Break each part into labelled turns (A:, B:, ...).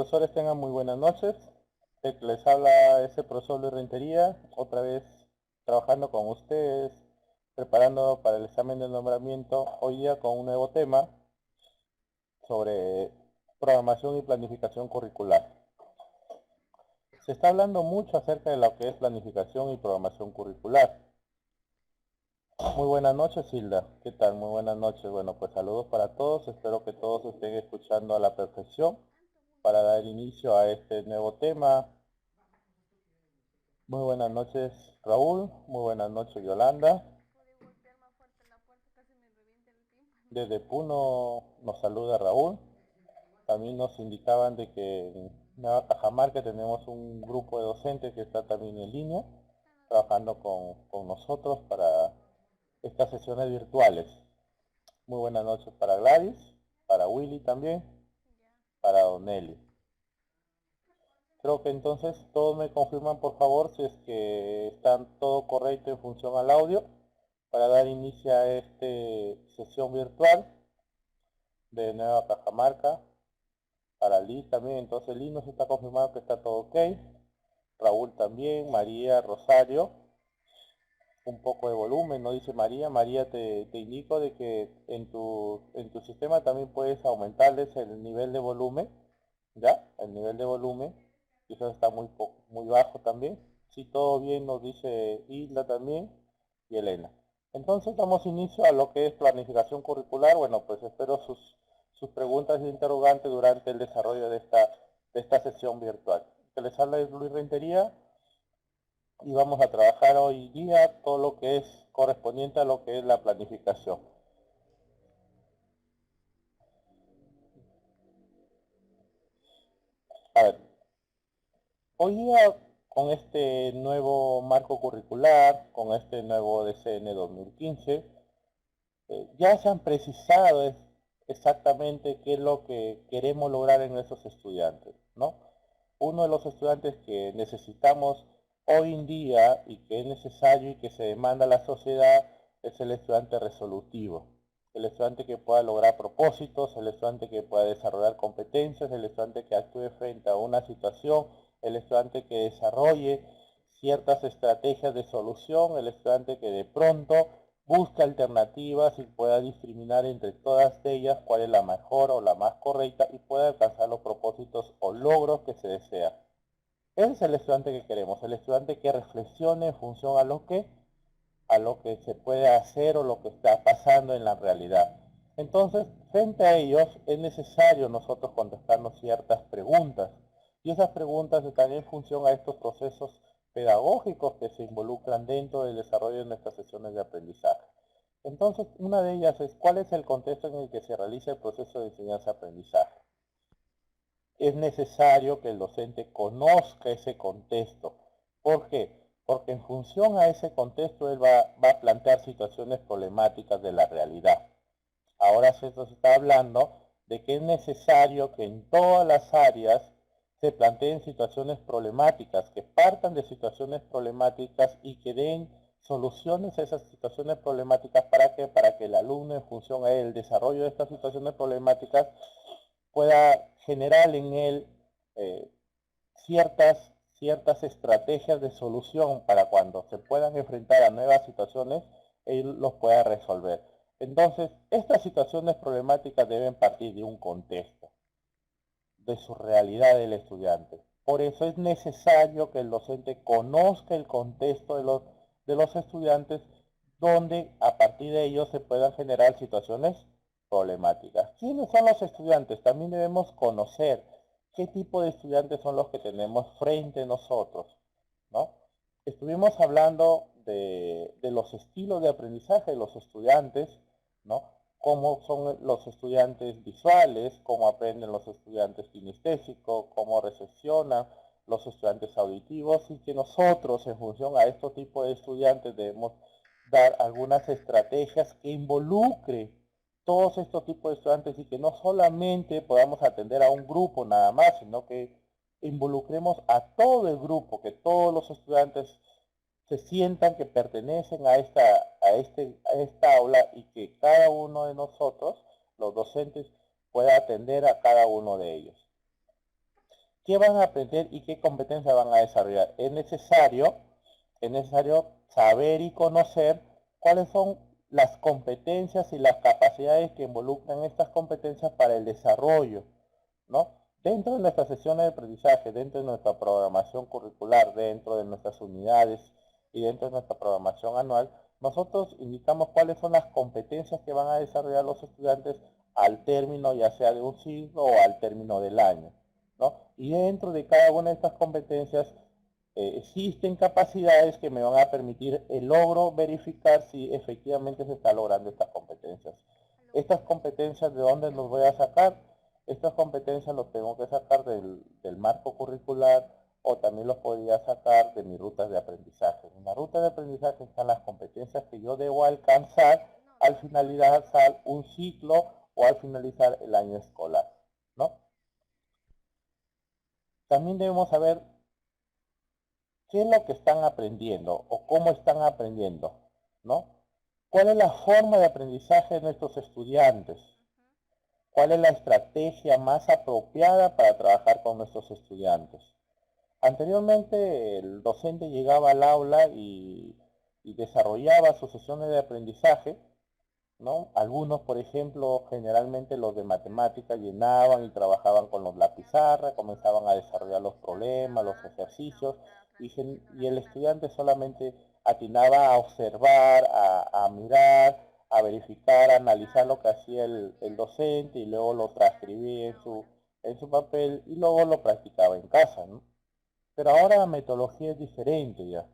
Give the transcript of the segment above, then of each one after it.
A: Profesores, tengan muy buenas noches. Les habla ese profesor Luis Rentería, otra vez trabajando con ustedes, preparando para el examen de nombramiento, hoy día con un nuevo tema sobre programación y planificación curricular. Se está hablando mucho acerca de lo que es planificación y programación curricular. Muy buenas noches, Hilda. ¿Qué tal? Muy buenas noches. Bueno, pues saludos para todos. Espero que todos estén escuchando a la perfección para dar inicio a este nuevo tema. Muy buenas noches, Raúl. Muy buenas noches, Yolanda. Desde Puno nos saluda Raúl. También nos indicaban de que en Nueva Cajamarca tenemos un grupo de docentes que está también en línea, trabajando con nosotros para estas sesiones virtuales. Muy buenas noches para Gladys, para Willy también, para Donelli. Creo que entonces todos me confirman por favor si es que están todo correcto en función al audio para dar inicio a esta sesión virtual de Nueva Cajamarca. Para Liz también, entonces Liz nos está confirmado que está todo ok. Raúl también, María, Rosario. Un poco de volumen, no dice María. María, te indico de que en tu sistema también puedes aumentarles el nivel de volumen, ¿ya? El nivel de volumen, quizás está muy bajo también. Si todo bien, nos dice Isla también y Elena. Entonces damos inicio a lo que es planificación curricular. Bueno, pues espero sus preguntas e interrogantes durante el desarrollo de esta sesión virtual. Que les habla es Luis Rentería y vamos a trabajar hoy día todo lo que es correspondiente a lo que es la planificación. A ver, hoy día con este nuevo marco curricular, con este nuevo DCN 2015, ya se han precisado exactamente qué es lo que queremos lograr en esos estudiantes, ¿no? Uno de los estudiantes que necesitamos hoy en día y que es necesario y que se demanda a la sociedad es el estudiante resolutivo, el estudiante que pueda lograr propósitos, el estudiante que pueda desarrollar competencias, el estudiante que actúe frente a una situación, el estudiante que desarrolle ciertas estrategias de solución, el estudiante que de pronto busca alternativas y pueda discriminar entre todas ellas cuál es la mejor o la más correcta y pueda alcanzar los propósitos o logros que se desean. Ese es el estudiante que queremos, el estudiante que reflexione en función a lo que se puede hacer o lo que está pasando en la realidad. Entonces, frente a ellos es necesario nosotros contestarnos ciertas preguntas y esas preguntas están en función a estos procesos pedagógicos que se involucran dentro del desarrollo de nuestras sesiones de aprendizaje. Entonces, una de ellas es ¿cuál es el contexto en el que se realiza el proceso de enseñanza-aprendizaje? Es necesario que el docente conozca ese contexto. ¿Por qué? Porque en función a ese contexto él va a plantear situaciones problemáticas de la realidad. Ahora se está hablando de que es necesario que en todas las áreas se planteen situaciones problemáticas, que partan de situaciones problemáticas y que den soluciones a esas situaciones problemáticas. ¿Para qué? Para que el alumno, en función a el desarrollo de estas situaciones problemáticas, pueda generar en él eh, ciertas estrategias de solución para cuando se puedan enfrentar a nuevas situaciones, él los pueda resolver. Entonces, estas situaciones problemáticas deben partir de un contexto, de su realidad del estudiante. Por eso es necesario que el docente conozca el contexto de los estudiantes, donde a partir de ellos se puedan generar situaciones problemáticas. ¿Quiénes son los estudiantes? También debemos conocer qué tipo de estudiantes son los que tenemos frente a nosotros, ¿no? Estuvimos hablando de los estilos de aprendizaje de los estudiantes, ¿no? Cómo son los estudiantes visuales, cómo aprenden los estudiantes kinestésicos, cómo recepcionan los estudiantes auditivos, y que nosotros, en función a estos tipos de estudiantes, debemos dar algunas estrategias que involucren todos estos tipos de estudiantes y que no solamente podamos atender a un grupo nada más, sino que involucremos a todo el grupo, que todos los estudiantes se sientan que pertenecen a esta aula y que cada uno de nosotros, los docentes, pueda atender a cada uno de ellos. qué van a aprender y qué competencias van a desarrollar. Es necesario saber y conocer cuáles son las competencias y las capacidades que involucran estas competencias para el desarrollo, ¿no? Dentro de nuestras sesiones de aprendizaje, dentro de nuestra programación curricular, dentro de nuestras unidades y dentro de nuestra programación anual, nosotros indicamos cuáles son las competencias que van a desarrollar los estudiantes al término ya sea de un ciclo o al término del año, ¿no? Y dentro de cada una de estas competencias existen capacidades que me van a permitir el logro verificar si efectivamente se está logrando estas competencias. Estas competencias, ¿de dónde los voy a sacar? Estas competencias los tengo que sacar del marco curricular o también los podría sacar de mis rutas de aprendizaje. En la ruta de aprendizaje están las competencias que yo debo alcanzar al finalizar un ciclo o al finalizar el año escolar, ¿no? También debemos saber qué es lo que están aprendiendo o cómo están aprendiendo, ¿no? ¿Cuál es la forma de aprendizaje de nuestros estudiantes? ¿Cuál es la estrategia más apropiada para trabajar con nuestros estudiantes? Anteriormente el docente llegaba al aula y desarrollaba sus sesiones de aprendizaje, ¿no? Algunos, por ejemplo, generalmente los de matemáticas llenaban y trabajaban con la pizarra, comenzaban a desarrollar los problemas, los ejercicios, y el estudiante solamente atinaba a observar, a mirar, a verificar, a analizar lo que hacía el docente y luego lo transcribía en su papel y luego lo practicaba en casa, ¿no? Pero ahora la metodología es diferente ya.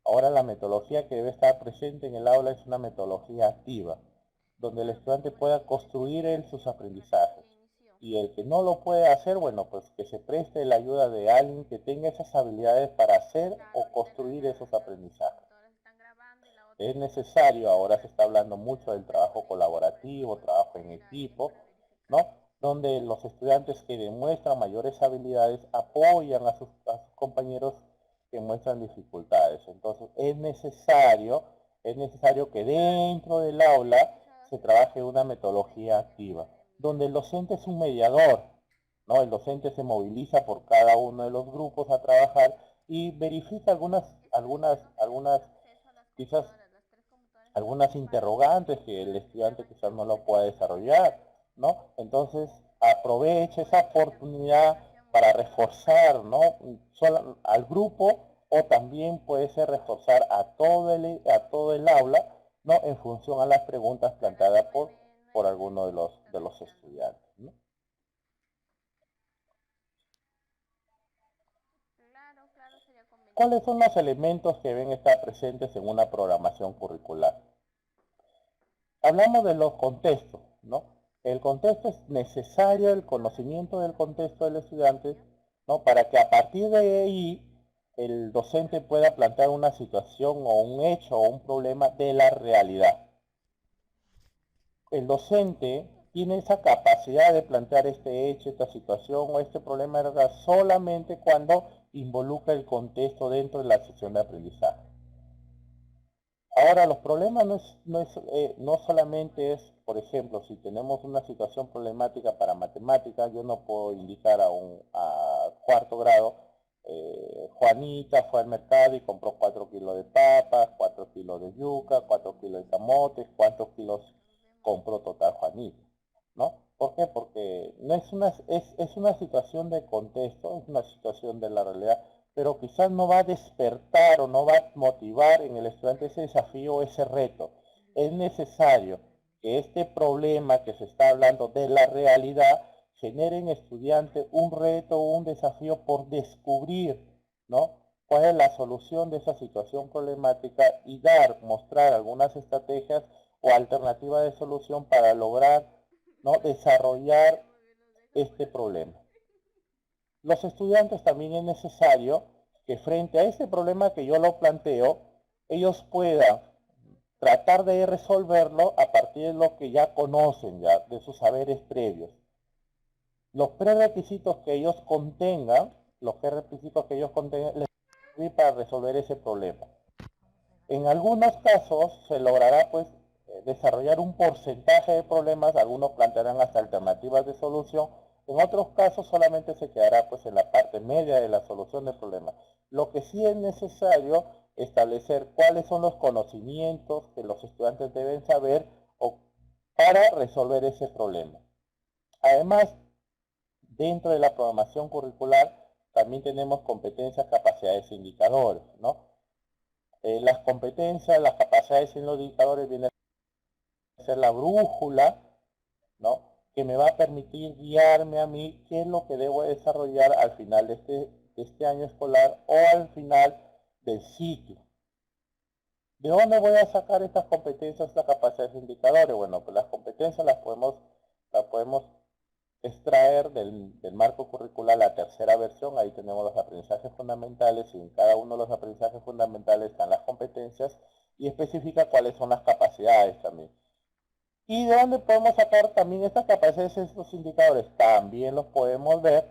A: Ahora la metodología que debe estar presente en el aula es una metodología activa, donde el estudiante pueda construir él sus aprendizajes. Y el que no lo puede hacer, bueno, pues que se preste la ayuda de alguien que tenga esas habilidades para hacer o construir esos aprendizajes. Es necesario, ahora se está hablando mucho del trabajo colaborativo, trabajo en equipo, ¿no? Donde los estudiantes que demuestran mayores habilidades apoyan a sus compañeros que muestran dificultades. Entonces es necesario que dentro del aula se trabaje una metodología activa, donde el docente es un mediador, ¿no? El docente se moviliza por cada uno de los grupos a trabajar y verifica algunas quizás algunas interrogantes que el estudiante quizás no lo pueda desarrollar, ¿no? Entonces, aproveche esa oportunidad para reforzar, ¿no? Solo al grupo o también puede ser reforzar a todo el aula, ¿no? En función a las preguntas planteadas por alguno de los estudiantes, ¿no? ¿Cuáles son los elementos que deben estar presentes en una programación curricular? Hablamos de los contextos, ¿no? El contexto es necesario, el conocimiento del contexto del estudiante, ¿no? Para que a partir de ahí el docente pueda plantear una situación o un hecho o un problema de la realidad. El docente tiene esa capacidad de plantear este hecho, esta situación o este problema solamente cuando involucra el contexto dentro de la sesión de aprendizaje. Ahora, los problemas no solamente es, por ejemplo, si tenemos una situación problemática para matemáticas, yo no puedo indicar a cuarto grado, Juanita fue al mercado y compró 4 kilos de papas, 4 kilos de yuca, 4 kilos de camotes, ¿cuántos kilos compró total Juanita? ¿No? ¿Por qué? Porque no es una situación de contexto, es una situación de la realidad, pero quizás no va a despertar o no va a motivar en el estudiante ese desafío o ese reto. Es necesario que este problema que se está hablando de la realidad genere en el estudiante un reto o un desafío por descubrir, ¿no? Cuál es la solución de esa situación problemática y mostrar algunas estrategias o alternativas de solución para lograr, ¿no? Desarrollar este problema. Los estudiantes también es necesario que frente a este problema que yo lo planteo, ellos puedan tratar de resolverlo a partir de lo que ya conocen, ya, de sus saberes previos. Los prerequisitos que ellos contengan, les sirven para resolver ese problema. En algunos casos se logrará pues desarrollar un porcentaje de problemas, algunos plantearán hasta alternativas de solución, En otros casos solamente se quedará pues en la parte media de la solución del problema. Lo que sí es necesario establecer cuáles son los conocimientos que los estudiantes deben saber para resolver ese problema. Además, dentro de la programación curricular también tenemos competencias, capacidades e indicadores, ¿no? Las competencias, las capacidades y los indicadores vienen a ser la brújula, ¿no? Que me va a permitir guiarme a mí qué es lo que debo desarrollar al final de este año escolar o al final del ciclo. ¿De dónde voy a sacar estas competencias, estas capacidades e indicadores? Bueno, pues las competencias las podemos extraer del marco curricular la tercera versión. Ahí tenemos los aprendizajes fundamentales y en cada uno de los aprendizajes fundamentales están las competencias y especifica cuáles son las capacidades también. ¿Y de dónde podemos sacar también estas capacidades, estos indicadores? También los podemos ver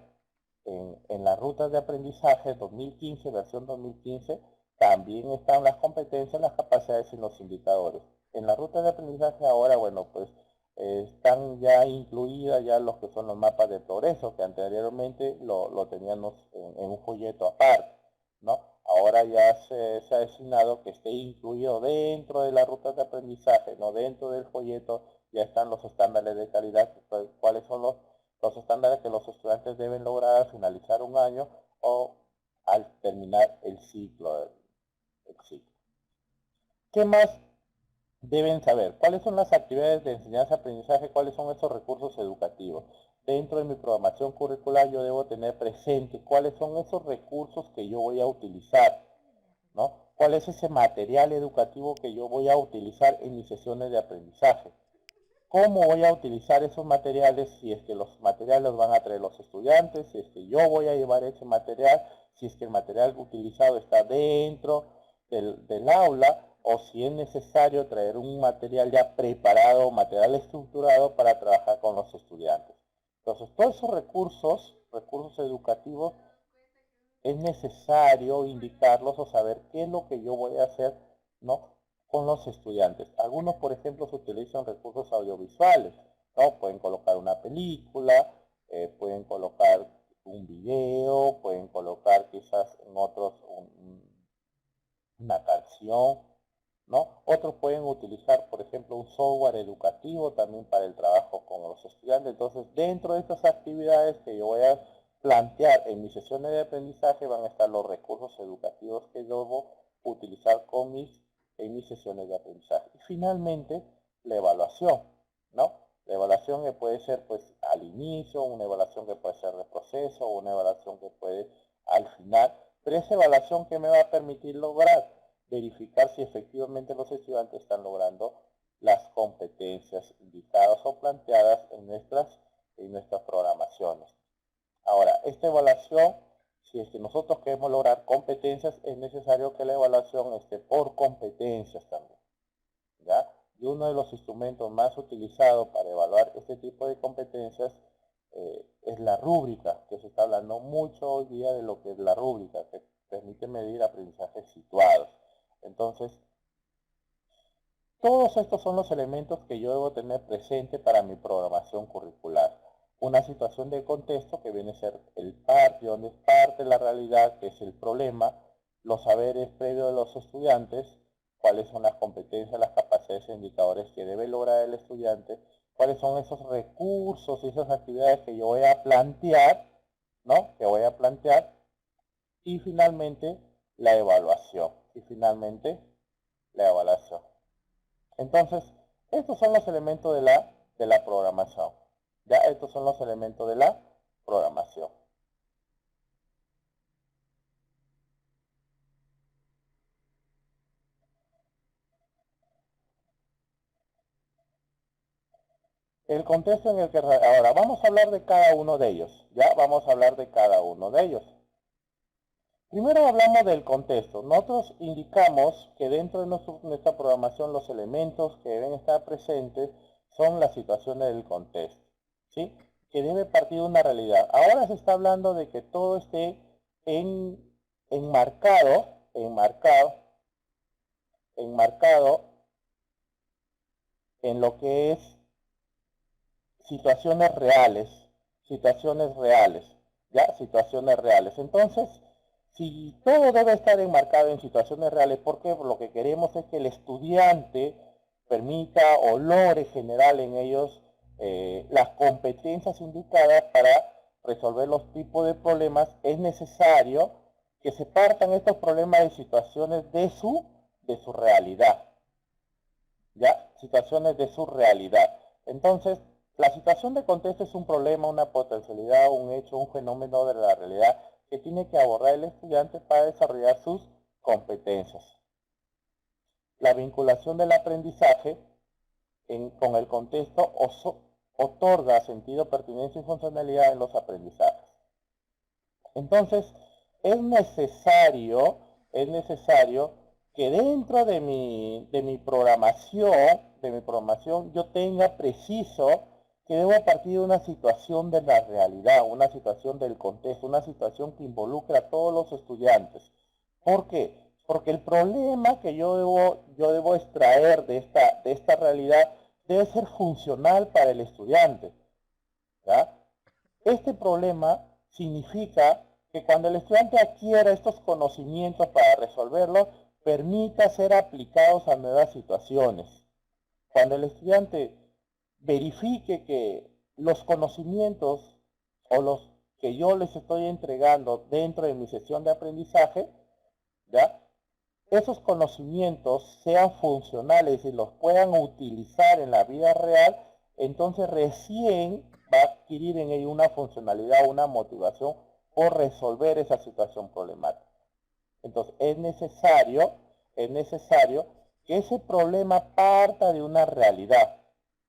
A: en las rutas de aprendizaje 2015, versión 2015, también están las competencias, las capacidades y los indicadores. En la ruta de aprendizaje ahora, bueno, pues están ya incluidas ya los que son los mapas de progreso, que anteriormente lo teníamos en un folleto aparte, ¿no? Ahora ya se ha designado que esté incluido dentro de la ruta de aprendizaje, no dentro del folleto, ya están los estándares de calidad, cuáles son los estándares que los estudiantes deben lograr al finalizar un año o al terminar el ciclo. ¿Qué más deben saber? ¿Cuáles son las actividades de enseñanza-aprendizaje? ¿Cuáles son esos recursos educativos? Dentro de mi programación curricular yo debo tener presente cuáles son esos recursos que yo voy a utilizar, ¿no? ¿Cuál es ese material educativo que yo voy a utilizar en mis sesiones de aprendizaje? ¿Cómo voy a utilizar esos materiales? Si es que los materiales van a traer los estudiantes, si es que yo voy a llevar ese material, si es que el material utilizado está dentro del aula, o si es necesario traer un material ya preparado, material estructurado para trabajar con los estudiantes. Entonces, todos esos recursos educativos, es necesario indicarlos o saber qué es lo que yo voy a hacer, ¿no? Con los estudiantes. Algunos, por ejemplo, se utilizan recursos audiovisuales, ¿no? Pueden colocar una película, pueden colocar un video, pueden colocar quizás en otros una canción, ¿no? Otros pueden utilizar, por ejemplo, un software educativo también para el trabajo con los estudiantes. Entonces, dentro de estas actividades que yo voy a plantear en mis sesiones de aprendizaje van a estar los recursos educativos que debo utilizar en mis sesiones de aprendizaje. Y finalmente, la evaluación, ¿no? La evaluación que puede ser pues al inicio, una evaluación que puede ser de proceso, una evaluación que puede al final, pero esa evaluación que me va a permitir lograr verificar si efectivamente los estudiantes están logrando las competencias indicadas o planteadas en nuestras programaciones. Ahora, esta evaluación, si es que nosotros queremos lograr competencias, es necesario que la evaluación esté por competencias también, ¿ya? Y uno de los instrumentos más utilizados para evaluar este tipo de competencias es la rúbrica, que se está hablando mucho hoy día de lo que es la rúbrica, que permite medir aprendizajes situados. Entonces, todos estos son los elementos que yo debo tener presente para mi programación curricular. Una situación de contexto que viene a ser el parte, donde es parte de la realidad, que es el problema, los saberes previos de los estudiantes, cuáles son las competencias, las capacidades e indicadores que debe lograr el estudiante, cuáles son esos recursos y esas actividades que yo voy a plantear, ¿no? Que voy a plantear, y finalmente la evaluación. Y finalmente la evaluación. Entonces, estos son los elementos de la programación. Ya, estos son los elementos de la programación. El contexto en el que ahora vamos a hablar de cada uno de ellos. Ya, vamos a hablar de cada uno de ellos. Primero hablamos del contexto. Nosotros indicamos que dentro de nuestra programación los elementos que deben estar presentes son las situaciones del contexto, ¿sí? Que debe partir de una realidad. Ahora se está hablando de que todo esté enmarcado, enmarcado en lo que es situaciones reales, situaciones reales, ¿ya? Situaciones reales. Entonces, si todo debe estar enmarcado en situaciones reales, porque lo que queremos es que el estudiante permita o logre generar en ellos las competencias indicadas para resolver los tipos de problemas, es necesario que se partan estos problemas de situaciones de su realidad, ¿ya? Situaciones de su realidad. Entonces, la situación de contexto es un problema, una potencialidad, un hecho, un fenómeno de la realidad que tiene que abordar el estudiante para desarrollar sus competencias. La vinculación del aprendizaje con el contexto otorga sentido, pertinencia y funcionalidad en los aprendizajes. Entonces, es necesario que dentro de mi programación, yo tenga preciso que debo partir de una situación de la realidad, una situación del contexto, una situación que involucra a todos los estudiantes. ¿Por qué? Porque el problema que yo debo extraer de esta realidad debe ser funcional para el estudiante, ¿ya? Este problema significa que cuando el estudiante adquiera estos conocimientos para resolverlo, permita ser aplicados a nuevas situaciones. Cuando el estudiante verifique que los conocimientos o los que yo les estoy entregando dentro de mi sesión de aprendizaje, ¿ya? Esos conocimientos sean funcionales y los puedan utilizar en la vida real, entonces recién va a adquirir en ello una funcionalidad, una motivación por resolver esa situación problemática. Entonces es necesario que ese problema parta de una realidad,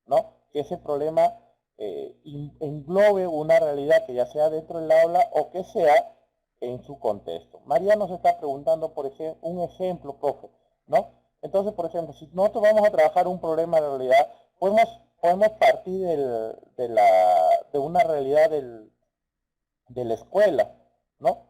A: ¿no? Que ese problema englobe una realidad que ya sea dentro del aula o que sea en su contexto. María nos está preguntando, por ejemplo, un ejemplo, profe, ¿no? Entonces, por ejemplo, si nosotros vamos a trabajar un problema de realidad, podemos partir de una realidad de la escuela, ¿no?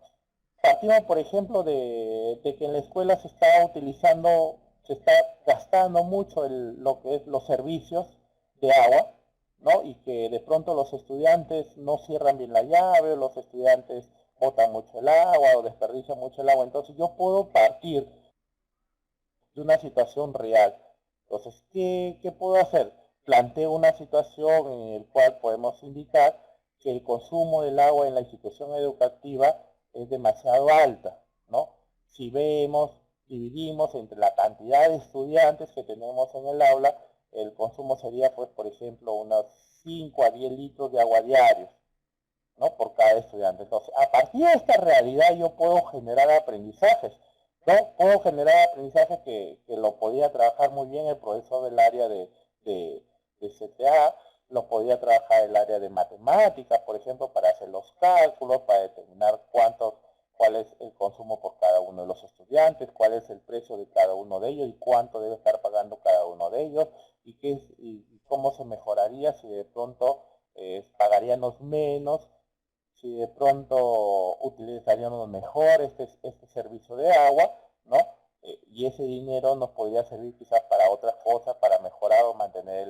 A: Partimos, por ejemplo, de que en la escuela se está gastando mucho lo que es los servicios de agua, ¿no? Y que de pronto los estudiantes no cierran bien la llave, los estudiantes botan mucho el agua o desperdician mucho el agua. Entonces yo puedo partir de una situación real. Entonces, ¿qué puedo hacer? Planteo una situación en la cual podemos indicar que el consumo del agua en la institución educativa es demasiado alta, ¿no? Si vemos, dividimos entre la cantidad de estudiantes que tenemos en el aula, el consumo sería, pues, por ejemplo, unos 5 a 10 litros de agua diarios, ¿no? Por cada estudiante. Entonces, a partir de esta realidad yo puedo generar aprendizajes, ¿no? Puedo generar aprendizajes que lo podía trabajar muy bien el profesor del área de CTA, lo podía trabajar el área de matemáticas, por ejemplo, para hacer los cálculos, para determinar cuál es el consumo por cada uno de los estudiantes, cuál es el precio de cada uno de ellos y cuánto debe estar pagando cada uno de ellos y cómo se mejoraría si de pronto pagaríamos menos, si de pronto utilizaríamos mejor este servicio de agua, ¿no? Y ese dinero nos podría servir quizás para otras cosas, para mejorar o mantener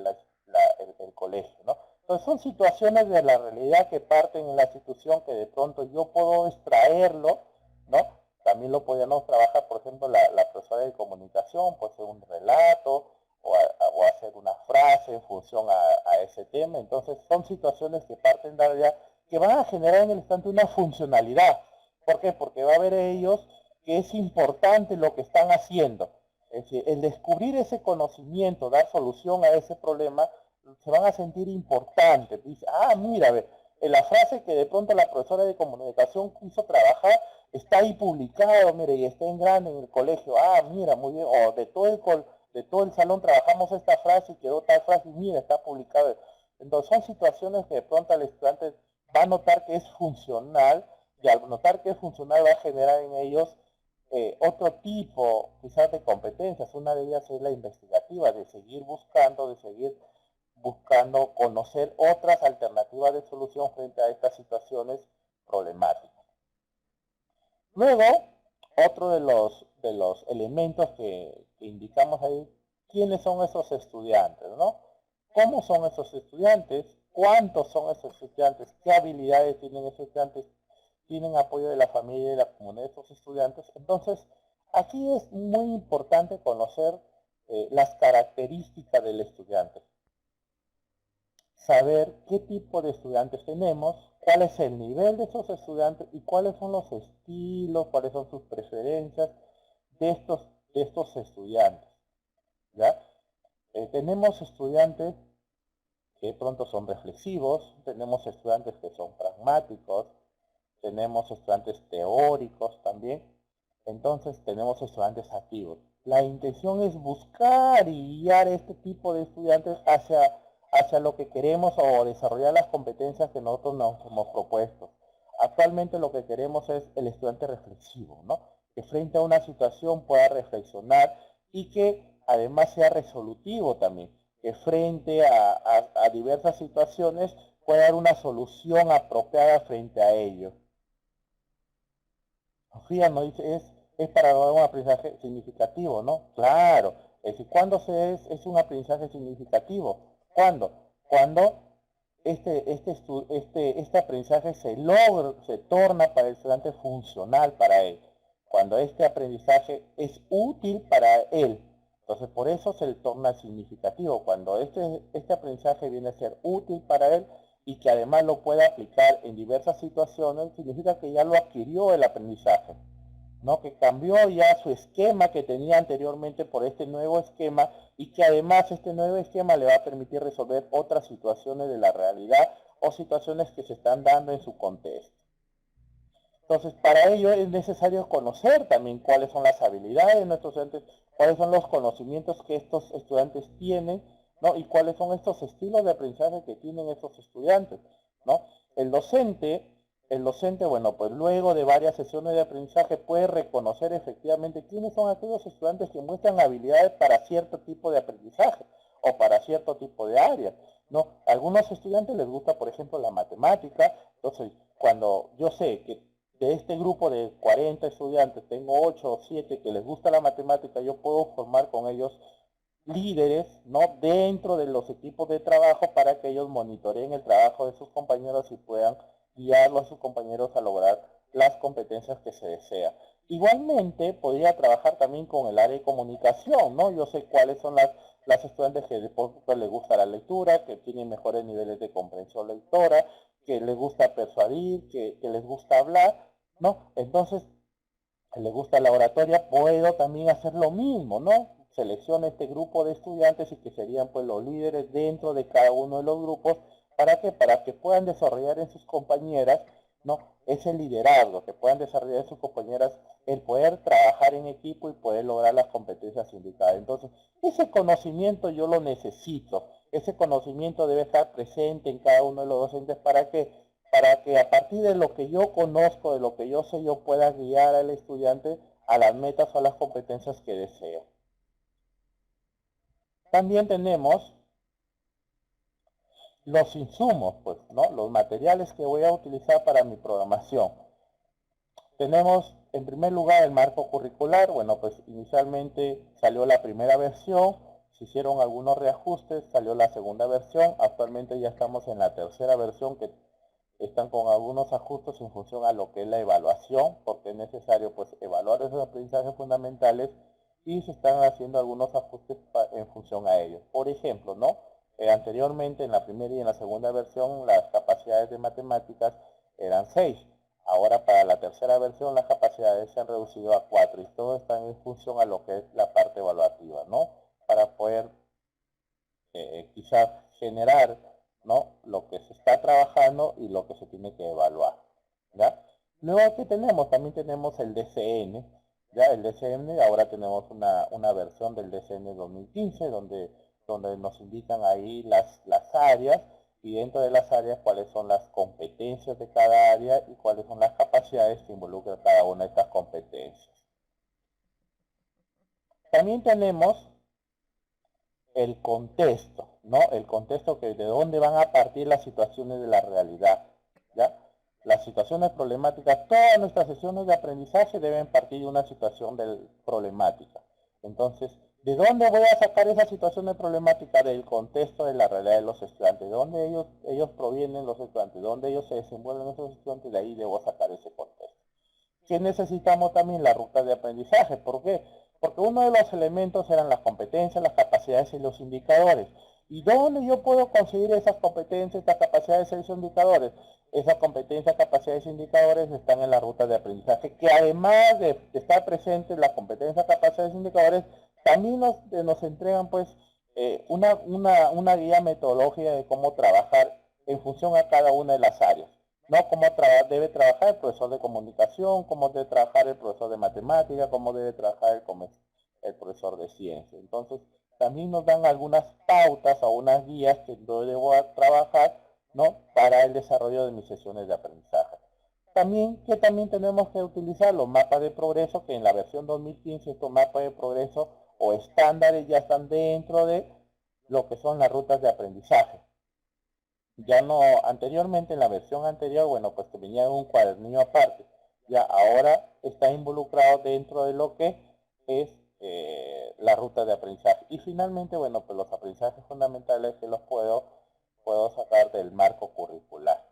A: el colegio, ¿no? Entonces son situaciones de la realidad que parten en la institución que de pronto yo puedo extraerlo, ¿no? También lo podríamos trabajar, por ejemplo, la profesora de comunicación, puede ser un relato o hacer una frase en función a ese tema. Entonces son situaciones que parten de la realidad que van a generar en el instante una funcionalidad. ¿Por qué? Porque va a ver ellos que es importante lo que están haciendo. Es decir, el descubrir ese conocimiento, dar solución a ese problema, se van a sentir importantes. Dice, mira, en la frase que de pronto la profesora de comunicación quiso trabajar, está ahí publicado, mire, y está en grande en el colegio. Mira, muy bien. O de todo el salón trabajamos esta frase y quedó tal frase, y mira, está publicado. Entonces son situaciones que de pronto al estudiante va a notar que es funcional, y al notar que es funcional va a generar en ellos otro tipo quizás de competencias. Una de ellas es la investigativa, de seguir buscando conocer otras alternativas de solución frente a estas situaciones problemáticas. Luego, otro de los elementos que indicamos ahí, ¿quiénes son esos estudiantes, no? ¿Cómo son esos estudiantes? cuántos son esos estudiantes, qué habilidades tienen esos estudiantes, tienen apoyo de la familia y de la comunidad de esos estudiantes. Entonces, aquí es muy importante conocer las características del estudiante. Saber qué tipo de estudiantes tenemos, cuál es el nivel de esos estudiantes y cuáles son los estilos, cuáles son sus preferencias de estos estudiantes. ¿Ya? Tenemos estudiantes que pronto son reflexivos, tenemos estudiantes que son pragmáticos, tenemos estudiantes teóricos también, entonces tenemos estudiantes activos. La intención es buscar y guiar este tipo de estudiantes hacia lo que queremos o desarrollar las competencias que nosotros nos hemos propuesto. Actualmente lo que queremos es el estudiante reflexivo, ¿no? Que frente a una situación pueda reflexionar y que además sea resolutivo también, que frente a diversas situaciones pueda dar una solución apropiada frente a ello. Sofía no dice, es para lograr un aprendizaje significativo, ¿no? Claro. Es decir, ¿cuándo es un aprendizaje significativo? ¿Cuándo? Cuando este aprendizaje se torna para el estudiante funcional para él. Cuando este aprendizaje es útil para él. Entonces, por eso se le torna significativo. Cuando este aprendizaje viene a ser útil para él y que además lo pueda aplicar en diversas situaciones, significa que ya lo adquirió el aprendizaje, ¿no? Que cambió ya su esquema que tenía anteriormente por este nuevo esquema y que además este nuevo esquema le va a permitir resolver otras situaciones de la realidad o situaciones que se están dando en su contexto. Entonces, para ello es necesario conocer también cuáles son las habilidades de nuestros estudiantes, cuáles son los conocimientos que estos estudiantes tienen, ¿no? Y cuáles son estos estilos de aprendizaje que tienen estos estudiantes, ¿no? El docente, bueno, pues luego de varias sesiones de aprendizaje puede reconocer efectivamente quiénes son aquellos estudiantes que muestran habilidades para cierto tipo de aprendizaje o para cierto tipo de área, ¿no? A algunos estudiantes les gusta, por ejemplo, la matemática, entonces cuando yo sé que de este grupo de 40 estudiantes tengo 8 o 7 que les gusta la matemática, yo puedo formar con ellos líderes, ¿no? Dentro de los equipos de trabajo para que ellos monitoreen el trabajo de sus compañeros y puedan guiarlos a sus compañeros a lograr las competencias que se desea. Igualmente, podría trabajar también con el área de comunicación, ¿no? Yo sé cuáles son las estudiantes que les gusta la lectura, que tienen mejores niveles de comprensión lectora, que les gusta persuadir, que les gusta hablar, ¿no? Entonces, que les gusta la oratoria, puedo también hacer lo mismo, ¿no? Selecciono este grupo de estudiantes y que serían pues los líderes dentro de cada uno de los grupos. ¿Para qué? Para que puedan desarrollar en sus compañeras, ¿no? Ese liderazgo, que puedan desarrollar en sus compañeras el poder trabajar en equipo y poder lograr las competencias indicadas. Entonces, ese conocimiento yo lo necesito. Ese conocimiento debe estar presente en cada uno de los docentes para que a partir de lo que yo conozco, de lo que yo sé, yo pueda guiar al estudiante a las metas o a las competencias que desea. También tenemos los insumos, pues, ¿no? Los materiales que voy a utilizar para mi programación. Tenemos en primer lugar el marco curricular. Bueno, pues inicialmente salió la primera versión, se hicieron algunos reajustes, salió la segunda versión, actualmente ya estamos en la tercera versión que están con algunos ajustes en función a lo que es la evaluación, porque es necesario pues evaluar esos aprendizajes fundamentales y se están haciendo algunos ajustes en función a ellos. Por ejemplo, ¿no? Anteriormente en la primera y en la segunda versión las capacidades de matemáticas eran 6. Ahora para la tercera versión las capacidades se han reducido a 4 y todo está en función a lo que es la parte evaluativa, ¿no? Para poder quizás generar, ¿no? Lo que se está trabajando y lo que se tiene que evaluar, ¿ya? Luego aquí también tenemos el DCN, ¿ya? El DCN, ahora tenemos una versión del DCN 2015 donde nos indican ahí las áreas y dentro de las áreas cuáles son las competencias de cada área y cuáles son las capacidades que involucra cada una de estas competencias. También tenemos el contexto, ¿no? El contexto que de dónde van a partir las situaciones de la realidad, ¿ya? Las situaciones problemáticas, todas nuestras sesiones de aprendizaje deben partir de una situación problemática. Entonces, ¿De dónde voy a sacar esa situación de problemática? Del contexto de la realidad de los estudiantes, de dónde ellos provienen los estudiantes, de dónde ellos se desenvuelven esos estudiantes, de ahí debo sacar ese contexto. ¿Qué necesitamos también? La ruta de aprendizaje. ¿Por qué? Porque uno de los elementos eran las competencias, las capacidades y los indicadores. ¿Y dónde yo puedo conseguir esas competencias, estas capacidades y esos indicadores? Esas competencias, capacidades e indicadores están en la ruta de aprendizaje, que además de estar presentes las competencias, capacidades e indicadores, también nos entregan pues una guía metodológica de cómo trabajar en función a cada una de las áreas. ¿No? Cómo debe trabajar el profesor de comunicación, cómo debe trabajar el profesor de matemática, cómo debe trabajar el profesor de ciencia. Entonces, también nos dan algunas pautas o unas guías que yo debo trabajar, ¿no? Para el desarrollo de mis sesiones de aprendizaje. También tenemos que utilizar los mapas de progreso, que en la versión 2015 estos mapas de progreso o estándares ya están dentro de lo que son las rutas de aprendizaje. Ya no, anteriormente en la versión anterior, bueno, pues te venía en un cuadernillo aparte. Ya ahora está involucrado dentro de lo que es la ruta de aprendizaje. Y finalmente, bueno, pues los aprendizajes fundamentales que puedo sacar del marco curricular,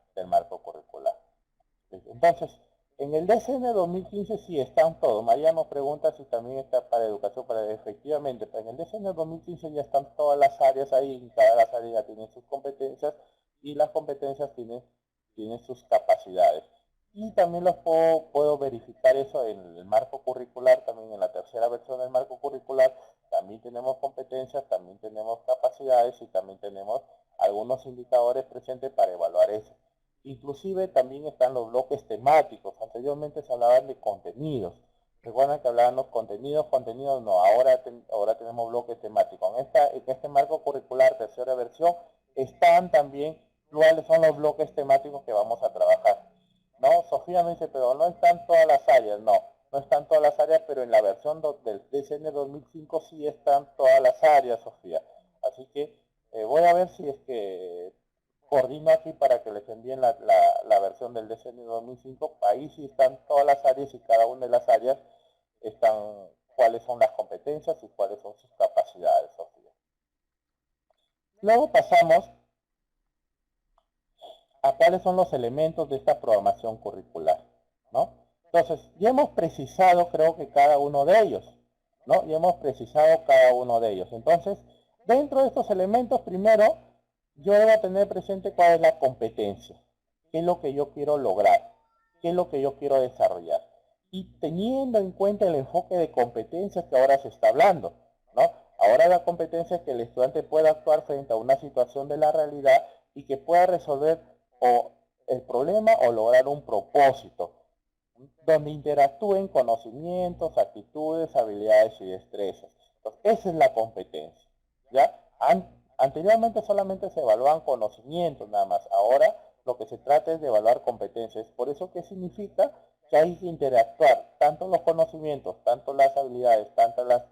A: Entonces, en el DCN 2015 sí están todos. María nos pregunta si también está para educación, efectivamente, pero en el DCN 2015 ya están todas las áreas ahí, cada las áreas ya tienen sus competencias y las competencias tienen sus capacidades. Y también puedo verificar eso en el marco curricular, también en la tercera versión del marco curricular, también tenemos competencias, también tenemos capacidades y también tenemos algunos indicadores presentes para evaluar eso. Inclusive también están los bloques temáticos. Anteriormente se hablaban de contenidos. Recuerdan que hablábamos contenidos no. Ahora tenemos bloques temáticos. En este marco curricular tercera versión están también cuáles son los bloques temáticos que vamos a trabajar. ¿No? Sofía me dice, pero no están todas las áreas. No están todas las áreas, pero en la versión del DCN 2005 sí están todas las áreas, Sofía. Así que voy a ver si es que coordino aquí para que les envíen la versión del DCN 2005. Ahí sí están todas las áreas y cada una de las áreas están cuáles son las competencias y cuáles son sus capacidades, Sofía. Luego pasamos a cuáles son los elementos de esta programación curricular, ¿no? Entonces, ya hemos precisado, creo que cada uno de ellos, ¿no? Ya hemos precisado cada uno de ellos. Entonces, dentro de estos elementos, primero, yo debo tener presente cuál es la competencia, qué es lo que yo quiero lograr, qué es lo que yo quiero desarrollar. Y teniendo en cuenta el enfoque de competencias que ahora se está hablando, ¿no? Ahora la competencia es que el estudiante pueda actuar frente a una situación de la realidad y que pueda resolver o el problema o lograr un propósito, donde interactúen conocimientos, actitudes, habilidades y destrezas. Entonces, esa es la competencia. ¿Ya? Anteriormente solamente se evaluaban conocimientos nada más. Ahora lo que se trata es de evaluar competencias. Por eso, ¿qué significa? Que hay que interactuar tanto los conocimientos, tanto las habilidades, tanto la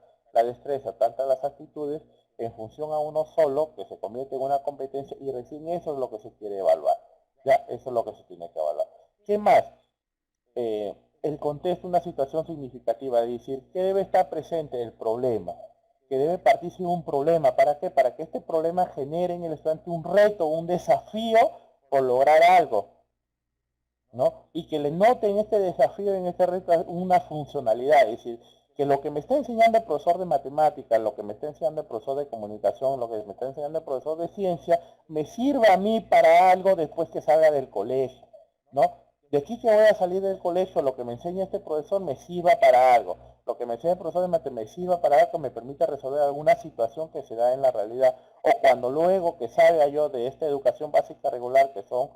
A: destreza, tanto las actitudes, en función a uno solo, que se convierte en una competencia, y recién eso es lo que se quiere evaluar. Ya, eso es lo que se tiene que evaluar. ¿Qué más? El contexto, una situación significativa, es decir, que debe estar presente el problema, que debe partirse de un problema. ¿Para qué? Para que este problema genere en el estudiante un reto, un desafío por lograr algo, ¿no? Y que le note en este desafío, en este reto, una funcionalidad, es decir, que lo que me está enseñando el profesor de matemáticas, lo que me está enseñando el profesor de comunicación, lo que me está enseñando el profesor de ciencia, me sirva a mí para algo después que salga del colegio, ¿no? De aquí que voy a salir del colegio, lo que me enseña este profesor me sirva para algo. Lo que me enseña el profesor de matemáticas me sirva para algo que me permita resolver alguna situación que se da en la realidad. O cuando luego que salga yo de esta educación básica regular, que son,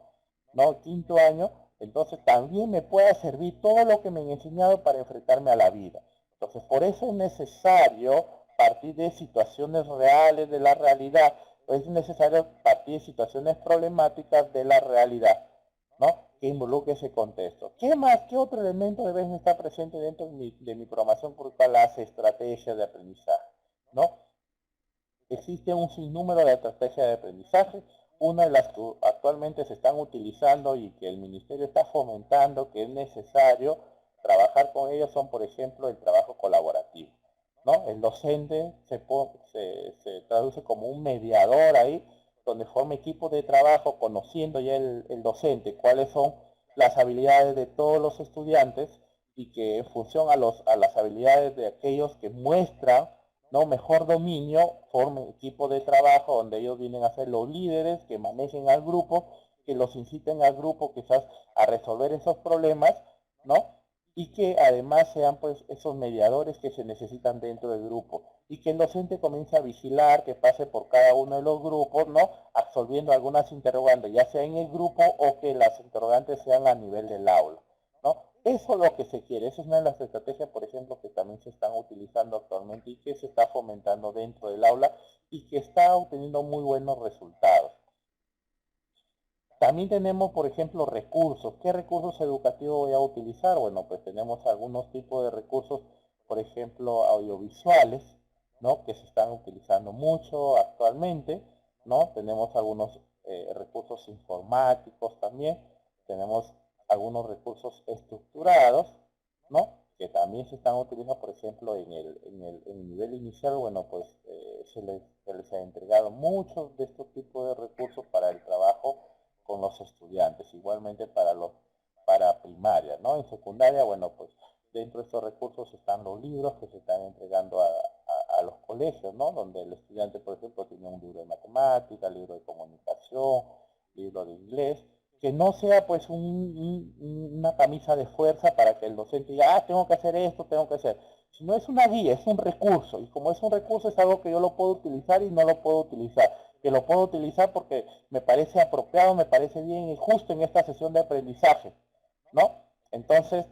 A: ¿no?, quinto año, entonces también me pueda servir todo lo que me han enseñado para enfrentarme a la vida. Entonces, por eso es necesario partir de situaciones reales de la realidad. Es necesario partir de situaciones problemáticas de la realidad, ¿no?, que involucre ese contexto. ¿Qué más? ¿Qué otro elemento debe estar presente dentro de mi programación curricular? Las estrategias de aprendizaje, ¿no? Existe un sinnúmero de estrategias de aprendizaje. Una de las que actualmente se están utilizando y que el Ministerio está fomentando, que es necesario trabajar con ellos, son, por ejemplo, el trabajo colaborativo, ¿no? El docente se traduce como un mediador ahí, donde forma equipo de trabajo, conociendo ya el docente cuáles son las habilidades de todos los estudiantes y que en función a las habilidades de aquellos que muestran, ¿no?, mejor dominio, formen equipo de trabajo donde ellos vienen a ser los líderes que manejen al grupo, que los inciten al grupo quizás a resolver esos problemas, ¿no? Y que además sean pues esos mediadores que se necesitan dentro del grupo y que el docente comience a vigilar que pase por cada uno de los grupos, ¿no?, absolviendo algunas interrogantes, ya sea en el grupo o que las interrogantes sean a nivel del aula, ¿no? Eso es lo que se quiere, esa es una de las estrategias, por ejemplo, que también se están utilizando actualmente y que se está fomentando dentro del aula y que está obteniendo muy buenos resultados. También tenemos, por ejemplo, recursos. ¿Qué recursos educativos voy a utilizar? Bueno, pues tenemos algunos tipos de recursos, por ejemplo, audiovisuales, ¿no?, que se están utilizando mucho actualmente, ¿no? Tenemos algunos recursos informáticos también, tenemos algunos recursos estructurados, ¿no?, que también se están utilizando, por ejemplo, en el nivel inicial. Bueno, pues se les ha entregado muchos de estos tipos de recursos para el trabajo con los estudiantes, igualmente para primaria, ¿no? En secundaria, bueno, pues dentro de estos recursos están los libros que se están entregando a los colegios, ¿no? Donde el estudiante, por ejemplo, tiene un libro de matemática, libro de comunicación, libro de inglés, que no sea pues una camisa de fuerza para que el docente diga, ah, tengo que hacer esto, tengo que hacer. Sino es una guía, es un recurso, y como es un recurso es algo que yo lo puedo utilizar y no lo puedo utilizar, que lo puedo utilizar porque me parece apropiado, me parece bien y justo en esta sesión de aprendizaje, ¿no? Entonces,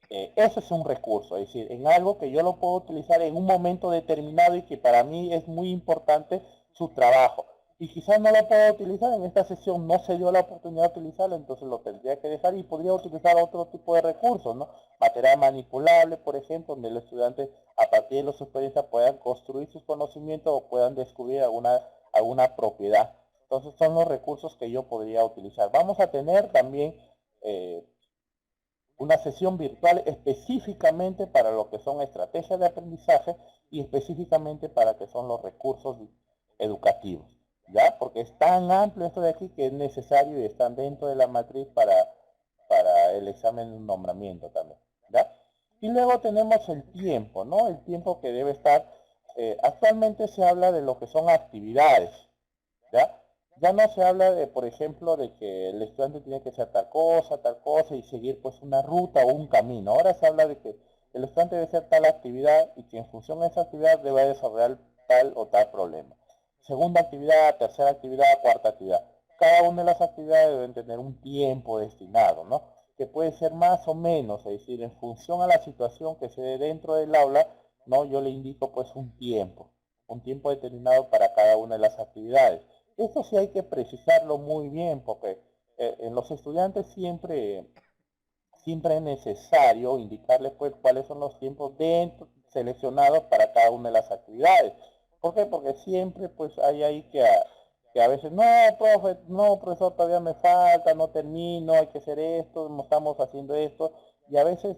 A: eso es un recurso, es decir, en algo que yo lo puedo utilizar en un momento determinado y que para mí es muy importante su trabajo. Y quizás no lo puedo utilizar en esta sesión, no se dio la oportunidad de utilizarlo, entonces lo tendría que dejar y podría utilizar otro tipo de recursos, ¿no? Material manipulable, por ejemplo, donde el estudiante a partir de su experiencia puedan construir sus conocimientos o puedan descubrir alguna propiedad. Entonces son los recursos que yo podría utilizar. Vamos a tener también una sesión virtual específicamente para lo que son estrategias de aprendizaje y específicamente para que son los recursos educativos, ¿ya? Porque es tan amplio esto de aquí que es necesario y están dentro de la matriz para el examen de nombramiento también, ¿ya? Y luego tenemos el tiempo, ¿no? El tiempo que debe estar, actualmente se habla de lo que son actividades, ¿ya? Ya no se habla de, por ejemplo, de que el estudiante tiene que hacer tal cosa y seguir pues una ruta o un camino. Ahora se habla de que el estudiante debe hacer tal actividad y que en función de esa actividad debe desarrollar tal o tal problema. Segunda actividad, tercera actividad, cuarta actividad. Cada una de las actividades deben tener un tiempo destinado, ¿no? Que puede ser más o menos, es decir, en función a la situación que se dé dentro del aula, ¿no? Yo le indico pues un tiempo determinado para cada una de las actividades. Esto sí hay que precisarlo muy bien porque en los estudiantes siempre es necesario indicarles pues cuáles son los tiempos seleccionados para cada una de las actividades. ¿Por qué? Porque siempre pues hay ahí que a veces, no, profe, no, profesor, todavía me falta, no termino, hay que hacer esto, no estamos haciendo esto, y a veces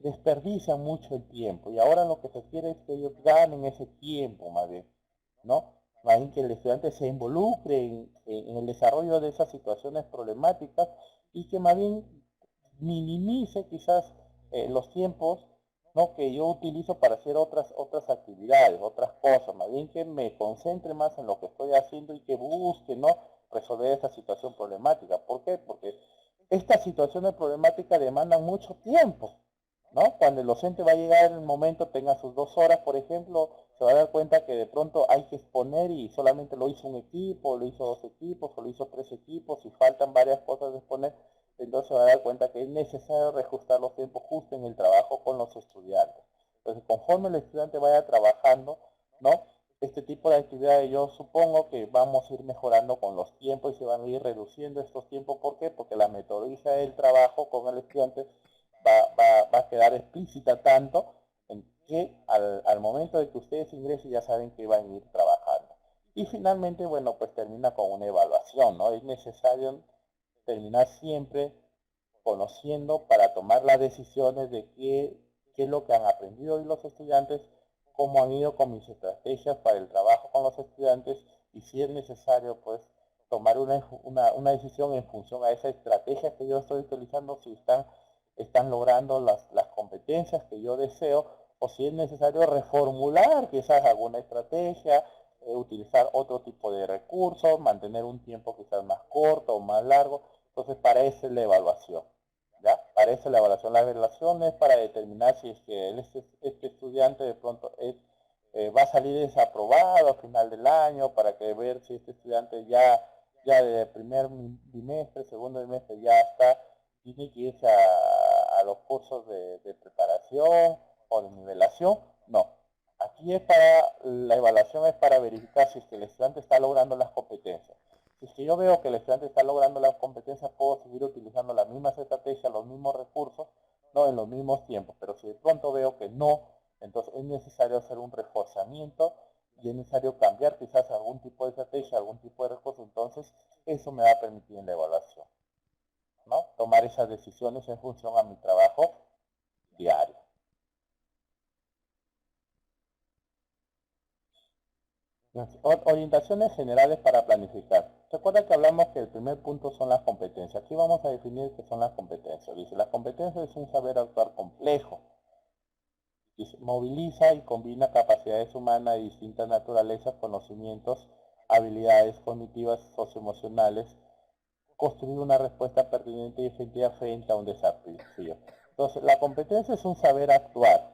A: desperdician mucho el tiempo, y ahora lo que se quiere es que ellos ganen ese tiempo más bien, ¿no? Más bien que el estudiante se involucre en el desarrollo de esas situaciones problemáticas y que más bien minimice quizás los tiempos, ¿no?, que yo utilizo para hacer otras actividades, otras cosas, más bien que me concentre más en lo que estoy haciendo y que busque, ¿no?, resolver esa situación problemática. ¿Por qué? Porque estas situaciones problemáticas demandan mucho tiempo, ¿no? Cuando el docente va a llegar en el momento, tenga sus 2 horas, por ejemplo, se va a dar cuenta que de pronto hay que exponer y solamente lo hizo un equipo, lo hizo 2 equipos, o lo hizo 3 equipos y faltan varias cosas de exponer. Entonces se va a dar cuenta que es necesario reajustar los tiempos justo en el trabajo con los estudiantes. Entonces, conforme el estudiante vaya trabajando, ¿no?, este tipo de actividades, yo supongo que vamos a ir mejorando con los tiempos y se van a ir reduciendo estos tiempos. ¿Por qué? Porque la metodología del trabajo con el estudiante va a quedar explícita tanto en que al momento de que ustedes ingresen ya saben que van a ir trabajando. Y finalmente, bueno, pues termina con una evaluación, ¿no? Es necesario terminar siempre conociendo para tomar las decisiones de qué qué es lo que han aprendido hoy los estudiantes, cómo han ido con mis estrategias para el trabajo con los estudiantes y si es necesario pues tomar una decisión en función a esa estrategia que yo estoy utilizando, si están logrando las competencias que yo deseo o si es necesario reformular quizás alguna estrategia, utilizar otro tipo de recursos, mantener un tiempo quizás más corto o más largo. Entonces para eso es la evaluación. ¿Ya? Para eso la evaluación es para determinar si es que este estudiante de pronto va a salir desaprobado al final del año, para que ver si este estudiante ya de primer bimestre, segundo bimestre ya tiene que irse a los cursos de preparación o de nivelación. No, aquí la evaluación es para verificar si es que el estudiante está logrando las competencias. Si yo veo que el estudiante está logrando las competencias, puedo seguir utilizando las mismas estrategias, los mismos recursos, no en los mismos tiempos. Pero si de pronto veo que no, entonces es necesario hacer un reforzamiento y es necesario cambiar quizás algún tipo de estrategia, algún tipo de recurso. Entonces eso me va a permitir en la evaluación, ¿no? Tomar esas decisiones en función a mi trabajo diario. Orientaciones generales para planificar. Recuerda que hablamos que el primer punto son las competencias. Aquí vamos a definir qué son las competencias. Dice, las competencias es un saber actuar complejo. Dice, moviliza y combina capacidades humanas de distintas naturalezas, conocimientos, habilidades cognitivas, socioemocionales, construir una respuesta pertinente y efectiva frente a un desafío. Entonces, la competencia es un saber actuar,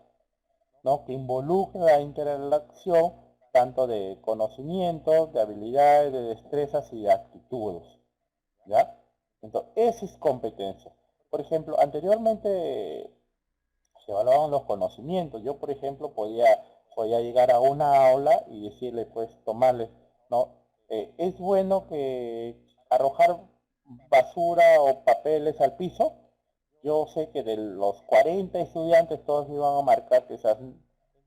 A: ¿no? Que involucra la interacción tanto de conocimientos, de habilidades, de destrezas y de actitudes, ¿ya? Entonces, esa es competencia. Por ejemplo, anteriormente se evaluaban los conocimientos. Yo, por ejemplo, podía llegar a una aula y decirle, pues, tomarle, ¿no? Es bueno que arrojar basura o papeles al piso. Yo sé que de los 40 estudiantes todos iban a marcar que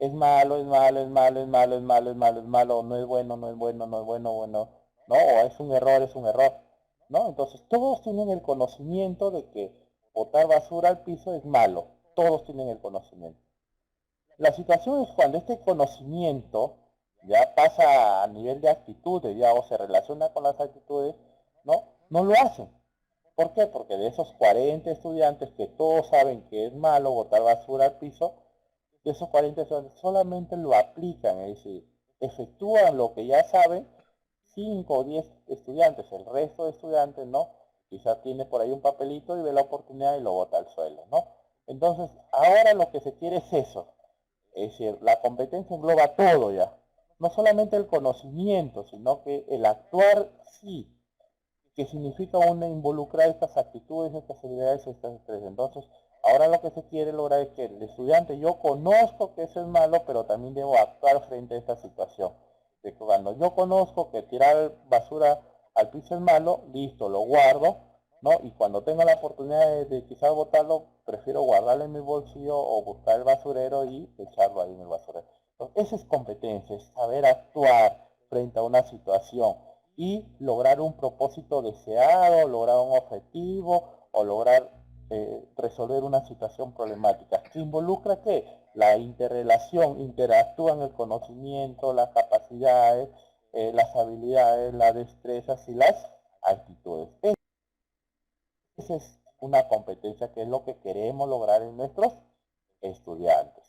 A: es malo, es malo, es malo, es malo, es malo, es malo, es malo, no es bueno, no es bueno, no es bueno, bueno, no, o es un error, ¿no? Entonces todos tienen el conocimiento de que botar basura al piso es malo, todos tienen el conocimiento. La situación es cuando este conocimiento ya pasa a nivel de actitudes, ya o se relaciona con las actitudes, ¿no? No lo hacen. ¿Por qué? Porque de esos 40 estudiantes que todos saben que es malo botar basura al piso, de esos 40 estudiantes solamente lo aplican, es decir, efectúan lo que ya saben 5 o 10 estudiantes, el resto de estudiantes no, quizás tiene por ahí un papelito y ve la oportunidad y lo bota al suelo, ¿no? Entonces, ahora lo que se quiere es eso, es decir, la competencia engloba todo ya, no solamente el conocimiento, sino que el actuar sí, que significa involucrar estas actitudes, estas habilidades, estas estrés. Entonces, ahora lo que se quiere lograr es que el estudiante, yo conozco que eso es malo, pero también debo actuar frente a esta situación. De que cuando yo conozco que tirar basura al piso es malo, listo, lo guardo, ¿no? Y cuando tengo la oportunidad de quizás botarlo, prefiero guardarlo en mi bolsillo o buscar el basurero y echarlo ahí en el basurero. Entonces, esa es competencia, es saber actuar frente a una situación y lograr un propósito deseado, lograr un objetivo o lograr resolver una situación problemática. ¿Que involucra qué? La interrelación, interactúan el conocimiento, las capacidades, las habilidades, las destrezas y las actitudes. Esa es una competencia que es lo que queremos lograr en nuestros estudiantes.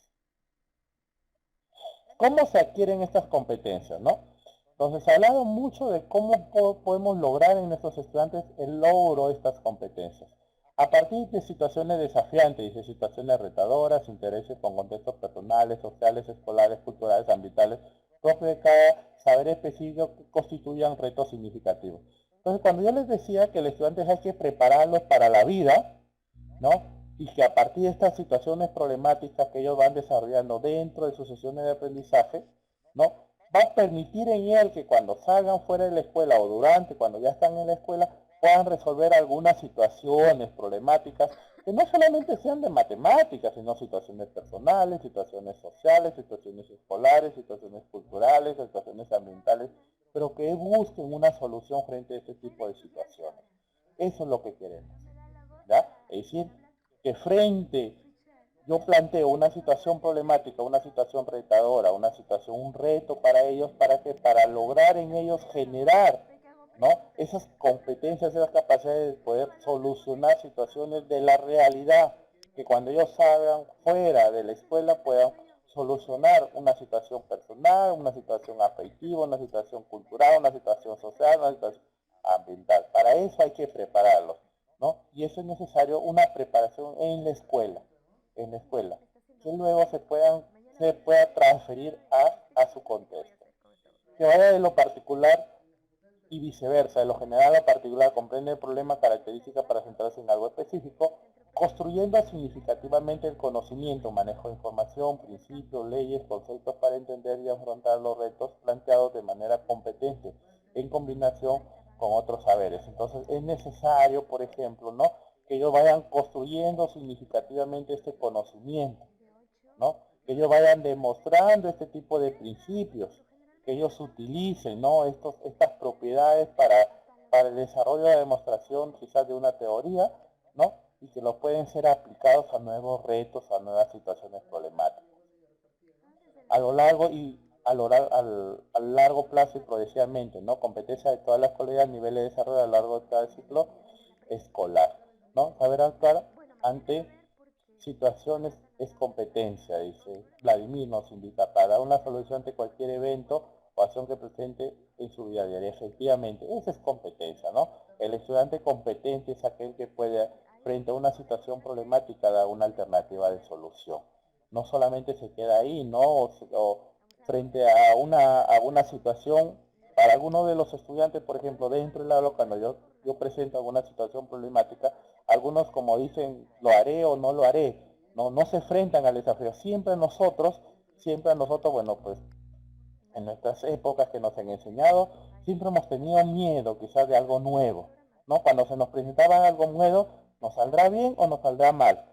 A: ¿Cómo se adquieren estas competencias, no? Entonces, se ha hablado mucho de cómo podemos lograr en nuestros estudiantes el logro de estas competencias. A partir de situaciones desafiantes, de situaciones retadoras, intereses con contextos personales, sociales, escolares, culturales, ambientales, propios de cada saber específico que constituyan retos significativos. Entonces, cuando yo les decía que los estudiantes hay que prepararlos para la vida, ¿no? Y que a partir de estas situaciones problemáticas que ellos van desarrollando dentro de sus sesiones de aprendizaje, ¿no? Va a permitir en él que cuando salgan fuera de la escuela o durante, cuando ya están en la escuela, puedan resolver algunas situaciones problemáticas que no solamente sean de matemáticas, sino situaciones personales, situaciones sociales, situaciones escolares, situaciones culturales, situaciones ambientales, pero que busquen una solución frente a este tipo de situaciones. Eso es lo que queremos, ¿ya? Es decir, que frente yo planteo una situación problemática, una situación retadora, una situación, un reto para ellos, para que para lograr en ellos generar, ¿no?, esas competencias, esas capacidades de poder solucionar situaciones de la realidad, que cuando ellos salgan fuera de la escuela puedan solucionar una situación personal, una situación afectiva, una situación cultural, una situación social, una situación ambiental. Para eso hay que prepararlos, ¿no? Y eso es necesario una preparación en la escuela, que luego se pueda transferir a su contexto. Que vaya de lo particular y viceversa, de lo general a lo particular, comprende el problema, características para centrarse en algo específico, construyendo significativamente el conocimiento, manejo de información, principios, leyes, conceptos para entender y afrontar los retos planteados de manera competente, en combinación con otros saberes. Entonces es necesario, por ejemplo, ¿no?, que ellos vayan construyendo significativamente este conocimiento, ¿no?, que ellos vayan demostrando este tipo de principios, que ellos utilicen, ¿no?, estas propiedades para el desarrollo de la demostración quizás de una teoría, ¿no?, y que lo pueden ser aplicados a nuevos retos, a nuevas situaciones problemáticas. A lo largo y a largo plazo y progresivamente, ¿no?, competencia de todas las colegas, niveles de desarrollo a lo largo de cada ciclo escolar, ¿no? Saber actuar ante situaciones es competencia, dice Vladimir, nos indica, para dar una solución ante cualquier evento o acción que presente en su vida diaria. Efectivamente, esa es competencia, ¿no? El estudiante competente es aquel que puede, frente a una situación problemática, dar una alternativa de solución. No solamente se queda ahí, ¿no? O frente a una situación, para algunos de los estudiantes, por ejemplo, dentro del aula, cuando yo presento alguna situación problemática, algunos, como dicen, lo haré o no lo haré, no se enfrentan al desafío. Siempre a nosotros, bueno, pues en nuestras épocas que nos han enseñado, siempre hemos tenido miedo quizás de algo nuevo, ¿no? Cuando se nos presentaba algo nuevo, ¿nos saldrá bien o nos saldrá mal?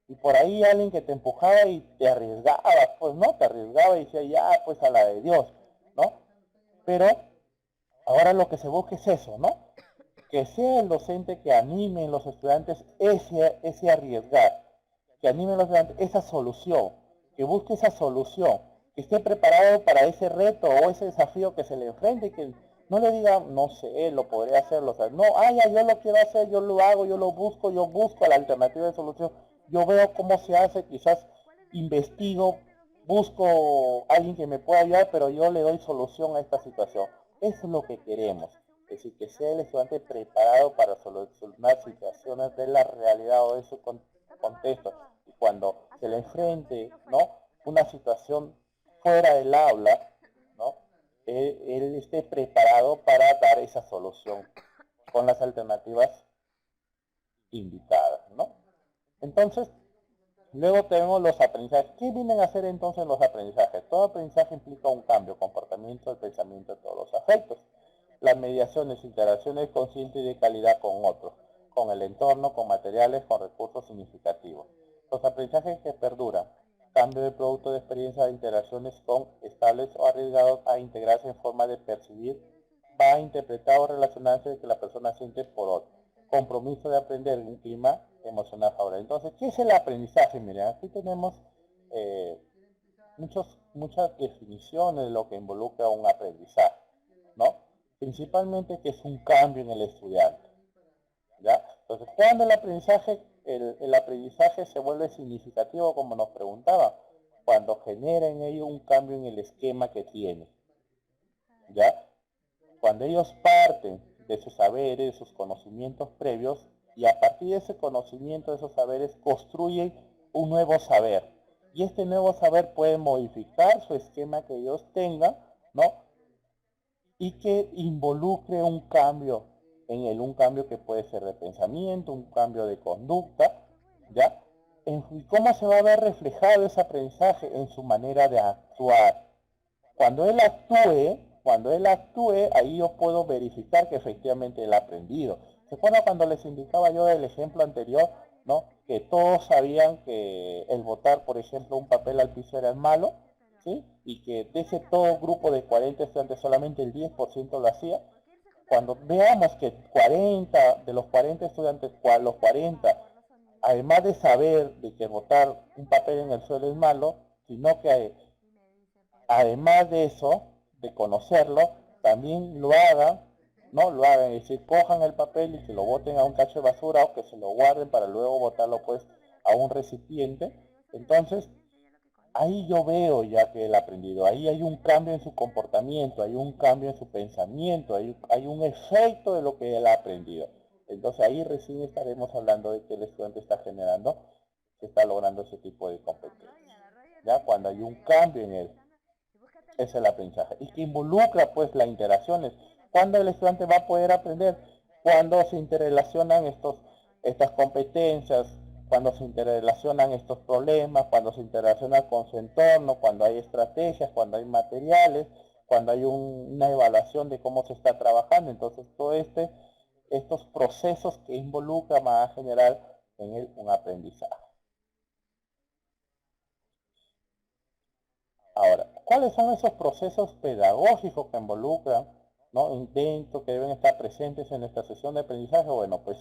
A: Y por ahí alguien que te empujaba y te arriesgaba, pues, ¿no? Te arriesgaba y decía, ya, pues a la de Dios, ¿no? Pero ahora lo que se busca es eso, ¿no?, que sea el docente que anime en los estudiantes ese arriesgar, que anime a los estudiantes esa solución, que busque esa solución, que esté preparado para ese reto o ese desafío que se le enfrente, y que no le diga, no sé, lo podré hacer, no, ya, yo lo quiero hacer, yo lo hago, yo busco la alternativa de solución, yo veo cómo se hace, quizás investigo, busco a alguien que me pueda ayudar, pero yo le doy solución a esta situación. Eso es lo que queremos. Es decir, que sea el estudiante preparado para solucionar situaciones de la realidad o de su contexto. Y cuando se le enfrente, ¿no?, una situación fuera del aula, ¿no?, él esté preparado para dar esa solución con las alternativas indicadas, ¿no? Entonces, luego tenemos los aprendizajes. ¿Qué vienen a hacer entonces los aprendizajes? Todo aprendizaje implica un cambio, comportamiento, el pensamiento de todos los afectos. Las mediaciones, interacciones conscientes y de calidad con otros, con el entorno, con materiales, con recursos significativos. Los aprendizajes que perduran. Cambio de producto de experiencia de interacciones con estables o arriesgados a integrarse en forma de percibir, va a interpretar o relacionarse de que la persona siente por otro. Compromiso de aprender en un clima emocional favorable. Entonces, ¿qué es el aprendizaje? Miren, aquí tenemos muchas definiciones de lo que involucra un aprendizaje, ¿no? Principalmente que es un cambio en el estudiante, ¿ya? Entonces, ¿cuándo el aprendizaje se vuelve significativo, como nos preguntaba? Cuando genera en ello un cambio en el esquema que tiene, ¿ya? Cuando ellos parten de sus saberes, de sus conocimientos previos, y a partir de ese conocimiento, de esos saberes, construyen un nuevo saber. Y este nuevo saber puede modificar su esquema que ellos tengan, ¿no?, y que involucre un cambio en él, un cambio que puede ser de pensamiento, un cambio de conducta, ¿ya? ¿Y cómo se va a ver reflejado ese aprendizaje? En su manera de actuar. Cuando él actúe, ahí yo puedo verificar que efectivamente él ha aprendido. ¿Se acuerdan cuando les indicaba yo del ejemplo anterior, ¿no?, que todos sabían que el botar, por ejemplo, un papel al piso era malo, ¿sí?, y que de ese todo grupo de 40 estudiantes solamente el 10% lo hacía? Cuando veamos que de los 40 estudiantes, los 40 además de saber de que botar un papel en el suelo es malo, sino que además de eso, de conocerlo, también lo hagan, ¿no? Lo hagan, es decir, cojan el papel y que lo boten a un cacho de basura o que se lo guarden para luego botarlo pues a un recipiente. Entonces, ahí yo veo ya que él ha aprendido, ahí hay un cambio en su comportamiento, hay un cambio en su pensamiento, hay un efecto de lo que él ha aprendido. Entonces ahí recién estaremos hablando de que el estudiante está generando, se está logrando ese tipo de competencias. ¿Ya? Cuando hay un cambio en él, es el aprendizaje. Y que involucra pues las interacciones. Cuando el estudiante va a poder aprender, cuando se interrelacionan estas competencias, cuando se interrelacionan estos problemas, cuando se interrelacionan con su entorno, cuando hay estrategias, cuando hay materiales, cuando hay una evaluación de cómo se está trabajando. Entonces, estos procesos que involucran van a generar en él un aprendizaje. Ahora, ¿cuáles son esos procesos pedagógicos que involucran, ¿no? Dentro, que deben estar presentes en esta sesión de aprendizaje? Bueno, pues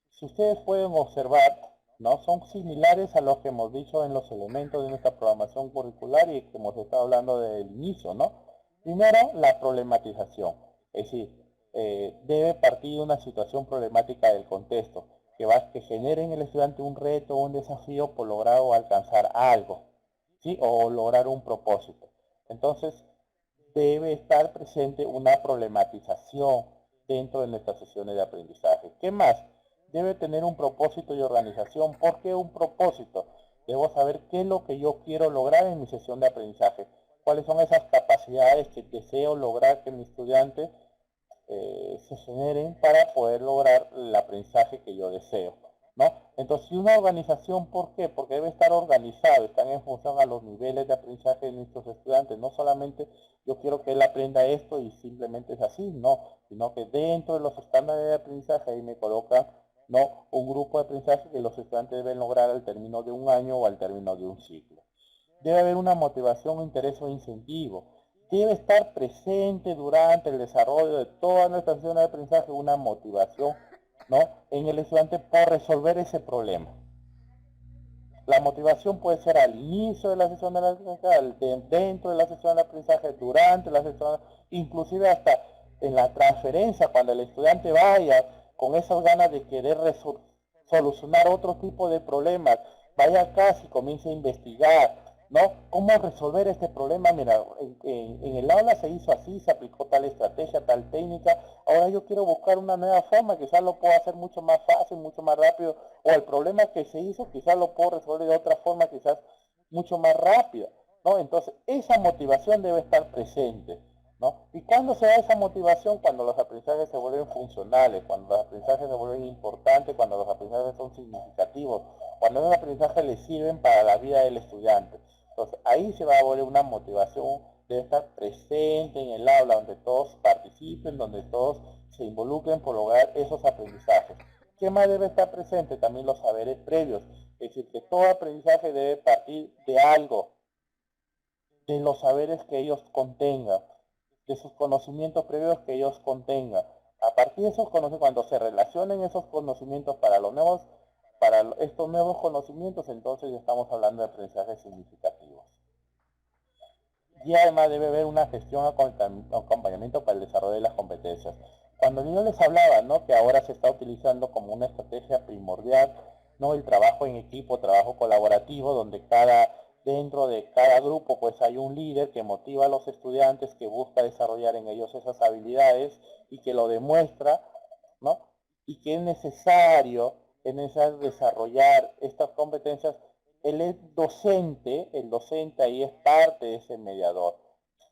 A: si ustedes pueden observar, ¿no? Son similares a los que hemos dicho en los elementos de nuestra programación curricular y que hemos estado hablando del inicio, ¿no? Primero, la problematización, es decir, debe partir de una situación problemática del contexto, que genere en el estudiante un reto o un desafío por lograr o alcanzar algo, ¿sí? O lograr un propósito. Entonces, debe estar presente una problematización dentro de nuestras sesiones de aprendizaje. ¿Qué más? Debe tener un propósito y organización. ¿Por qué un propósito? Debo saber qué es lo que yo quiero lograr en mi sesión de aprendizaje. ¿Cuáles son esas capacidades que deseo lograr que mi estudiante se generen para poder lograr el aprendizaje que yo deseo? ¿No? Entonces, si una organización, ¿por qué? Porque debe estar organizado, están en función a los niveles de aprendizaje de nuestros estudiantes. No solamente yo quiero que él aprenda esto y simplemente es así, no, sino que dentro de los estándares de aprendizaje ahí me colocan, no, un grupo de aprendizaje que los estudiantes deben lograr al término de un año o al término de un ciclo. Debe haber una motivación, interés o incentivo. Debe estar presente durante el desarrollo de toda nuestra sesión de aprendizaje una motivación, ¿no? En el estudiante por resolver ese problema. La motivación puede ser al inicio de la sesión de aprendizaje, dentro de la sesión de aprendizaje, durante la sesión, inclusive hasta en la transferencia, cuando el estudiante vaya con esas ganas de querer solucionar otro tipo de problemas, vaya a casa y comience a investigar, ¿no? ¿Cómo resolver este problema? Mira, en el aula se hizo así, se aplicó tal estrategia, tal técnica, ahora yo quiero buscar una nueva forma, quizás lo puedo hacer mucho más fácil, mucho más rápido, o el problema que se hizo quizás lo puedo resolver de otra forma, quizás mucho más rápida, ¿no? Entonces, esa motivación debe estar presente, ¿no? ¿Y cuándo se da esa motivación? Cuando los aprendizajes se vuelven funcionales, cuando los aprendizajes se vuelven importantes, cuando los aprendizajes son significativos, cuando los aprendizajes le sirven para la vida del estudiante. Entonces, ahí se va a volver una motivación, debe estar presente en el aula, donde todos participen, donde todos se involucren por lograr esos aprendizajes. ¿Qué más debe estar presente? También los saberes previos. Es decir, que todo aprendizaje debe partir de algo, de los saberes que ellos contengan, de sus conocimientos previos que ellos contengan. A partir de esos conocimientos, cuando se relacionen esos conocimientos para estos nuevos conocimientos, entonces ya estamos hablando de aprendizajes significativos. Y además debe haber una gestión acompañamiento para el desarrollo de las competencias. Cuando yo les hablaba, ¿no? Que ahora se está utilizando como una estrategia primordial, ¿no? El trabajo en equipo, trabajo colaborativo, donde dentro de cada grupo pues hay un líder que motiva a los estudiantes, que busca desarrollar en ellos esas habilidades y que lo demuestra, ¿no? Y que es necesario desarrollar estas competencias. El docente ahí es parte de ese mediador,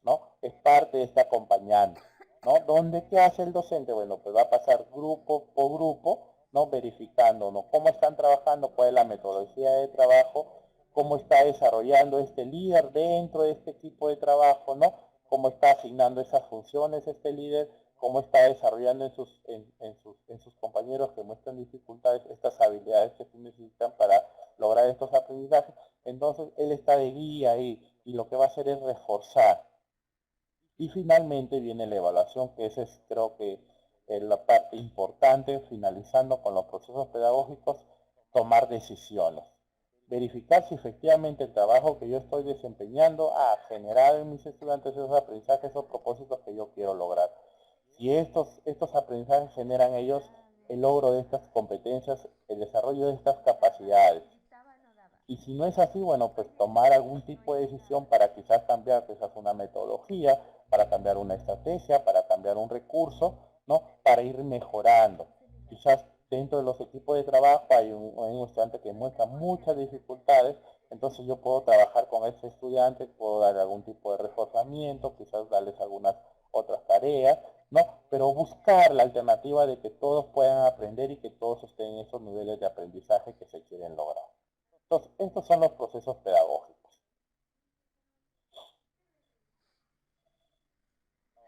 A: ¿no? Es parte de este acompañante, ¿no? ¿Dónde qué hace el docente? Bueno, pues va a pasar grupo por grupo, ¿no? Verificando, ¿no? Cómo están trabajando, cuál es la metodología de trabajo, cómo está desarrollando este líder dentro de este equipo de trabajo, ¿no? Cómo está asignando esas funciones este líder, cómo está desarrollando en sus compañeros que muestran dificultades estas habilidades que se necesitan para lograr estos aprendizajes. Entonces él está de guía ahí y lo que va a hacer es reforzar. Y finalmente viene la evaluación, que esa creo que es la parte importante, finalizando con los procesos pedagógicos, tomar decisiones, verificar si efectivamente el trabajo que yo estoy desempeñando ha generado en mis estudiantes esos aprendizajes o propósitos que yo quiero lograr. Si estos aprendizajes generan ellos el logro de estas competencias, el desarrollo de estas capacidades. Y si no es así, bueno, pues tomar algún tipo de decisión para quizás cambiar quizás una metodología, para cambiar una estrategia, para cambiar un recurso, ¿no? Para ir mejorando. Quizás dentro de los equipos de trabajo hay un estudiante que muestra muchas dificultades, entonces yo puedo trabajar con ese estudiante, puedo dar algún tipo de reforzamiento, quizás darles algunas otras tareas, ¿no? Pero buscar la alternativa de que todos puedan aprender y que todos estén en esos niveles de aprendizaje que se quieren lograr. Entonces, estos son los procesos pedagógicos.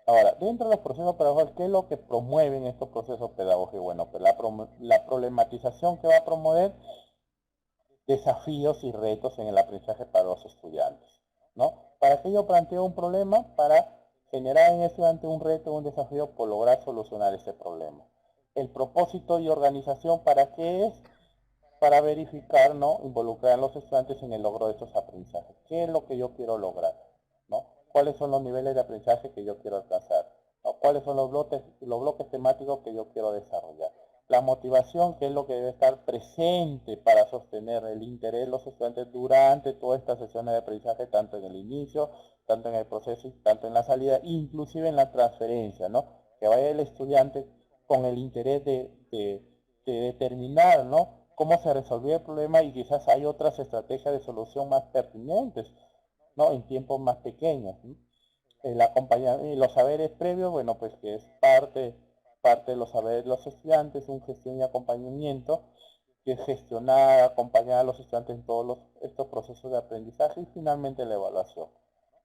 A: Ahora, dentro de los procesos pedagógicos, ¿qué es lo que promueven estos procesos pedagógicos? Bueno, pues la problematización que va a promover desafíos y retos en el aprendizaje para los estudiantes, ¿no? ¿Para qué yo planteo un problema? Para generar en el estudiante un reto, un desafío por lograr solucionar ese problema. El propósito y organización, ¿para qué es? Para verificar, ¿no? Involucrar a los estudiantes en el logro de estos aprendizajes. ¿Qué es lo que yo quiero lograr? ¿No? ¿Cuáles son los niveles de aprendizaje que yo quiero alcanzar? ¿No? ¿Cuáles son los bloques temáticos que yo quiero desarrollar? La motivación, que es lo que debe estar presente para sostener el interés de los estudiantes durante todas estas sesiones de aprendizaje, tanto en el inicio, tanto en el proceso y tanto en la salida, inclusive en la transferencia, ¿no? Que vaya el estudiante con el interés de determinar, ¿no? Cómo se resolvió el problema y quizás hay otras estrategias de solución más pertinentes, ¿no? En tiempos más pequeños, ¿no? Los saberes previos, bueno, pues que es parte de los saberes de los estudiantes, un gestión y acompañamiento, que es gestionar, acompañar a los estudiantes en todos estos procesos de aprendizaje y finalmente la evaluación,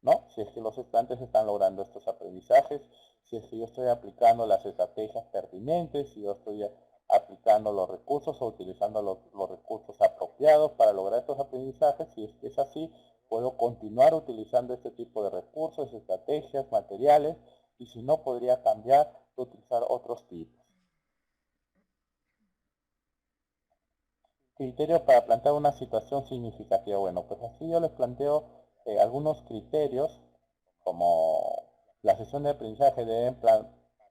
A: ¿no? Si es que los estudiantes están logrando estos aprendizajes, si es que yo estoy aplicando las estrategias pertinentes, si yo estoy aplicando los recursos o utilizando los recursos apropiados para lograr estos aprendizajes, si es que es así, puedo continuar utilizando este tipo de recursos, estrategias, materiales, y si no, podría cambiar, utilizar otros tipos. Criterios para plantear una situación significativa. Bueno, pues así yo les planteo algunos criterios, como la sesión de aprendizaje deben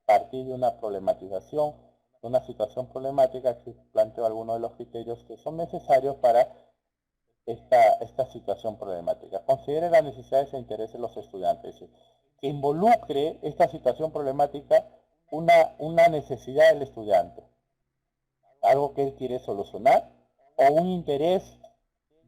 A: partir de una problematización, de una situación problemática, que planteo algunos de los criterios que son necesarios para esta situación problemática. Considere las necesidades e intereses de los estudiantes, que involucre esta situación problemática una necesidad del estudiante, algo que él quiere solucionar, o un interés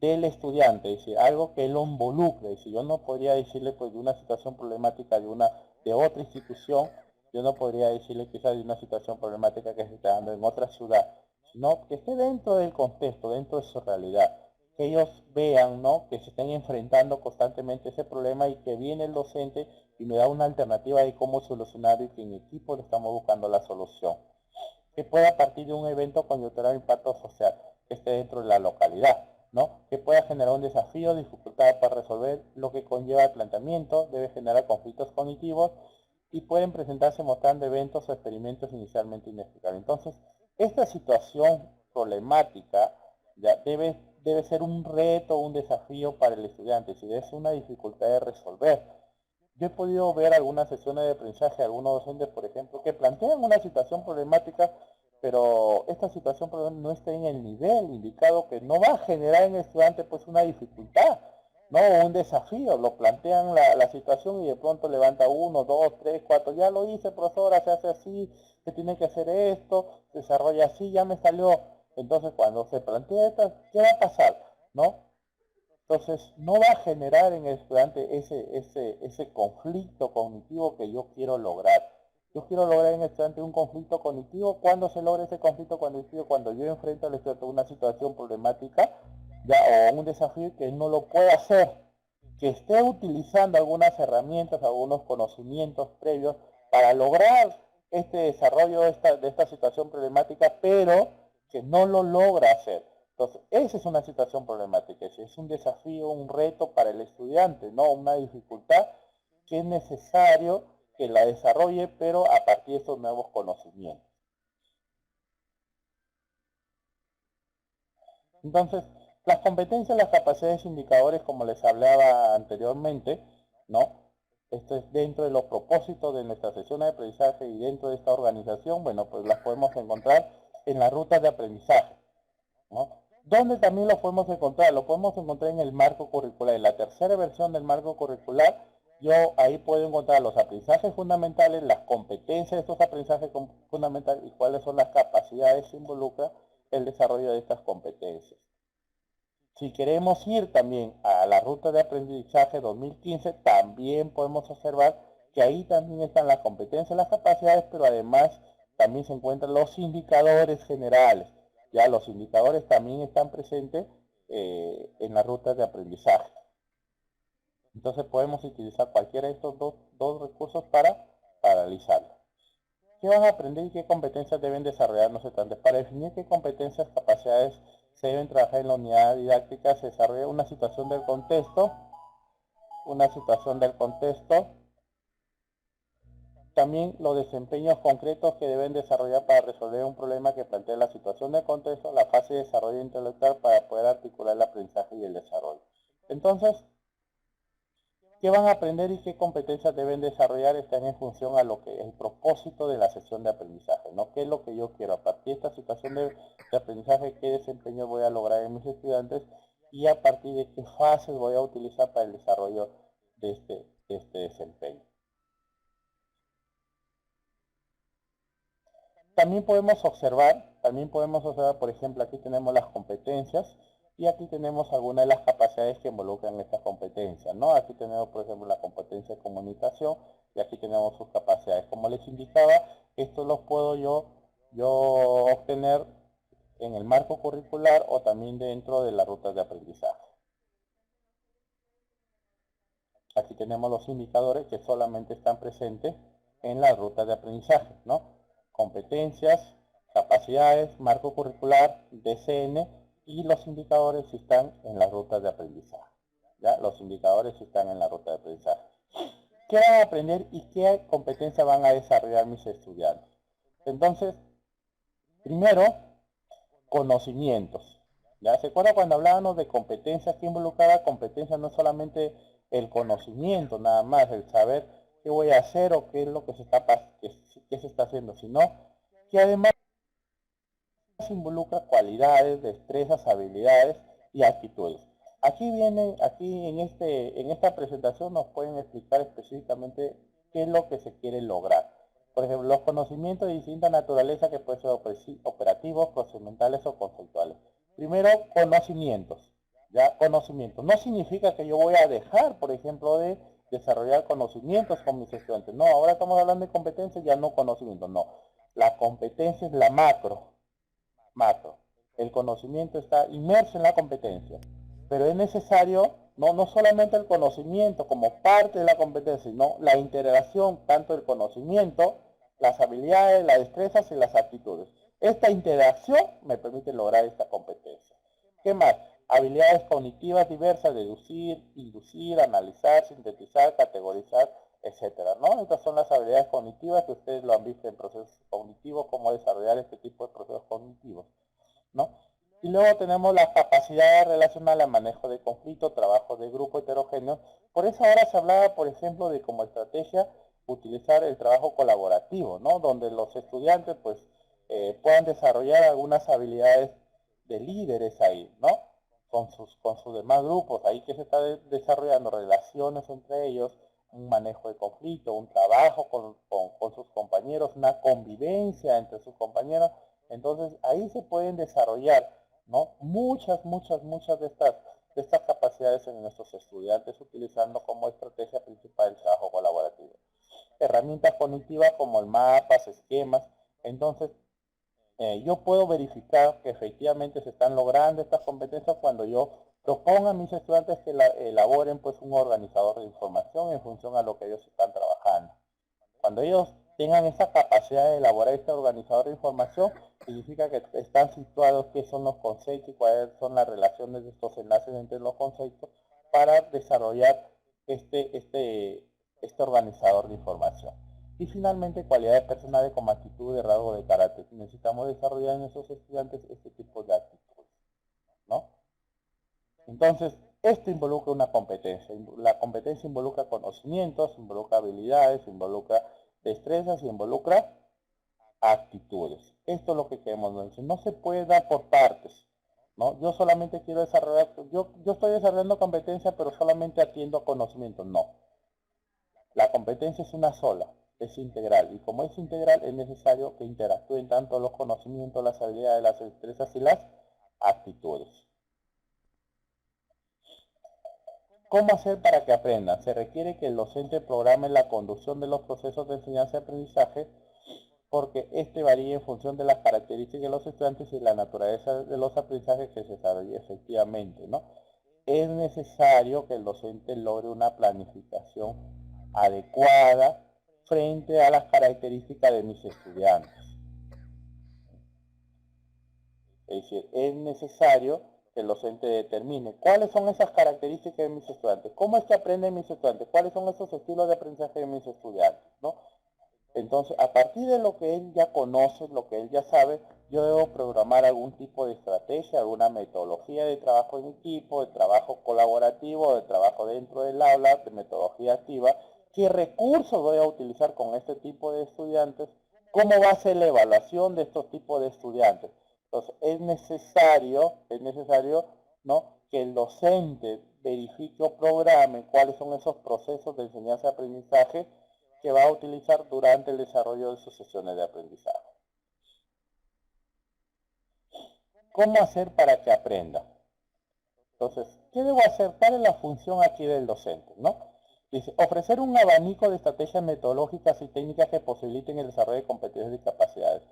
A: del estudiante, es decir, algo que lo involucre. Es decir, yo no podría decirle pues de una situación problemática de otra institución, yo no podría decirle quizás de una situación problemática que se está dando en otra ciudad, sino que esté dentro del contexto, dentro de su realidad, que ellos vean, ¿no? Que se estén enfrentando constantemente ese problema y que viene el docente y me da una alternativa de cómo solucionar y que en equipo le estamos buscando la solución. Que pueda partir de un evento coyuntural de impacto social que esté dentro de la localidad, ¿no? Que pueda generar un desafío, dificultad para resolver, lo que conlleva el planteamiento, debe generar conflictos cognitivos y pueden presentarse mostrando eventos o experimentos inicialmente inexplicables. Entonces, esta situación problemática ya debe ser un reto, un desafío para el estudiante, si es una dificultad de resolver. Yo he podido ver algunas sesiones de aprendizaje, algunos docentes, por ejemplo, que plantean una situación problemática, pero esta situación no está en el nivel indicado, que no va a generar en el estudiante pues una dificultad, ¿no? Un desafío. Lo plantean la situación y de pronto levanta uno, dos, tres, cuatro, ya lo hice, profesora, se hace así, se tiene que hacer esto, se desarrolla así, ya me salió. Entonces cuando se plantea esto, ¿qué va a pasar? ¿No? Entonces, no va a generar en el estudiante ese conflicto cognitivo que yo quiero lograr. Yo quiero lograr en el estudiante un conflicto cognitivo. ¿Cuándo se logra ese conflicto cognitivo? Cuando yo enfrento al estudiante a una situación problemática ya, o un desafío que no lo pueda hacer, que esté utilizando algunas herramientas, algunos conocimientos previos para lograr este desarrollo de esta situación problemática, pero que no lo logra hacer. Entonces, esa es una situación problemática, es un desafío, un reto para el estudiante, ¿no? Una dificultad que es necesario que la desarrolle, pero a partir de estos nuevos conocimientos. Entonces, las competencias, las capacidades indicadores, como les hablaba anteriormente, ¿no? Esto es dentro de los propósitos de nuestra sesión de aprendizaje y dentro de esta organización, bueno, pues las podemos encontrar en las rutas de aprendizaje, ¿no? ¿Dónde también lo podemos encontrar? Lo podemos encontrar en el marco curricular. En la tercera versión del marco curricular, yo ahí puedo encontrar los aprendizajes fundamentales, las competencias de estos aprendizajes fundamentales y cuáles son las capacidades que involucra el desarrollo de estas competencias. Si queremos ir también a la ruta de aprendizaje 2015, también podemos observar que ahí también están las competencias, las capacidades, pero además también se encuentran los indicadores generales. Ya los indicadores también están presentes en la ruta de aprendizaje. Entonces podemos utilizar cualquiera de estos dos recursos para analizarlo. ¿Qué van a aprender y qué competencias deben desarrollar los estudiantes? Para definir qué competencias, capacidades se deben trabajar en la unidad didáctica, se desarrolla una situación del contexto, también los desempeños concretos que deben desarrollar para resolver un problema que plantea la situación del contexto, la fase de desarrollo intelectual para poder articular el aprendizaje y el desarrollo. Entonces, ¿qué van a aprender y qué competencias deben desarrollar? Están en función a lo que es el propósito de la sesión de aprendizaje, ¿no? ¿Qué es lo que yo quiero? A partir de esta situación de aprendizaje, ¿qué desempeño voy a lograr en mis estudiantes? Y a partir de qué fases voy a utilizar para el desarrollo de este desempeño. También podemos observar, por ejemplo, aquí tenemos las competencias y aquí tenemos algunas de las capacidades que involucran estas competencias, ¿no? Aquí tenemos, por ejemplo, la competencia de comunicación y aquí tenemos sus capacidades. Como les indicaba, estos los puedo yo obtener en el marco curricular o también dentro de las rutas de aprendizaje. Aquí tenemos los indicadores que solamente están presentes en las rutas de aprendizaje, ¿no? Competencias, capacidades, marco curricular, DCN y los indicadores están en las rutas de aprendizaje. ¿Ya? Los indicadores están en la ruta de aprendizaje. ¿Qué van a aprender y qué competencias van a desarrollar mis estudiantes? Entonces, primero, conocimientos. ¿Ya? ¿Se acuerdan cuando hablábamos de competencias que involucraba competencias? No solamente el conocimiento, nada más, el saber qué voy a hacer o qué es lo que qué se está haciendo, sino que además involucra cualidades, destrezas, habilidades y actitudes. En esta presentación nos pueden explicar específicamente qué es lo que se quiere lograr. Por ejemplo, los conocimientos de distinta naturaleza que pueden ser operativos, procedimentales o conceptuales. Primero, conocimientos. ¿Ya? Conocimientos. No significa que yo voy a dejar, por ejemplo, de desarrollar conocimientos con mis estudiantes. No, ahora estamos hablando de competencias, ya no conocimientos. No, la competencia es la macro. El conocimiento está inmerso en la competencia, pero es necesario no solamente el conocimiento como parte de la competencia, sino la integración tanto del conocimiento, las habilidades, las destrezas y las actitudes. Esta integración me permite lograr esta competencia. ¿Qué más? Habilidades cognitivas diversas, deducir, inducir, analizar, sintetizar, categorizar, etcétera, ¿no? Estas son las habilidades cognitivas que ustedes lo han visto en procesos cognitivos, cómo desarrollar este tipo de procesos cognitivos, ¿no? Y luego tenemos las capacidades relacionales al manejo de conflicto, trabajo de grupo heterogéneo. Por eso ahora se hablaba, por ejemplo, de como estrategia utilizar el trabajo colaborativo, ¿no? Donde los estudiantes pues puedan desarrollar algunas habilidades de líderes ahí, ¿no? Con sus demás grupos, ahí que se está desarrollando relaciones entre ellos, un manejo de conflicto, un trabajo con sus compañeros, una convivencia entre sus compañeros. Entonces ahí se pueden desarrollar, ¿no? Muchas de estas capacidades en nuestros estudiantes utilizando como estrategia principal el trabajo colaborativo. Herramientas cognitivas como el mapas, esquemas. Entonces, yo puedo verificar que efectivamente se están logrando estas competencias cuando yo propongo a mis estudiantes que elaboren pues un organizador de información en función a lo que ellos están trabajando. Cuando ellos tengan esa capacidad de elaborar este organizador de información, significa que están situados qué son los conceptos y cuáles son las relaciones de estos enlaces entre los conceptos para desarrollar este organizador de información. Y finalmente, cualidades personales como actitud de rasgo de carácter. Necesitamos desarrollar en esos estudiantes este tipo de actitudes, ¿no? Entonces, esto involucra una competencia. La competencia involucra conocimientos, involucra habilidades, involucra destrezas y involucra actitudes. Esto es lo que queremos decir. No se puede dar por partes. ¿No? Yo solamente quiero desarrollar, yo estoy desarrollando competencia, pero solamente atiendo a conocimientos. No. La competencia es una sola, es integral. Y como es integral, es necesario que interactúen tanto los conocimientos, las habilidades, las destrezas y las actitudes. ¿Cómo hacer para que aprendan? Se requiere que el docente programe la conducción de los procesos de enseñanza y aprendizaje porque este varía en función de las características de los estudiantes y la naturaleza de los aprendizajes que se desarrollen efectivamente, ¿no? Es necesario que el docente logre una planificación adecuada frente a las características de mis estudiantes. Es decir, es necesario que el docente determine cuáles son esas características de mis estudiantes, cómo es que aprenden mis estudiantes, cuáles son esos estilos de aprendizaje de mis estudiantes, ¿no? Entonces, a partir de lo que él ya conoce, lo que él ya sabe, yo debo programar algún tipo de estrategia, alguna metodología de trabajo en equipo, de trabajo colaborativo, de trabajo dentro del aula, de metodología activa, qué recursos voy a utilizar con este tipo de estudiantes, cómo va a ser la evaluación de estos tipos de estudiantes. Entonces, es necesario, ¿no?, que el docente verifique o programe cuáles son esos procesos de enseñanza-aprendizaje que va a utilizar durante el desarrollo de sus sesiones de aprendizaje. ¿Cómo hacer para que aprenda? Entonces, ¿qué debo hacer? ¿Cuál es la función aquí del docente? ¿No? Dice, ofrecer un abanico de estrategias metodológicas y técnicas que posibiliten el desarrollo de competencias y capacidades.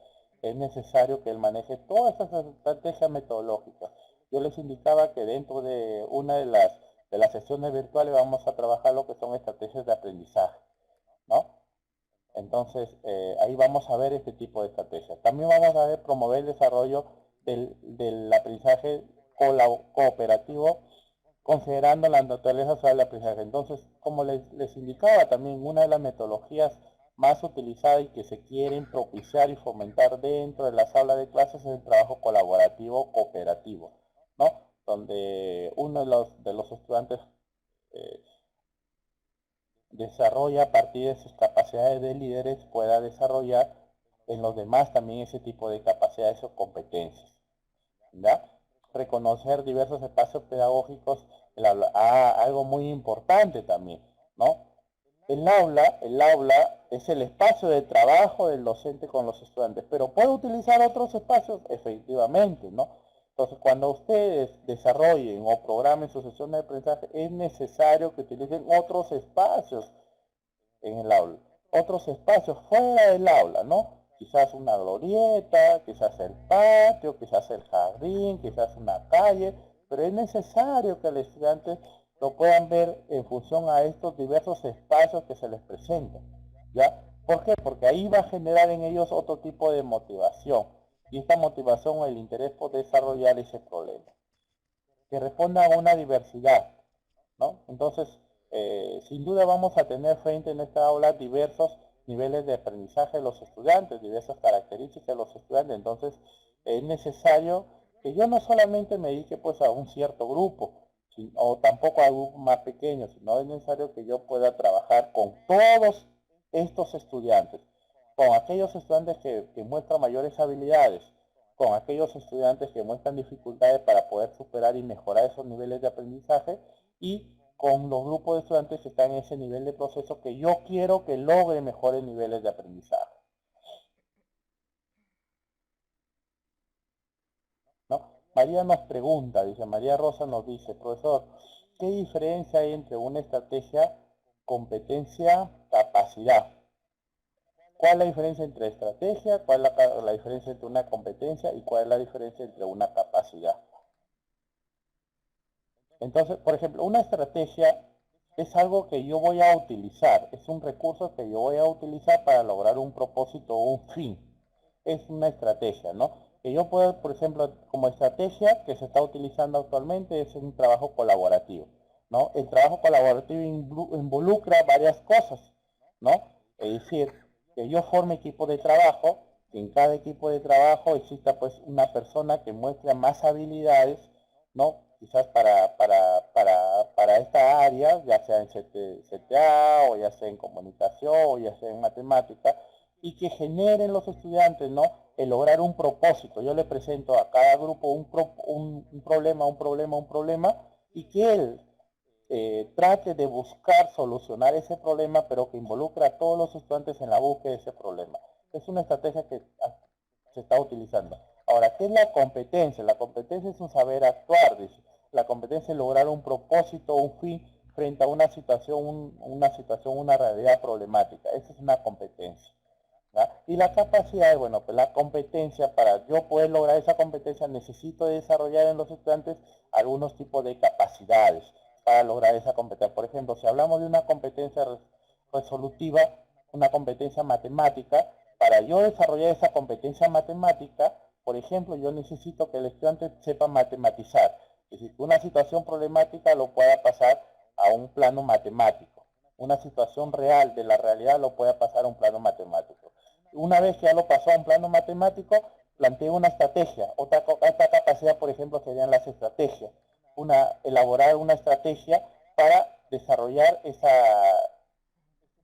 A: Es necesario que él maneje todas esas estrategias metodológicas. Yo les indicaba que dentro de una de las sesiones virtuales vamos a trabajar lo que son estrategias de aprendizaje, ¿no? Entonces, ahí vamos a ver este tipo de estrategias. También vamos a ver promover el desarrollo del aprendizaje cooperativo, considerando la naturaleza social del aprendizaje. Entonces, como les indicaba también, una de las metodologías más utilizadas y que se quieren propiciar y fomentar dentro de las aulas de clases es el trabajo colaborativo cooperativo, ¿no? Donde uno de los estudiantes desarrolla a partir de sus capacidades de líderes, pueda desarrollar en los demás también ese tipo de capacidades o competencias. ¿Ya? Reconocer diversos espacios pedagógicos, algo muy importante también, ¿no? El aula es el espacio de trabajo del docente con los estudiantes, pero puede utilizar otros espacios, efectivamente, ¿no? Entonces, cuando ustedes desarrollen o programen su sesión de aprendizaje, es necesario que utilicen otros espacios en el aula, otros espacios fuera del aula, ¿no? Quizás una glorieta, quizás el patio, quizás el jardín, quizás una calle, pero es necesario que los estudiantes lo puedan ver en función a estos diversos espacios que se les presentan, ¿ya? ¿Por qué? Porque ahí va a generar en ellos otro tipo de motivación, y esta motivación o el interés por desarrollar ese problema, que responda a una diversidad, ¿no? Entonces, sin duda vamos a tener frente en esta aula diversos niveles de aprendizaje de los estudiantes, diversas características de los estudiantes. Entonces, es necesario que yo no solamente me dedique pues a un cierto grupo, o tampoco a grupos más pequeños, sino es necesario que yo pueda trabajar con todos estos estudiantes, con aquellos estudiantes que muestran mayores habilidades, con aquellos estudiantes que muestran dificultades para poder superar y mejorar esos niveles de aprendizaje, y con los grupos de estudiantes que están en ese nivel de proceso que yo quiero que logre mejores niveles de aprendizaje, ¿no? María nos pregunta, dice, María Rosa nos dice, profesor, ¿qué diferencia hay entre una estrategia, competencia, capacidad? ¿Cuál es la diferencia entre estrategia? ¿Cuál es la diferencia entre una competencia? ¿Y cuál es la diferencia entre una capacidad? Entonces, por ejemplo, una estrategia es algo que yo voy a utilizar, es un recurso que yo voy a utilizar para lograr un propósito o un fin. Es una estrategia, ¿no? Que yo puedo, por ejemplo, como estrategia que se está utilizando actualmente es un trabajo colaborativo, ¿no? El trabajo colaborativo involucra varias cosas, ¿no? Es decir, que yo forme equipo de trabajo, que en cada equipo de trabajo exista pues una persona que muestre más habilidades, ¿no? Quizás para esta área, ya sea en CTA o ya sea en comunicación o ya sea en matemática, y que generen los estudiantes, ¿no? El lograr un propósito. Yo le presento a cada grupo un problema, y que él trate de buscar solucionar ese problema, pero que involucra a todos los estudiantes en la búsqueda de ese problema. Es una estrategia que se está utilizando. Ahora, ¿qué es la competencia? La competencia es un saber actuar, dice. La competencia es lograr un propósito, un fin frente a una realidad problemática. Esa es una competencia. ¿Ya? Y la capacidad, bueno, pues la competencia, para yo poder lograr esa competencia, necesito desarrollar en los estudiantes algunos tipos de capacidades para lograr esa competencia. Por ejemplo, si hablamos de una competencia resolutiva, una competencia matemática, para yo desarrollar esa competencia matemática, por ejemplo, yo necesito que el estudiante sepa matematizar. Es decir, que una situación problemática lo pueda pasar a un plano matemático. Una situación real de la realidad lo pueda pasar a un plano matemático. Una vez que ya lo pasó a un plano matemático, planteo una estrategia. Otra capacidad, por ejemplo, serían las estrategias. Elaborar una estrategia para desarrollar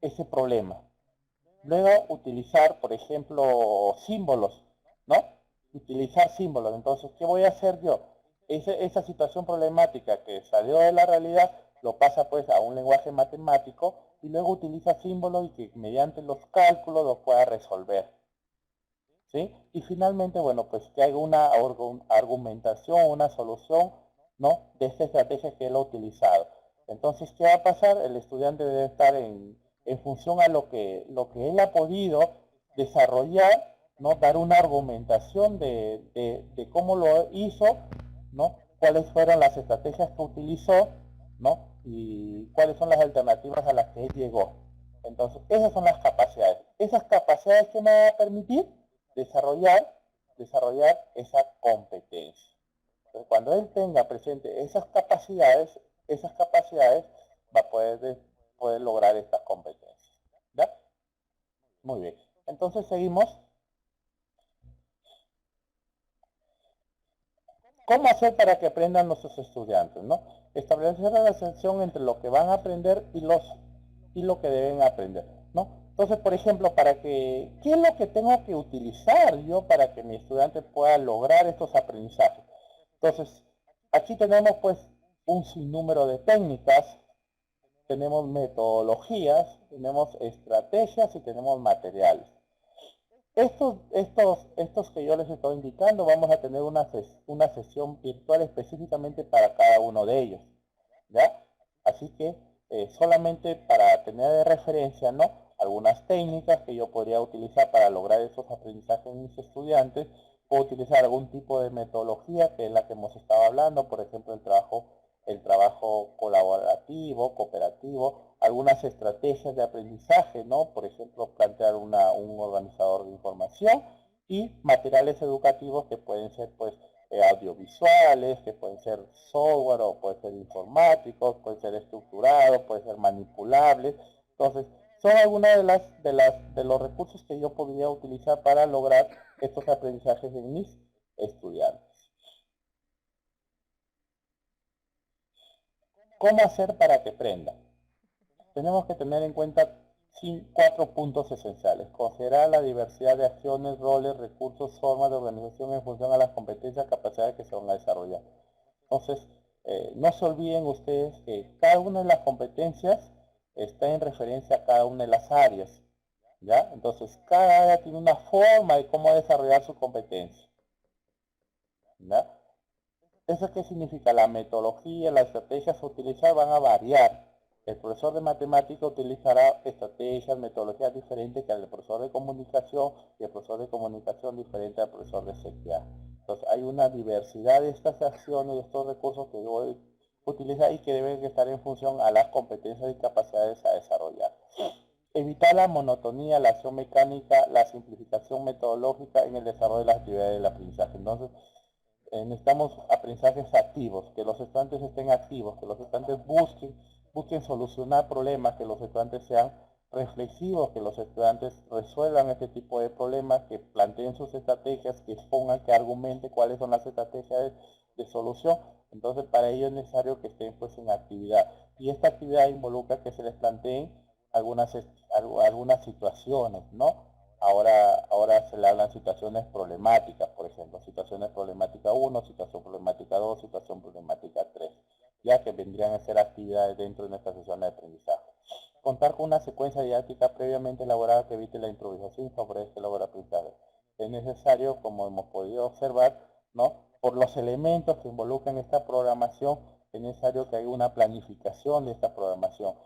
A: ese problema. Luego, utilizar, por ejemplo, símbolos, ¿no? Utilizar símbolos. Entonces, ¿qué voy a hacer yo? Esa situación problemática que salió de la realidad lo pasa pues a un lenguaje matemático y luego utiliza símbolos y que mediante los cálculos lo pueda resolver. ¿Sí? Y finalmente, bueno, pues que haga una argumentación, una solución, ¿no? De esta estrategia que él ha utilizado. Entonces, ¿qué va a pasar? El estudiante debe estar en función a lo que él ha podido desarrollar, ¿no? Dar una argumentación de cómo lo hizo, ¿no? Cuáles fueron las estrategias que utilizó, ¿no? Y cuáles son las alternativas a las que él llegó. Entonces, esas son las capacidades. Esas capacidades que me van a permitir desarrollar esa competencia. Entonces, cuando él tenga presente esas capacidades va a poder lograr estas competencias. ¿Ya? Muy bien. Entonces seguimos. ¿Cómo hacer para que aprendan nuestros estudiantes? ¿No? Establecer la relación entre lo que van a aprender y lo que deben aprender. ¿No? Entonces, por ejemplo, ¿qué es lo que tengo que utilizar yo para que mi estudiante pueda lograr estos aprendizajes? Entonces, aquí tenemos pues un sinnúmero de técnicas, tenemos metodologías, tenemos estrategias y tenemos materiales. Estos que yo les estoy indicando, vamos a tener una sesión virtual específicamente para cada uno de ellos, ¿ya? Así que solamente para tener de referencia, ¿no? Algunas técnicas que yo podría utilizar para lograr esos aprendizajes en mis estudiantes, puedo utilizar algún tipo de metodología, que es la que hemos estado hablando, por ejemplo, el trabajo colaborativo, cooperativo, algunas estrategias de aprendizaje, ¿no? Por ejemplo, plantear un organizador de información y materiales educativos que pueden ser, pues, audiovisuales, que pueden ser software o pueden ser informáticos, pueden ser estructurados, pueden ser manipulables. Entonces, son algunas de los recursos que yo podría utilizar para lograr estos aprendizajes en mis estudiantes. ¿Cómo hacer para que aprendan? Tenemos que tener en cuenta 4 puntos esenciales. Considerar la diversidad de acciones, roles, recursos, formas de organización en función a las competencias, capacidades que se van a desarrollar. Entonces, no se olviden ustedes que cada una de las competencias está en referencia a cada una de las áreas. ¿Ya? Entonces, cada área tiene una forma de cómo desarrollar su competencia. ¿Ya? ¿Eso qué significa? La metodología, las estrategias a utilizar van a variar. El profesor de matemática utilizará estrategias, metodologías diferentes que el profesor de comunicación y el profesor de comunicación diferente al profesor de CTA. Entonces hay una diversidad de estas acciones, de estos recursos que yo utilizar y que deben estar en función a las competencias y capacidades a desarrollar. Evitar la monotonía, la acción mecánica, la simplificación metodológica en el desarrollo de las actividades del aprendizaje. Entonces, necesitamos aprendizajes activos, que los estudiantes estén activos, que los estudiantes busquen solucionar problemas, que los estudiantes sean reflexivos, que los estudiantes resuelvan este tipo de problemas, que planteen sus estrategias, que expongan, que argumenten cuáles son las estrategias de solución. Entonces, para ello es necesario que estén pues en actividad. Y esta actividad involucra que se les planteen algunas situaciones, ¿no? Ahora se le hablan situaciones problemáticas, por ejemplo, situaciones problemática 1, situación problemática 2, situación problemática 3, ya que vendrían a ser actividades dentro de nuestra sesión de aprendizaje. Contar con una secuencia didáctica previamente elaborada que evite la improvisación y favorezca el logro aprendizaje. Es necesario, como hemos podido observar, ¿no? Por los elementos que involucran esta programación, es necesario que haya una planificación de esta programación,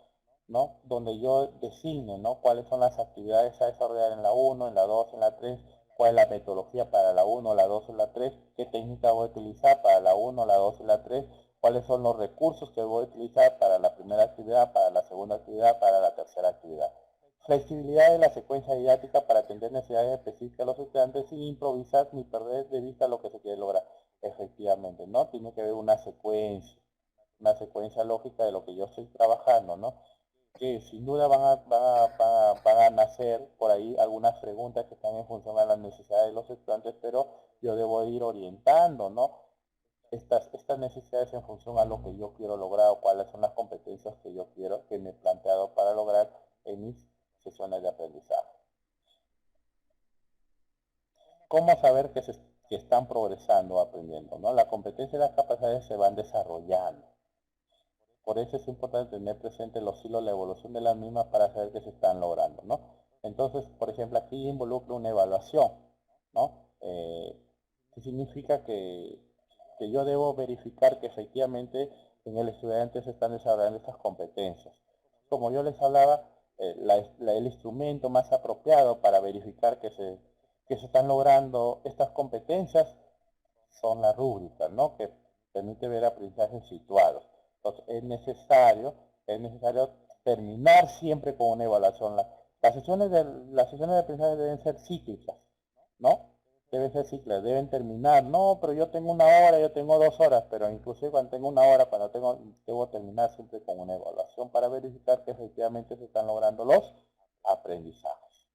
A: ¿no? Donde yo designe, ¿no? Cuáles son las actividades a desarrollar en la 1, en la 2, en la 3, cuál es la metodología para la 1, la 2 y la 3, qué técnica voy a utilizar para la 1, la 2 y la 3, cuáles son los recursos que voy a utilizar para la primera actividad, para la segunda actividad, para la tercera actividad. Flexibilidad de la secuencia didáctica para atender necesidades específicas de los estudiantes sin improvisar ni perder de vista lo que se quiere lograr. Efectivamente, ¿no? Tiene que haber una secuencia lógica de lo que yo estoy trabajando, ¿no? Que sin duda van a nacer por ahí algunas preguntas que están en función a las necesidades de los estudiantes, pero yo debo ir orientando, ¿no? Estas necesidades en función a lo que yo quiero lograr o cuáles son las competencias que yo quiero, que me he planteado para lograr en mis sesiones de aprendizaje. ¿Cómo saber que están progresando o aprendiendo? ¿No? La competencia y las capacidades se van desarrollando. Por eso es importante tener presente los hilos, la evolución de las mismas para saber que se están logrando, ¿no? Entonces, por ejemplo, aquí involucra una evaluación, ¿no? ¿Qué significa que yo debo verificar que efectivamente en el estudiante se están desarrollando estas competencias? Como yo les hablaba, el instrumento más apropiado para verificar que se están logrando estas competencias son las rúbricas, ¿no? Que permite ver aprendizajes situados. Entonces, es necesario terminar siempre con una evaluación. Las sesiones de aprendizaje deben ser cíclicas, ¿no? Deben ser cíclicas, deben terminar. No, pero yo tengo una hora, yo tengo 2 horas, pero inclusive cuando tengo una hora, debo terminar siempre con una evaluación para verificar que efectivamente se están logrando los aprendizajes.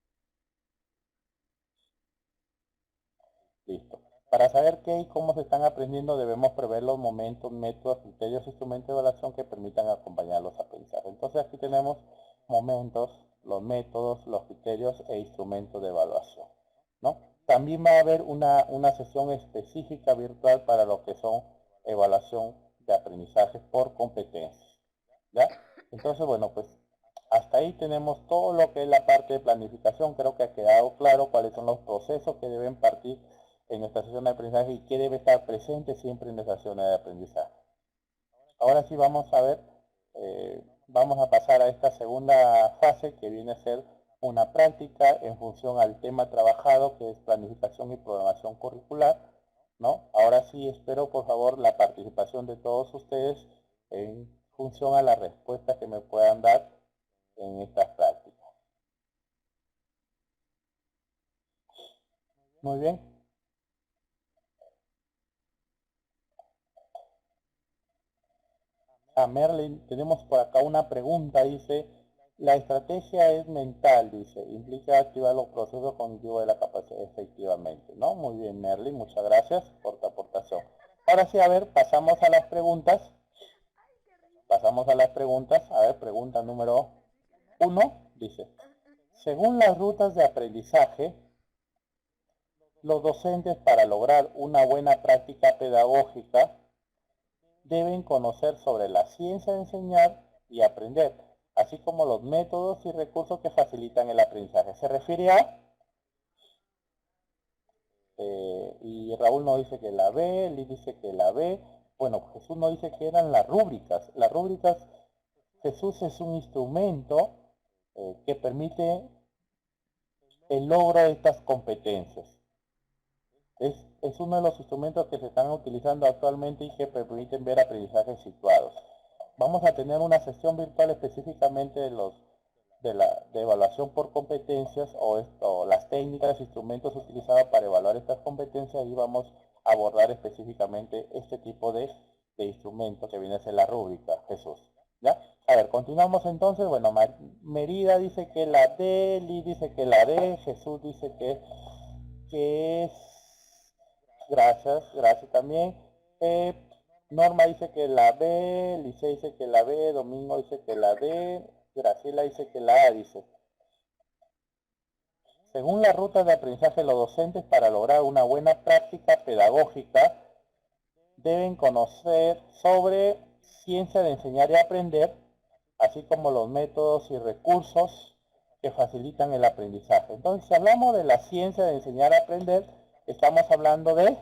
A: Listo. Para saber qué y cómo se están aprendiendo, debemos prever los momentos, métodos, criterios, instrumentos de evaluación que permitan acompañar los aprendizajes. Entonces aquí tenemos momentos, los métodos, los criterios e instrumentos de evaluación, ¿no? También va a haber una sesión específica virtual para lo que son evaluación de aprendizaje por competencias, ¿ya? Entonces, bueno, pues hasta ahí tenemos todo lo que es la parte de planificación. Creo que ha quedado claro cuáles son los procesos que deben partir en nuestra sesión de aprendizaje y qué debe estar presente siempre en nuestra sesión de aprendizaje. Ahora sí vamos a ver, vamos a pasar a esta segunda fase que viene a ser una práctica en función al tema trabajado, que es planificación y programación curricular, ¿no? Ahora sí espero por favor la participación de todos ustedes en función a la respuesta que me puedan dar en estas prácticas. Muy bien. A Merlin, tenemos por acá una pregunta, dice, la estrategia es mental, dice, implica activar los procesos cognitivos de la capacidad, efectivamente, ¿no? Muy bien, Merlin, muchas gracias por tu aportación. Ahora sí, a ver, pasamos a las preguntas. A ver, pregunta número 1, dice, según las rutas de aprendizaje, los docentes para lograr una buena práctica pedagógica deben conocer sobre la ciencia de enseñar y aprender, así como los métodos y recursos que facilitan el aprendizaje. Se refiere a, y Raúl nos dice que la B, Lee dice que la B, bueno, Jesús nos dice que eran las rúbricas. Las rúbricas, Jesús es un instrumento que permite el logro de estas competencias. Es uno de los instrumentos que se están utilizando actualmente y que permiten ver aprendizajes situados. Vamos a tener una sesión virtual específicamente de evaluación por competencias o las técnicas, instrumentos utilizados para evaluar estas competencias y vamos a abordar específicamente este tipo de instrumento que viene a ser la rúbrica, Jesús. ¿Ya? A ver, continuamos entonces. Bueno, Merida dice que la D, Lee dice que la D, Jesús dice que es... Gracias también. Norma dice que la B, Lice dice que la B, Domingo dice que la D, Graciela dice que la A, dice. Según la ruta de aprendizaje, los docentes para lograr una buena práctica pedagógica deben conocer sobre ciencia de enseñar y aprender, así como los métodos y recursos que facilitan el aprendizaje. Entonces, si hablamos de la ciencia de enseñar y aprender, estamos hablando de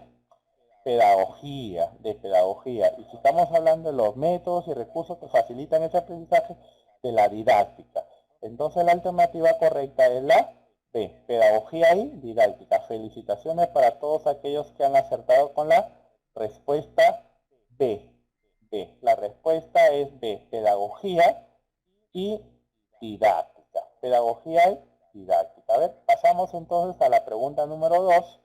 A: pedagogía, Y si estamos hablando de los métodos y recursos que facilitan ese aprendizaje, de la didáctica. Entonces, la alternativa correcta es la B, pedagogía y didáctica. Felicitaciones para todos aquellos que han acertado con la respuesta B. B. La respuesta es B, pedagogía y didáctica. Pedagogía y didáctica. A ver, pasamos entonces a la pregunta número 2.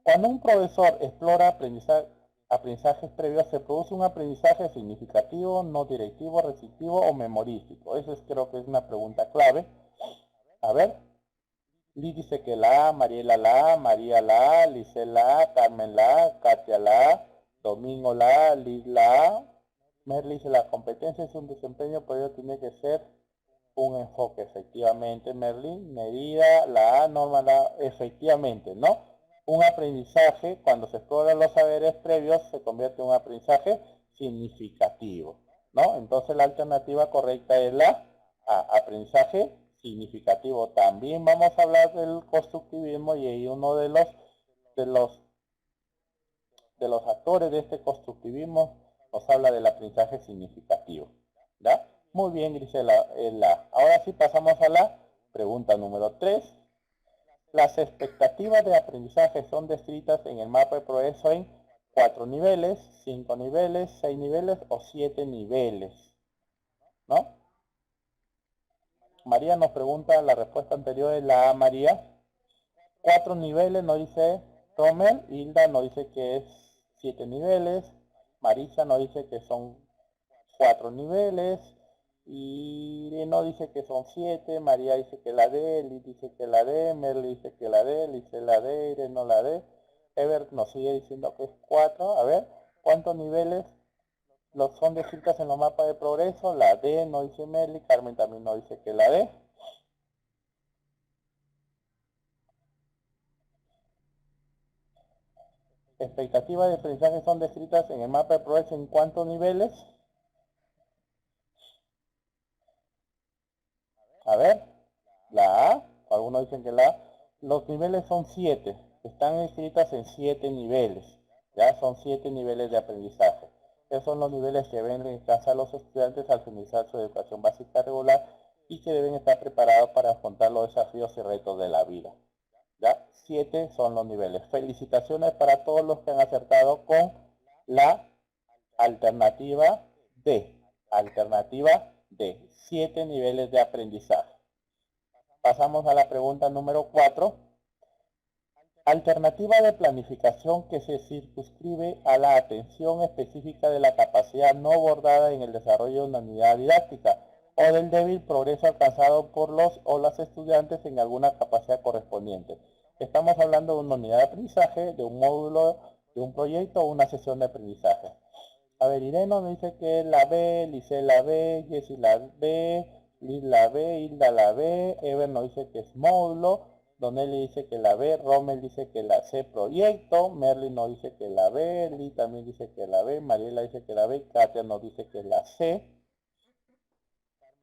A: Cuando un profesor explora aprendizajes previos, se produce un aprendizaje significativo, no directivo, receptivo o memorístico. Eso creo que es una pregunta clave. A ver, Liz dice que la A, Mariela la A, María la A, Lice la A, Carmen la A, Katia la A, Domingo la A, Liz la A. Merly dice la competencia es un desempeño, pero ello tiene que ser un enfoque, efectivamente, Merly. Medida, la A, Norma la A, efectivamente, ¿no? Un aprendizaje, cuando se exploran los saberes previos, se convierte en un aprendizaje significativo, ¿no? Entonces la alternativa correcta es la A, aprendizaje significativo. También vamos a hablar del constructivismo y ahí uno de los actores de este constructivismo nos habla del aprendizaje significativo, ¿ya? Muy bien, Grisela. Ahora sí pasamos a la pregunta número 3. Las expectativas de aprendizaje son descritas en el mapa de progreso en 4 niveles, 5 niveles, 6 niveles o 7 niveles, ¿no? María nos pregunta, la respuesta anterior es la A, María. 4 niveles nos dice Rommel, Hilda nos dice que es 7 niveles, Marisa nos dice que son 4 niveles, y no dice que son 7, María dice que la D, Liz dice que la D, Merly dice que la D, Lice la D, Irene no la D, Ever nos sigue diciendo que es 4. A ver, ¿cuántos niveles los son descritas en los mapas de progreso? La D no dice Merly, Carmen también nos dice que la D. Expectativas de aprendizaje son descritas en el mapa de progreso en cuántos niveles. A ver, la A, algunos dicen que la A, los niveles son 7, están escritas en 7 niveles, ya son 7 niveles de aprendizaje. Esos son los niveles que deben alcanzar los estudiantes al finalizar su educación básica regular y que deben estar preparados para afrontar los desafíos y retos de la vida. ¿Ya? 7 son los niveles. Felicitaciones para todos los que han acertado con la alternativa D. Alternativa D. 7 niveles de aprendizaje. Pasamos a la pregunta número 4. Alternativa de planificación que se circunscribe a la atención específica de la capacidad no abordada en el desarrollo de una unidad didáctica o del débil progreso alcanzado por los o las estudiantes en alguna capacidad correspondiente. Estamos hablando de una unidad de aprendizaje, de un módulo, de un proyecto o una sesión de aprendizaje. A ver, Irene nos dice que la B, Lice la B, Jessie la B, Liz la B, Hilda la B, Ever nos dice que es módulo, Donelli dice que la B, Rommel dice que la C, proyecto, Merlin nos dice que la B, Lee también dice que la B, Mariela dice que la B, Katia nos dice que la C,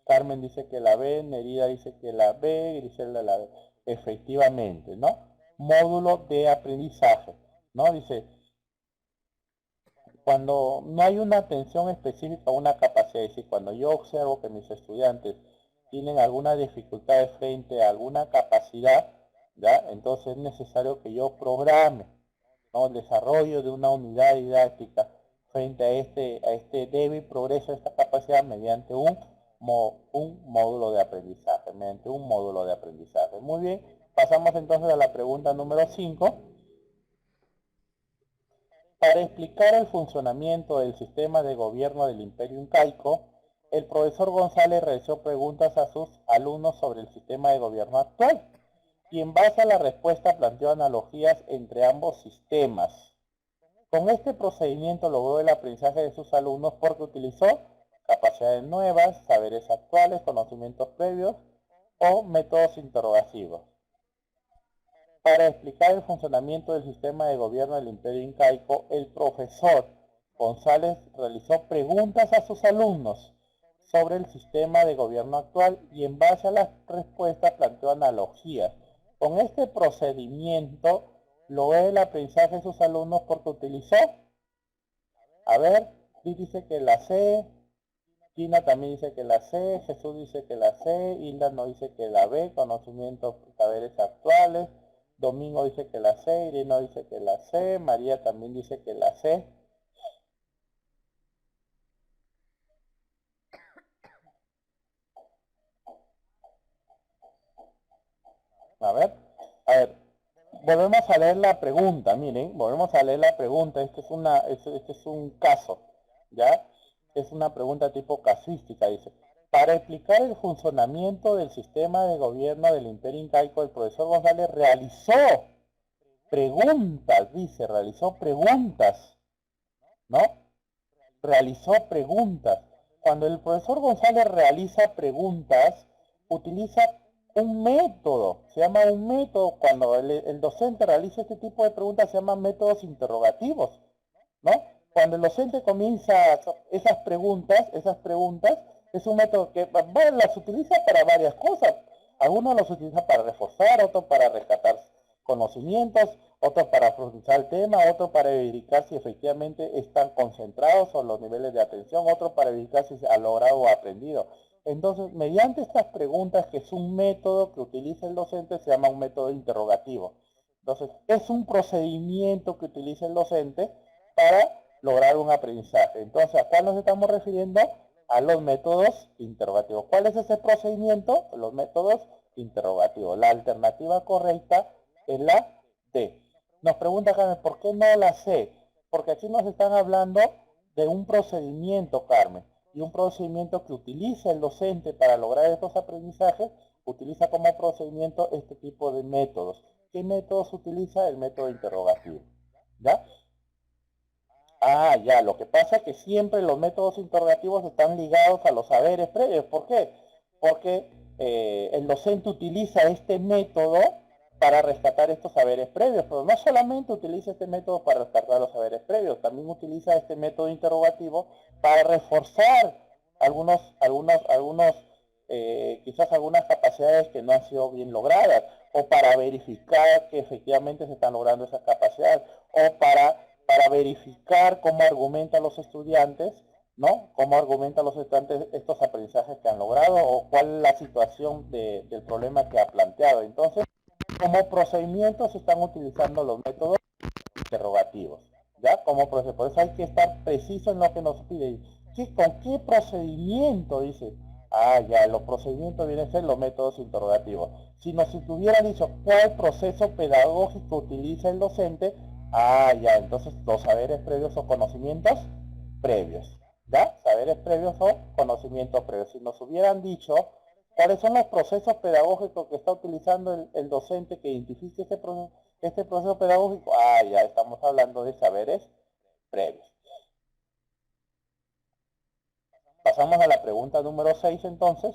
A: Carmen dice que la B, Nerida dice que la B, Griselda la B. Efectivamente, ¿no? Módulo de aprendizaje, ¿no? Dice, cuando no hay una atención específica a una capacidad, es decir, cuando yo observo que mis estudiantes tienen alguna dificultad frente a alguna capacidad, ¿ya? Entonces es necesario que yo programe, ¿no? El desarrollo de una unidad didáctica frente a este débil progreso de esta capacidad mediante un módulo de aprendizaje, Muy bien, pasamos entonces a la pregunta número 5. Para explicar el funcionamiento del sistema de gobierno del Imperio Incaico, el profesor González realizó preguntas a sus alumnos sobre el sistema de gobierno actual y en base a la respuesta planteó analogías entre ambos sistemas. Con este procedimiento logró el aprendizaje de sus alumnos porque utilizó capacidades nuevas, saberes actuales, conocimientos previos o métodos interrogativos. Para explicar el funcionamiento del sistema de gobierno del Imperio Incaico, el profesor González realizó preguntas a sus alumnos sobre el sistema de gobierno actual y en base a las respuestas planteó analogías. Con este procedimiento logró el aprendizaje de sus alumnos porque utilizó, a ver, dice que la C, Gina también dice que la C, Jesús dice que la C, Hilda no dice que la B, conocimientos, saberes actuales, Domingo dice que la C, Irene dice que la C, María también dice que la C. A ver, volvemos a leer la pregunta, miren, volvemos a leer la pregunta, este es un caso, ¿ya? Es una pregunta tipo casística, dice. Para explicar el funcionamiento del sistema de gobierno del Imperio Incaico, el profesor González realizó preguntas, dice, realizó preguntas, ¿no? Realizó preguntas. Cuando el profesor González realiza preguntas, utiliza un método, se llama un método, cuando el docente realiza este tipo de preguntas se llaman métodos interrogativos, ¿no? Cuando el docente comienza esas preguntas, es un método que bueno, las utiliza para varias cosas. Algunos los utiliza para reforzar, otros para rescatar conocimientos, otros para profundizar el tema, otros para verificar si efectivamente están concentrados o los niveles de atención, otros para verificar si se ha logrado o aprendido. Entonces, mediante estas preguntas, que es un método que utiliza el docente, se llama un método interrogativo. Entonces, es un procedimiento que utiliza el docente para lograr un aprendizaje. Entonces, ¿a cuál nos estamos refiriendo? A los métodos interrogativos. ¿Cuál es ese procedimiento? Los métodos interrogativos. La alternativa correcta es la D. Nos pregunta Carmen, ¿por qué no la C? Porque aquí nos están hablando de un procedimiento, Carmen, y un procedimiento que utiliza el docente para lograr estos aprendizajes, utiliza como procedimiento este tipo de métodos. ¿Qué métodos utiliza? El método interrogativo. ¿Ya? Ah, ya, lo que pasa es que siempre los métodos interrogativos están ligados a los saberes previos. ¿Por qué? Porque el docente utiliza este método para rescatar estos saberes previos, pero no solamente utiliza este método para rescatar los saberes previos, también utiliza este método interrogativo para reforzar quizás algunas capacidades que no han sido bien logradas, o para verificar que efectivamente se están logrando esas capacidades, o para verificar cómo argumentan los estudiantes, ¿no? Cómo argumentan los estudiantes estos aprendizajes que han logrado o cuál es la situación del problema que ha planteado. Entonces, como procedimiento se están utilizando los métodos interrogativos, ¿ya? Como procedimiento. Por eso hay que estar preciso en lo que nos pide. ¿Con qué procedimiento? Dice. Ah, ya, los procedimientos vienen a ser los métodos interrogativos. Si nos hubieran dicho cuál proceso pedagógico utiliza el docente, ah, ya, entonces los saberes previos o conocimientos previos, ¿ya? Saberes previos o conocimientos previos. Si nos hubieran dicho cuáles son los procesos pedagógicos que está utilizando el docente que identifique este proceso pedagógico, ah, ya estamos hablando de saberes previos. Pasamos a la pregunta número 6 entonces.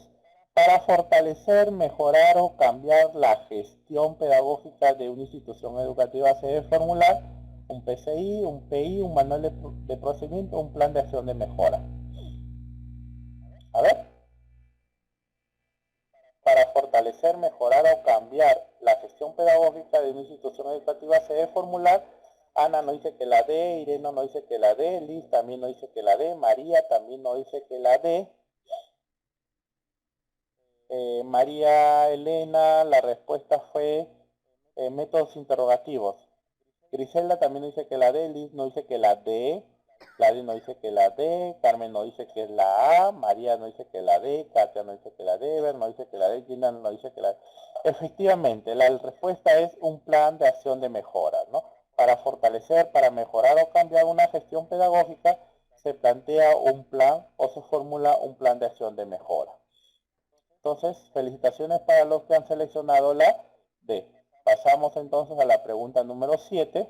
A: Para fortalecer, mejorar o cambiar la gestión pedagógica de una institución educativa se debe formular un PCI, un PI, un manual de procedimiento, un plan de acción de mejora. A ver. Para fortalecer, mejorar o cambiar la gestión pedagógica de una institución educativa se debe formular. Ana no dice que la D, Irene no dice que la D, Liz también no dice que la D, María también no dice que la D. María Elena, la respuesta fue métodos interrogativos. Griselda también dice que la D, Liz no dice que la D, Gladys no dice que la D, Carmen no dice que es la A, María no dice que la D, Katia no dice que la D, Ever no dice que la D, Gina no dice que la D. Efectivamente, la respuesta es un plan de acción de mejora, ¿no? Para fortalecer, para mejorar o cambiar una gestión pedagógica, se plantea un plan o se formula un plan de acción de mejora. Entonces, felicitaciones para los que han seleccionado la D. Pasamos entonces a la pregunta número 7.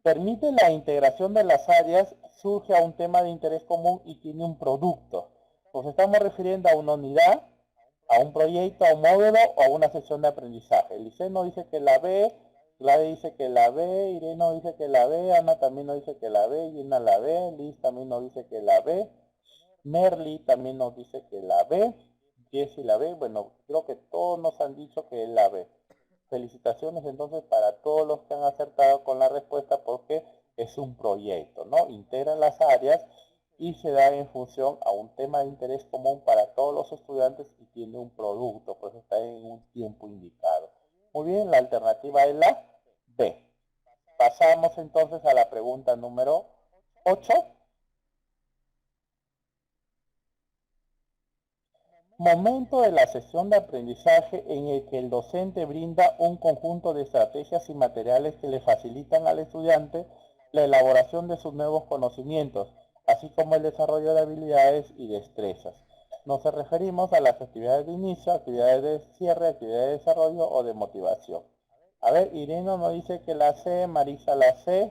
A: Permite la integración de las áreas, surge a un tema de interés común y tiene un producto. Nos estamos refiriendo a una unidad, a un proyecto, a un módulo o a una sesión de aprendizaje. Liceo nos dice que la ve, Gladys dice que la ve, Irene nos dice que la ve, Ana también nos dice que la ve, Gina la ve, Liz también nos dice que la ve, Merly también nos dice que la ve, Jessie la ve. Bueno, creo que todos nos han dicho que él la ve. Felicitaciones entonces para todos los que han acertado con la respuesta, porque es un proyecto, ¿no? Integra las áreas y se da en función a un tema de interés común para todos los estudiantes y tiene un producto, pues está en un tiempo indicado. Muy bien, la alternativa es la B. Pasamos entonces a la pregunta número 8. Momento de la sesión de aprendizaje en el que el docente brinda un conjunto de estrategias y materiales que le facilitan al estudiante la elaboración de sus nuevos conocimientos, así como el desarrollo de habilidades y destrezas. Nos referimos a las actividades de inicio, actividades de cierre, actividades de desarrollo o de motivación. A ver, Irene nos dice que la C, Marisa la C,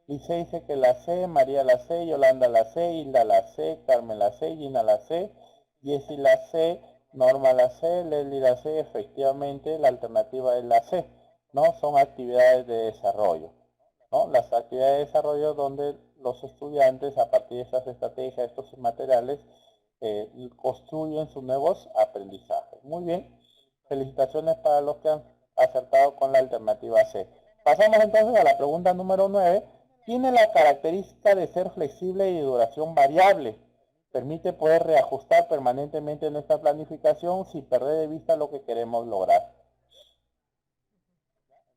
A: Lice dice que la C, María la C, Yolanda la C, Hilda la C, Carmen la C, Gina la C, Jessie la C, Norma la C, Leslie la C. Efectivamente, la alternativa es la C, ¿no? Son actividades de desarrollo, ¿no? Las actividades de desarrollo donde los estudiantes, a partir de estas estrategias, estos materiales, construyen sus nuevos aprendizajes. Muy bien, felicitaciones para los que han acertado con la alternativa C. Pasamos entonces a la pregunta número 9. Tiene la característica de ser flexible y de duración variable. Permite poder reajustar permanentemente nuestra planificación sin perder de vista lo que queremos lograr.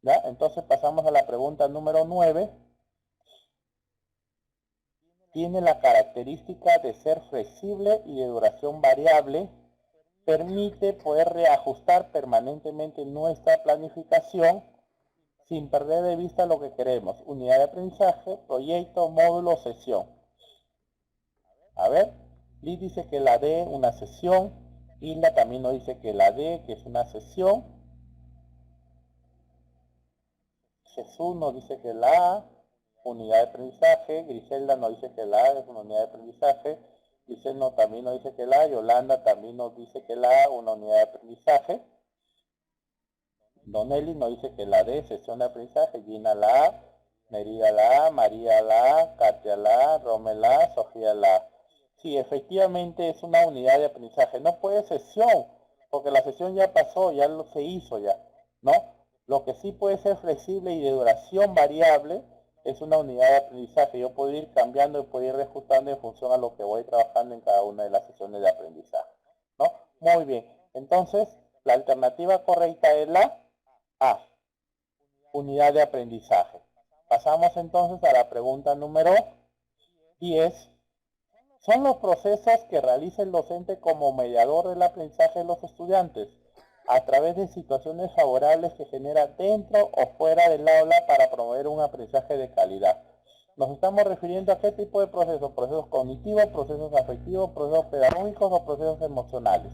A: ¿Ya? Entonces pasamos a la pregunta número 9. Tiene la característica de ser flexible y de duración variable. Permite poder reajustar permanentemente nuestra planificación sin perder de vista lo que queremos. Unidad de aprendizaje, proyecto, módulo, sesión. A ver, Liz dice que la D, una sesión. Hilda también nos dice que la D, que es una sesión. Jesús nos dice que la A, unidad de aprendizaje. Griselda nos dice que la A es una unidad de aprendizaje. Giselle también nos dice que la A. Yolanda también nos dice que la A, una unidad de aprendizaje. Donelli nos dice que la D, sesión de aprendizaje. Gina la A, Merida la A, María la A, Katia la A, Romel la A, Sofía la A. Sí, efectivamente es una unidad de aprendizaje. No puede sesión, porque la sesión ya pasó, ya lo se hizo ya, ¿no? Lo que sí puede ser flexible y de duración variable es una unidad de aprendizaje. Yo puedo ir cambiando y puedo ir reajustando en función a lo que voy trabajando en cada una de las sesiones de aprendizaje, ¿no? Muy bien. Entonces, la alternativa correcta es la A, unidad de aprendizaje. Pasamos entonces a la pregunta número 10. Son los procesos que realiza el docente como mediador del aprendizaje de los estudiantes a través de situaciones favorables que genera dentro o fuera del aula para promover un aprendizaje de calidad. Nos estamos refiriendo a qué tipo de procesos: procesos cognitivos, procesos afectivos, procesos pedagógicos o procesos emocionales.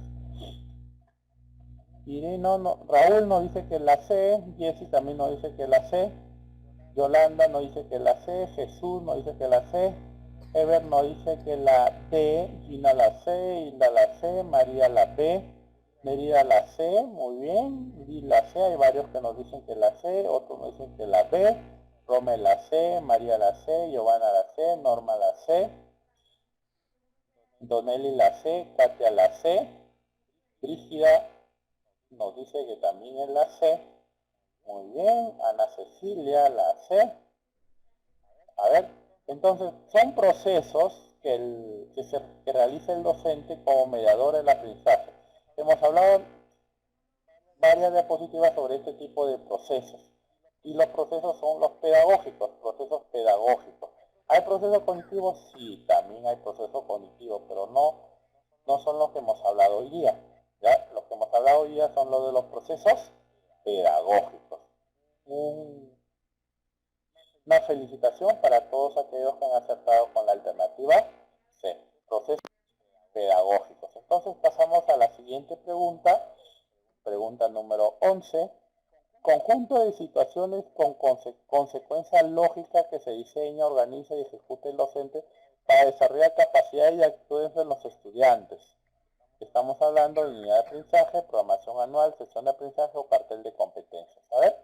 A: Raúl nos dice que la C, Jessie también nos dice que la C, Yolanda nos dice que la C, Jesús nos dice que la C, Ever nos dice que la D, Gina la C, Hilda la C, María la B, Merida la C, muy bien, Liz la C, hay varios que nos dicen que la C, otros nos dicen que la B, Rome la C, María la C, Giovanna la C, Norma la C, Donelli la C, Katia la C, Brígida nos dice que también es la C. Muy bien, Ana Cecilia la C. A ver, entonces son procesos que realiza el docente como mediador del aprendizaje. Hemos hablado varias diapositivas sobre este tipo de procesos. Y los procesos son los pedagógicos, procesos pedagógicos. ¿Hay procesos cognitivos? Sí, también hay procesos cognitivos, pero no son los que hemos hablado hoy día. ¿Ya? Los que hemos hablado hoy día son los de los procesos pedagógicos. Una felicitación para todos aquellos que han acertado con la alternativa C, procesos pedagógicos. Entonces pasamos a la siguiente pregunta, pregunta número 11. conjunto de situaciones con consecuencia lógica que se diseña, organiza y ejecuta el docente para desarrollar capacidades y actitudes de los estudiantes. Estamos hablando de unidad de aprendizaje, programación anual, sesión de aprendizaje o cartel de competencias. A ver.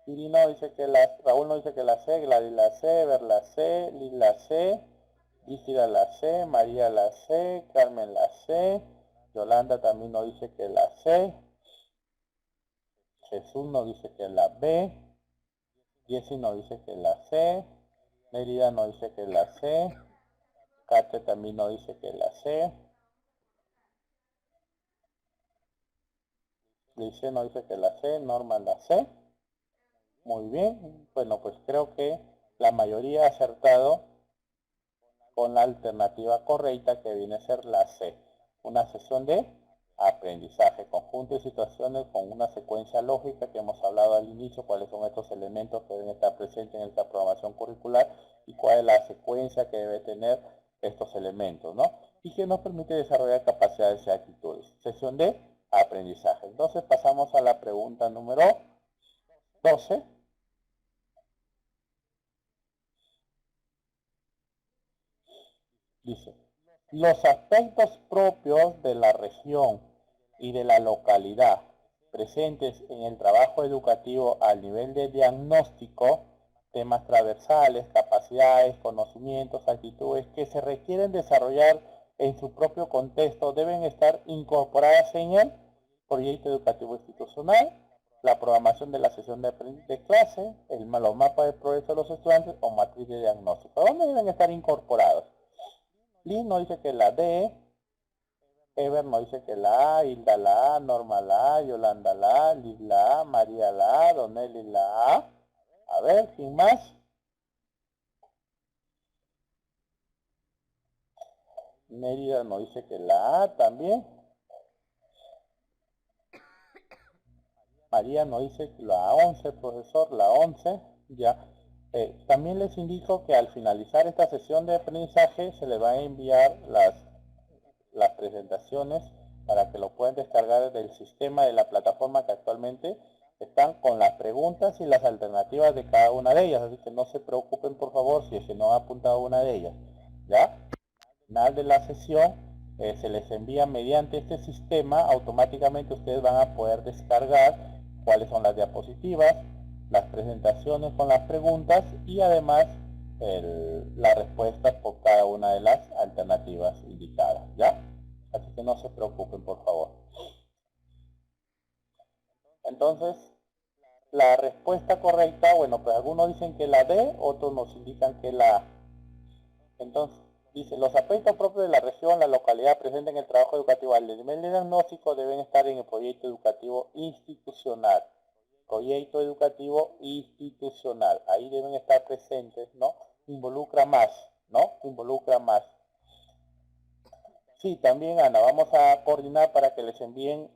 A: Irino dice que Raúl no dice que la C, Gladys la C, Ver la C, Liz la C, Ísira la C, María la C, Carmen la C, Yolanda también nos dice que la C, Jesús nos dice que la B, Jessy nos dice que la C, Mérida nos dice que la C, Kate también nos dice que la C, Lice nos dice que la C, Norma la C. Muy bien, bueno, pues creo que la mayoría ha acertado con la alternativa correcta, que viene a ser la C. Una sesión de aprendizaje, conjunto de situaciones con una secuencia lógica que hemos hablado al inicio, cuáles son estos elementos que deben estar presentes en esta programación curricular y cuál es la secuencia que debe tener estos elementos, ¿no? Y que nos permite desarrollar capacidades y actitudes. Sesión de aprendizaje. Entonces pasamos a la pregunta número 12. Dice, los aspectos propios de la región y de la localidad presentes en el trabajo educativo al nivel de diagnóstico, temas transversales, capacidades, conocimientos, actitudes que se requieren desarrollar en su propio contexto deben estar incorporadas en el proyecto educativo institucional, la programación de la sesión de clase, los mapas de progreso de los estudiantes o matriz de diagnóstico. ¿Dónde deben estar incorporados? Liz nos dice que la D, Ever nos dice que la A, Hilda la A, Norma la A, Yolanda la A, Liz la A, María la A, Donelli la A. A ver, ¿quién más? Mérida nos dice que la A también. María nos dice que la 11, profesor, la 11, ya. También les indico que al finalizar esta sesión de aprendizaje se les va a enviar las presentaciones para que lo puedan descargar del sistema de la plataforma que actualmente están con las preguntas y las alternativas de cada una de ellas, así que no se preocupen por favor si es que no ha apuntado una de ellas, ¿ya? Al final de la sesión se les envía mediante este sistema, automáticamente ustedes van a poder descargar cuáles son las diapositivas, las presentaciones con las preguntas y además la respuesta por cada una de las alternativas indicadas, ¿ya? Así que no se preocupen, por favor. Entonces, la respuesta correcta, bueno, pues algunos dicen que la D, otros nos indican que la A. Entonces, dice, los aspectos propios de la región, la localidad presente en el trabajo educativo al nivel de diagnóstico deben estar en el proyecto educativo institucional. Proyecto educativo institucional. Ahí deben estar presentes, ¿no? Involucra más, ¿no? Involucra más. Sí, también, Ana, vamos a coordinar para que les envíen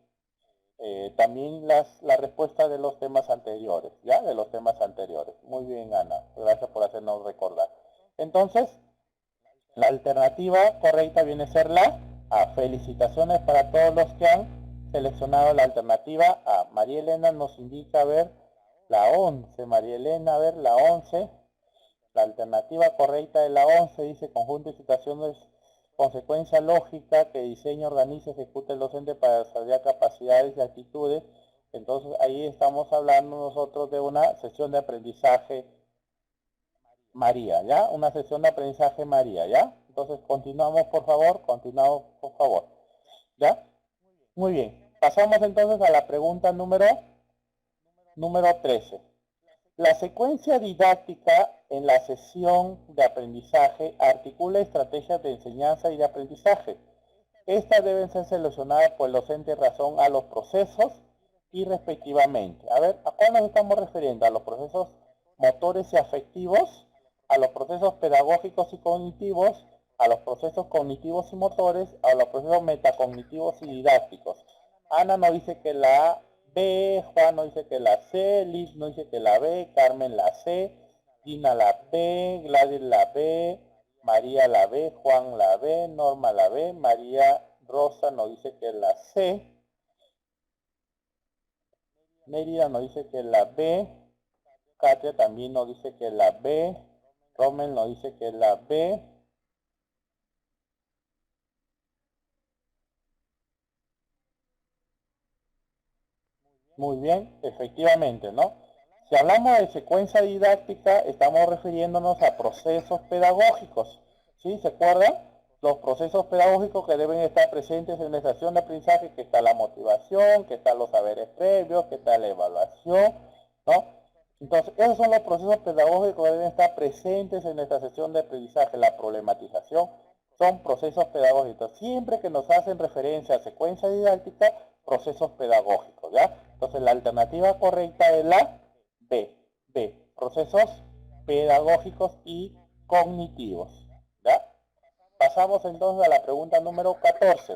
A: también la respuesta de los temas anteriores, ¿ya? De los temas anteriores. Muy bien, Ana. Gracias por hacernos recordar. Entonces, la alternativa correcta viene a ser la A. Felicitaciones para todos los que han seleccionado la alternativa A. María Elena nos indica, a ver, la 11. María Elena, a ver, la 11. La alternativa correcta de la 11 dice conjunto de situaciones, consecuencia lógica que diseña, organiza, ejecuta el docente para desarrollar capacidades y actitudes. Entonces ahí estamos hablando nosotros de una sesión de aprendizaje María, ¿ya? Una sesión de aprendizaje María, ¿ya? Entonces continuamos por favor, ¿ya? Muy bien, pasamos entonces a la pregunta número 13. La secuencia didáctica en la sesión de aprendizaje articula estrategias de enseñanza y de aprendizaje. Estas deben ser seleccionadas por el docente en razón a los procesos y respectivamente. A ver, ¿a cuál nos estamos refiriendo? ¿A los procesos motores y afectivos? ¿A los procesos pedagógicos y cognitivos? ¿A los procesos cognitivos y motores? ¿A los procesos metacognitivos y didácticos? Ana nos dice que la B, Juan nos dice que la C, Liz nos dice que la B, Carmen la C, Gina la B, Gladys la B, María la B, Juan la B, Norma la B, María Rosa nos dice que la C, Mérida nos dice que la B, Katia también nos dice que la B, Rommel nos dice que la B, muy bien, efectivamente, ¿no? Si hablamos de secuencia didáctica, estamos refiriéndonos a procesos pedagógicos, ¿sí? ¿Se acuerdan? Los procesos pedagógicos que deben estar presentes en la estación de aprendizaje, que está la motivación, que están los saberes previos, que está la evaluación, ¿no? Entonces, esos son los procesos pedagógicos que deben estar presentes en esta sesión de aprendizaje. La problematización son procesos pedagógicos. Siempre que nos hacen referencia a secuencia didáctica, procesos pedagógicos, ¿ya? Entonces, la alternativa correcta es la B. B. Procesos pedagógicos y cognitivos, ¿ya? Pasamos entonces a la pregunta número 14.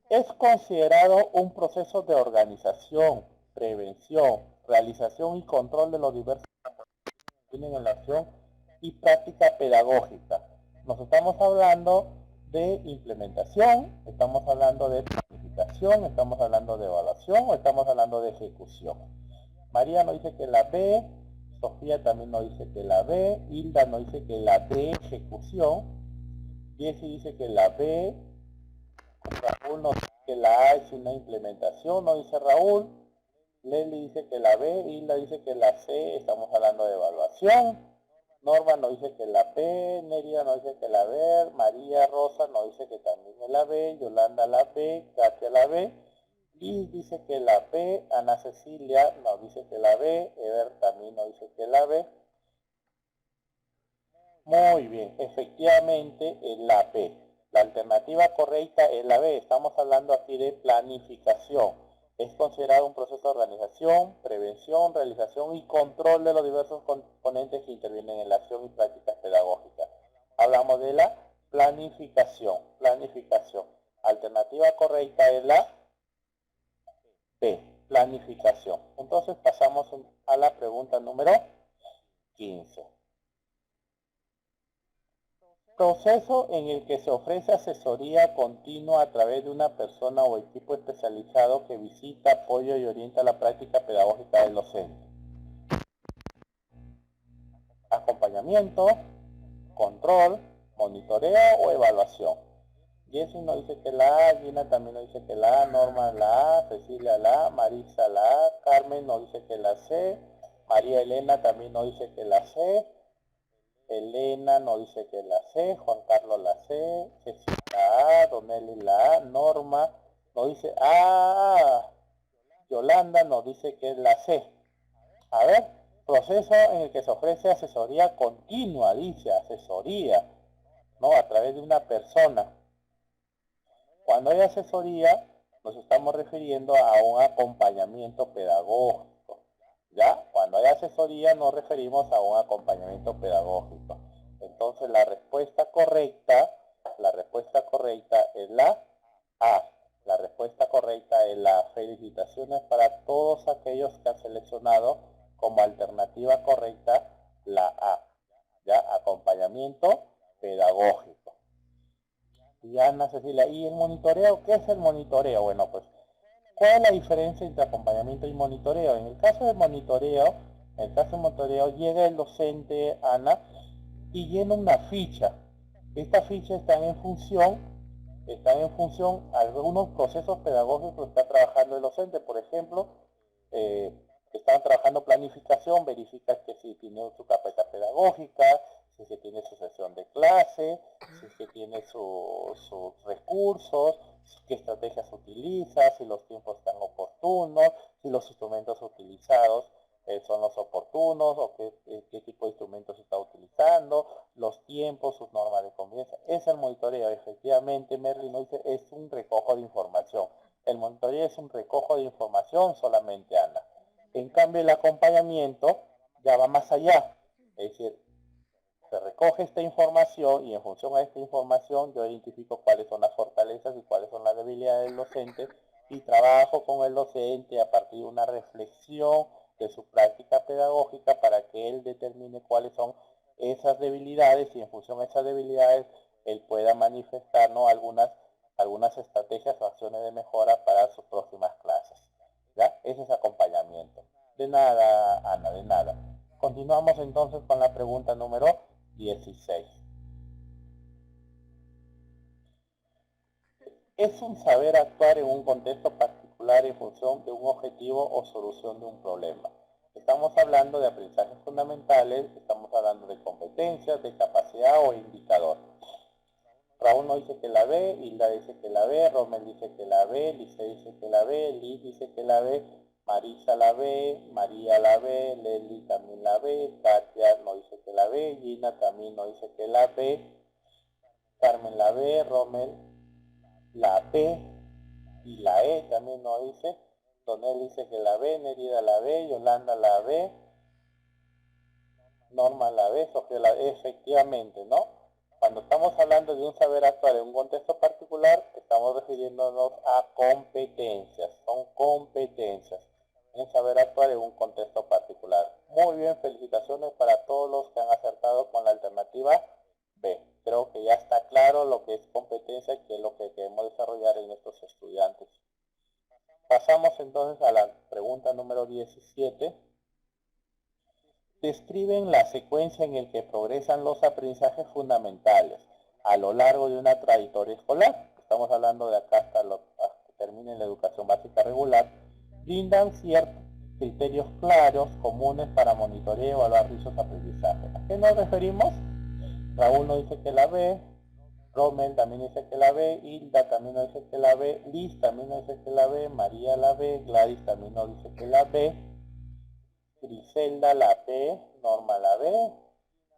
A: Es considerado un proceso de organización, prevención, realización y control de los diversos tienen en la acción y práctica pedagógica. Nos estamos hablando de implementación, estamos hablando de planificación, estamos hablando de evaluación o estamos hablando de ejecución. María nos dice que la B, Sofía también nos dice que la B, Hilda nos dice que la D, ejecución, Jessy dice que la B, Raúl nos dice que la A es una implementación, nos dice Raúl, Leslie dice que la B, Hilda dice que la C, estamos hablando de evaluación, Norma nos dice que la B, Neria nos dice que la B, María Rosa nos dice que también es la B, Yolanda la B, Katia la B, Liz dice que la B, Ana Cecilia nos dice que la B, Ever también nos dice que la B. Muy bien, efectivamente es la B. La alternativa correcta es la B. Estamos hablando aquí de planificación. Es considerado un proceso de organización, prevención, realización y control de los diversos componentes que intervienen en la acción y prácticas pedagógicas. Hablamos de la planificación. Planificación. Alternativa correcta es la B, planificación. Entonces pasamos a la pregunta número 15. Proceso en el que se ofrece asesoría continua a través de una persona o equipo especializado que visita, apoya y orienta la práctica pedagógica del docente. Acompañamiento, control, monitoreo o evaluación. Jessy nos dice que la A, Gina también nos dice que la A, Norma la A, Cecilia la A, Marisa la A, Carmen nos dice que la C, María Elena también nos dice que la C, Elena nos dice que la C, Juan Carlos la C, Cecilia la A, Donelli la A, Norma nos dice Yolanda nos dice que es la C. A ver, proceso en el que se ofrece asesoría continua, dice asesoría, ¿no? A través de una persona. Cuando hay asesoría, nos estamos refiriendo a un acompañamiento pedagógico. ¿Ya? Cuando hay asesoría nos referimos a un acompañamiento pedagógico. Entonces la respuesta correcta es la A. La respuesta correcta es la felicitaciones para todos aquellos que han seleccionado como alternativa correcta la A. ¿Ya? Acompañamiento pedagógico. Y Ana Cecilia, ¿y el monitoreo? ¿Qué es el monitoreo? Bueno, pues, ¿cuál es la diferencia entre acompañamiento y monitoreo? En el caso de monitoreo, llega el docente, Ana, y llena una ficha. Esta ficha están en función algunos procesos pedagógicos que está trabajando el docente. Por ejemplo, están trabajando planificación, verifica que si tiene su carpeta pedagógica, si se tiene su sesión de clase, si se tiene sus recursos, qué estrategias utiliza, si los tiempos están oportunos, si los instrumentos utilizados son los oportunos o qué tipo de instrumentos está utilizando, los tiempos, sus normas de convivencia. Es el monitoreo. Efectivamente, Merlin dice, es un recojo de información. El monitoreo es un recojo de información solamente, Ana. En cambio, el acompañamiento ya va más allá. Es decir, se recoge esta información y en función a esta información yo identifico cuáles son las fortalezas y cuáles son las debilidades del docente y trabajo con el docente a partir de una reflexión de su práctica pedagógica para que él determine cuáles son esas debilidades y en función a esas debilidades él pueda manifestar, ¿no?, algunas estrategias o acciones de mejora para sus próximas clases. ¿Ya? Ese es acompañamiento. De nada, Ana, de nada. Continuamos entonces con la pregunta número 16. Es un saber actuar en un contexto particular en función de un objetivo o solución de un problema. Estamos hablando de aprendizajes fundamentales, estamos hablando de competencias, de capacidad o indicador. Raúl no dice que la ve, Hilda dice que la ve, Romel dice que la ve, Lice dice que la ve, Liz dice que la ve, Marisa la ve, María la ve, Leli también la ve, Katia no dice que la ve, Gina también no dice que la ve, Carmen la ve, Romel la ve y la E también no dice, Donel dice que la ve, Nerida la ve, Yolanda la ve, Norma la ve, Sofía la ve, efectivamente, ¿no? Cuando estamos hablando de un saber actuar en un contexto particular, estamos refiriéndonos a competencias, son competencias, un saber actuar en un contexto particular. Muy bien, felicitaciones para todos los que han acertado con la alternativa B. Creo que ya está claro lo que es competencia y qué es lo que queremos desarrollar en nuestros estudiantes. Pasamos entonces a la pregunta número 17. Describen la secuencia en la que progresan los aprendizajes fundamentales a lo largo de una trayectoria escolar. Estamos hablando de acá hasta que termine la educación básica regular. Brindan ciertos criterios claros, comunes para monitorear y evaluar dichos aprendizajes. ¿A qué nos referimos? Raúl nos dice que la ve, Rommel también dice que la ve, Hilda también nos dice que la ve, Liz también nos dice que la ve, María la ve, Gladys también nos dice que la ve, Griselda la ve, Norma la ve,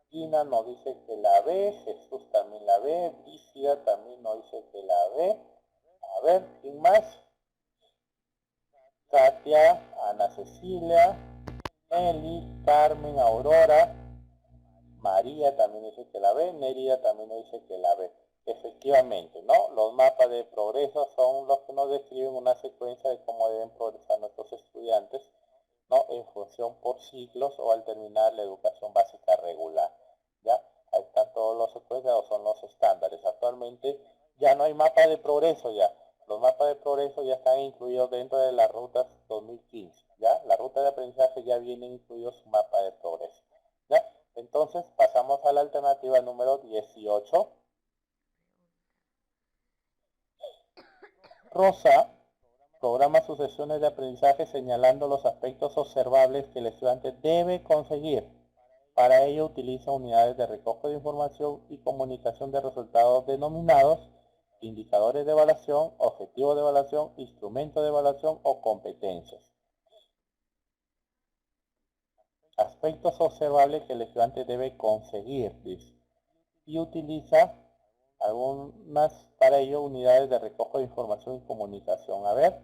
A: Gina nos dice que la ve, Jesús también la ve, Vicia también nos dice que la ve. A ver, ¿quién más? Katia, Ana Cecilia, Nelly, Carmen, Aurora, María también dice que la ve, Nerida también nos dice que la ve. Efectivamente, ¿no? Los mapas de progreso son los que nos describen una secuencia de cómo deben progresar nuestros estudiantes, ¿no? En función por ciclos o al terminar la educación básica regular, ¿ya? Ahí están todos los secuenciados, son los estándares. Actualmente ya no hay mapa de progreso ya. Los mapas de progreso ya están incluidos dentro de las rutas 2015, ¿ya? La ruta de aprendizaje ya viene incluido su mapa de progreso, ¿ya? Entonces pasamos a la alternativa número 18. Rosa programa sus sesiones de aprendizaje señalando los aspectos observables que el estudiante debe conseguir. Para ello utiliza unidades de recojo de información y comunicación de resultados denominados indicadores de evaluación, objetivos de evaluación, instrumentos de evaluación o competencias. Aspectos observables que el estudiante debe conseguir, dice. Y utiliza algunas para ello unidades de recojo de información y comunicación. A ver,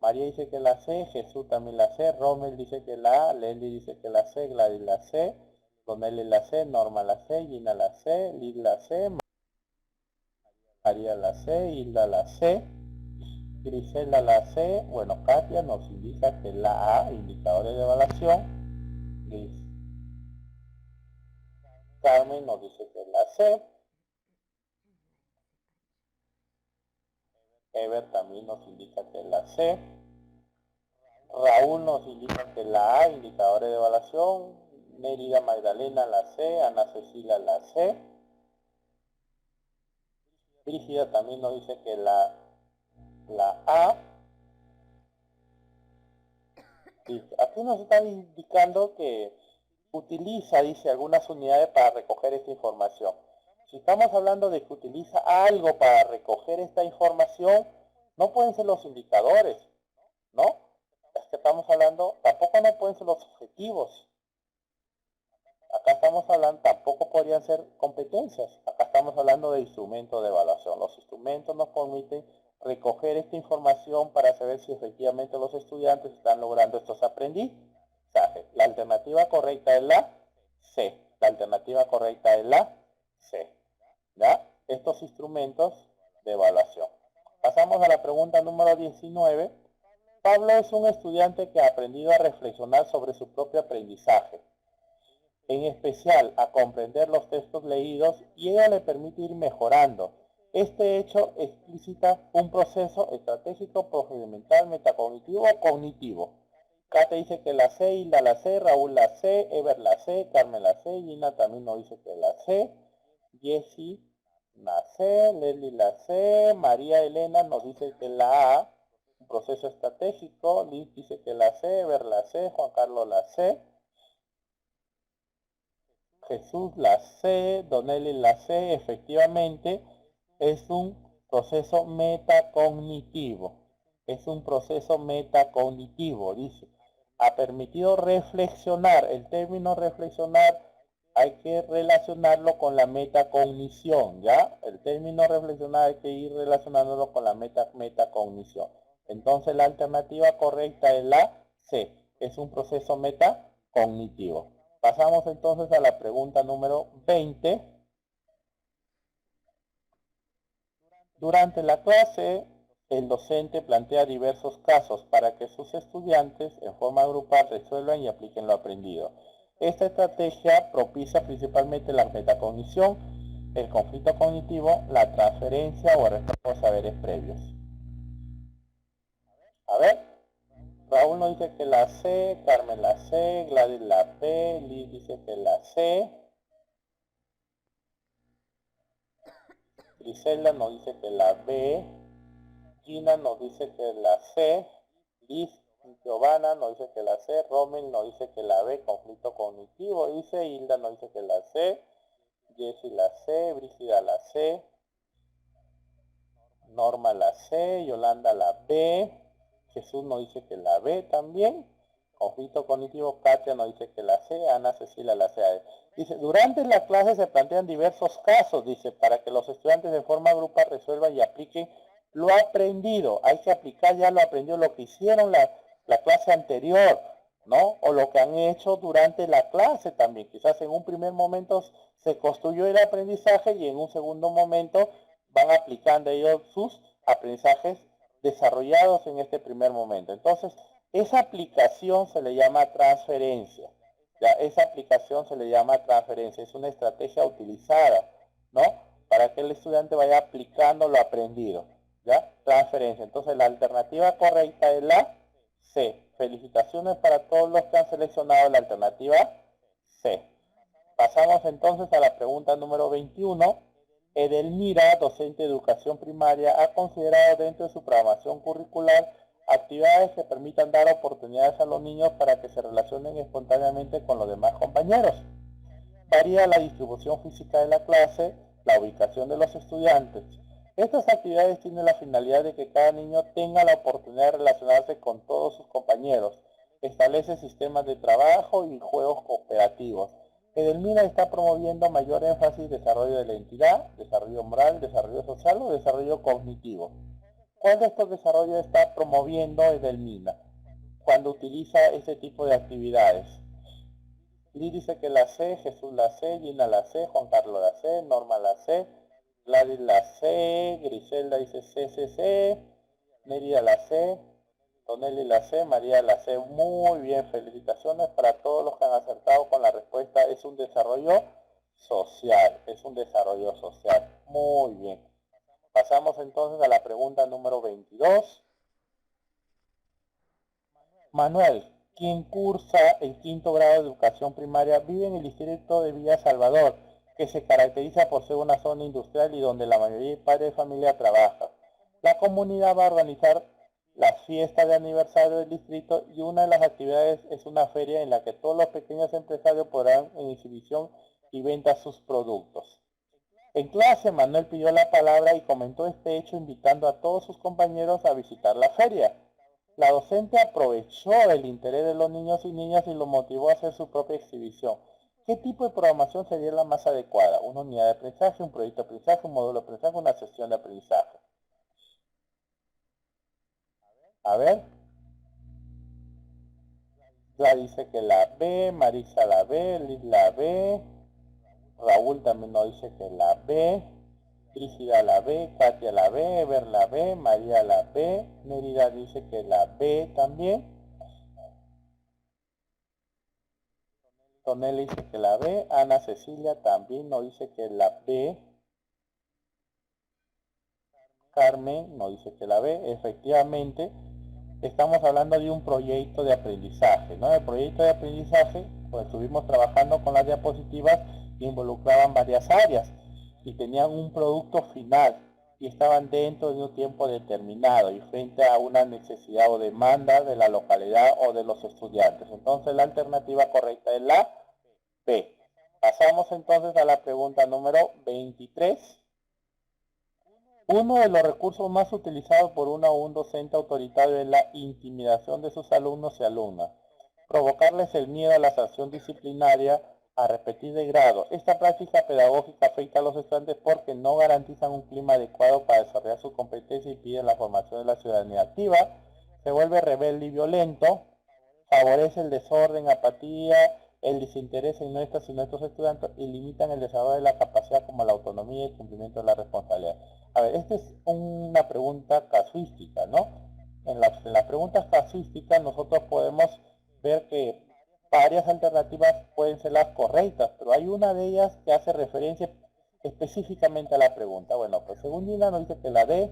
A: María dice que la C, Jesús también la C, Rommel dice que la A, Leslie dice que la C, Gladys la C, Donelli la C, Norma la C, Gina la C, Liz la C, María la C, Hilda la C, Griselda la C, bueno, Katia nos indica que la A, indicadores de evaluación, Liz, Carmen nos dice que la C, Ever también nos indica que la C, Raúl nos indica que la A, indicadores de evaluación, Mérida Magdalena la C, Ana Cecilia la C, Brígida también nos dice que la A, aquí nos están indicando que utiliza, dice, algunas unidades para recoger esta información. Si estamos hablando de que utiliza algo para recoger esta información, no pueden ser los indicadores, ¿no? Es que estamos hablando, tampoco no pueden ser los objetivos. Acá estamos hablando, tampoco podrían ser competencias. Acá estamos hablando de instrumentos de evaluación. Los instrumentos nos permiten recoger esta información para saber si efectivamente los estudiantes están logrando estos aprendizajes. La alternativa correcta es la C. La alternativa correcta es la C. ¿Ya? Estos instrumentos de evaluación. Pasamos a la pregunta número 19. Pablo es un estudiante que ha aprendido a reflexionar sobre su propio aprendizaje, en especial a comprender los textos leídos, y ello le permite ir mejorando. Este hecho explicita un proceso estratégico, procedimental, metacognitivo o cognitivo. Kate dice que la C, Hilda la C, Raúl la C, Ever la C, Carmen la C, Gina también nos dice que la C, Jessie la C, Leslie la C, María Elena nos dice que la A, un proceso estratégico, Liz dice que la C, Ever la C, Juan Carlos la C, Jesús la C, Donelli la C, efectivamente es un proceso metacognitivo. Es un proceso metacognitivo, dice. Ha permitido reflexionar. El término reflexionar hay que relacionarlo con la metacognición, ¿ya? El término reflexionar hay que ir relacionándolo con la metacognición. Entonces la alternativa correcta es la C. Es un proceso metacognitivo. Pasamos entonces a la pregunta número 20. Durante la clase, el docente plantea diversos casos para que sus estudiantes en forma grupal resuelvan y apliquen lo aprendido. Esta estrategia propicia principalmente la metacognición, el conflicto cognitivo, la transferencia o el retorno de saberes previos. A ver, Raúl nos dice que la C, Carmen la C, Gladys la B, Liz dice que la C, Griselda nos dice que la B, Gina nos dice que la C, Liz Giovanna nos dice que la C, Rommel nos dice que la B, conflicto cognitivo, dice, Hilda nos dice que la C, Jessie la C, Brígida la C, Norma la C, Yolanda la B, Jesús nos dice que la B también, conflicto cognitivo, Katia nos dice que la C, Ana Cecilia la C. Dice, durante la clase se plantean diversos casos, dice, para que los estudiantes de forma grupal resuelvan y apliquen lo aprendido. Hay que aplicar ya lo aprendido, lo que hicieron la clase anterior, ¿no? O lo que han hecho durante la clase también. Quizás en un primer momento se construyó el aprendizaje y en un segundo momento van aplicando ellos sus aprendizajes desarrollados en este primer momento. Entonces, esa aplicación se le llama transferencia. Ya, esa aplicación se le llama transferencia. Es una estrategia utilizada, ¿no? Para que el estudiante vaya aplicando lo aprendido. ¿Ya? Transferencia. Entonces, la alternativa correcta es la C. Felicitaciones para todos los que han seleccionado la alternativa C. Pasamos entonces a la pregunta número 21. Edelmira, docente de educación primaria, ha considerado dentro de su programación curricular actividades que permitan dar oportunidades a los niños para que se relacionen espontáneamente con los demás compañeros. Varía la distribución física de la clase, la ubicación de los estudiantes. Estas actividades tienen la finalidad de que cada niño tenga la oportunidad de relacionarse con todos sus compañeros. Establece sistemas de trabajo y juegos cooperativos. Edelmira está promoviendo mayor énfasis en desarrollo de la entidad, desarrollo moral, desarrollo social o desarrollo cognitivo. ¿Cuál de estos desarrollos está promoviendo Edelmira cuando utiliza este tipo de actividades? Liz dice que la C, Jesús la C, Gina la C, Juan Carlos la C, Norma la C, Gladys la C, Griselda dice C, Mérida la C, Tonelli la C, María la C. Muy bien, felicitaciones para todos los que han acertado con la respuesta. Es un desarrollo social, es un desarrollo social. Muy bien. Pasamos entonces a la pregunta número 22. Manuel, quien cursa el quinto grado de educación primaria, vive en el distrito de Villa Salvador, que se caracteriza por ser una zona industrial y donde la mayoría de padres de familia trabaja. La comunidad va a organizar las fiestas de aniversario del distrito y una de las actividades es una feria en la que todos los pequeños empresarios podrán en exhibición y venta sus productos. En clase, Manuel pidió la palabra y comentó este hecho invitando a todos sus compañeros a visitar la feria. La docente aprovechó el interés de los niños y niñas y los motivó a hacer su propia exhibición. ¿Qué tipo de programación sería la más adecuada? ¿Una unidad de aprendizaje, un proyecto de aprendizaje, un módulo de aprendizaje, una sesión de aprendizaje? A ver. Ya dice que la B, Marisa la B, Liz la B, Raúl también nos dice que la B, Brígida la B, Katia la B, Ever la B, María la B, Mérida dice que la B también, Tonelli dice que la B, Ana Cecilia también nos dice que la B, Carmen nos dice que la B. Efectivamente, estamos hablando de un proyecto de aprendizaje, ¿no? El proyecto de aprendizaje, pues estuvimos trabajando con las diapositivas que involucraban varias áreas y tenían un producto final y estaban dentro de un tiempo determinado y frente a una necesidad o demanda de la localidad o de los estudiantes. Entonces la alternativa correcta es la B. Pasamos entonces a la pregunta número 23. Uno de los recursos más utilizados por una o un docente autoritario es la intimidación de sus alumnos y alumnas. Provocarles el miedo a la sanción disciplinaria a repetir de grado. Esta práctica pedagógica afecta a los estudiantes porque no garantizan un clima adecuado para desarrollar su competencia y piden la formación de la ciudadanía activa. Se vuelve rebelde y violento. Favorece el desorden, apatía, el desinterés en nuestras y nuestros estudiantes y limitan el desarrollo de la capacidad como la autonomía y el cumplimiento de la responsabilidad. A ver, esta es una pregunta casuística, ¿no? En las preguntas casuísticas nosotros podemos ver que varias alternativas pueden ser las correctas, pero hay una de ellas que hace referencia específicamente a la pregunta. Bueno, pues según Dina nos dice que la D,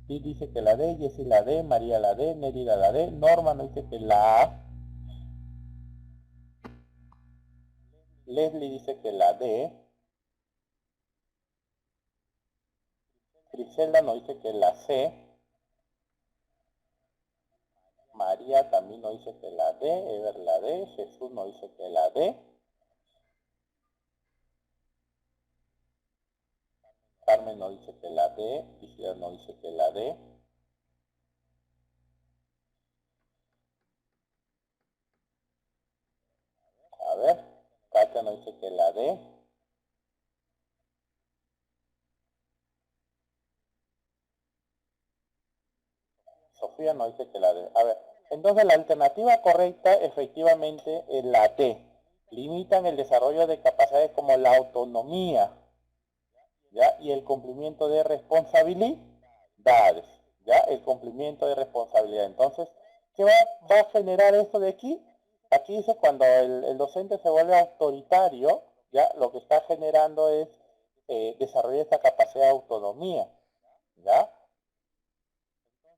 A: Liz dice que la D, Jessie la D, María la D, Nerida la D, Norma nos dice que la A, Leslie dice que la D, Griselda nos dice que la C, María también nos dice que la D, Ever la D, Jesús nos dice que la D, Carmen nos dice que la D, Isidro nos dice que la D, a ver, Katia nos dice que la D, Sofía nos dice que la D. A ver, entonces la alternativa correcta efectivamente es la D. Limitan el desarrollo de capacidades como la autonomía, ¿ya? Y el cumplimiento de responsabilidades, ¿ya? El cumplimiento de responsabilidad. Entonces, ¿qué va a generar esto de aquí? Aquí dice cuando el docente se vuelve autoritario, ¿ya? Lo que está generando es desarrollar esta capacidad de autonomía, ¿ya?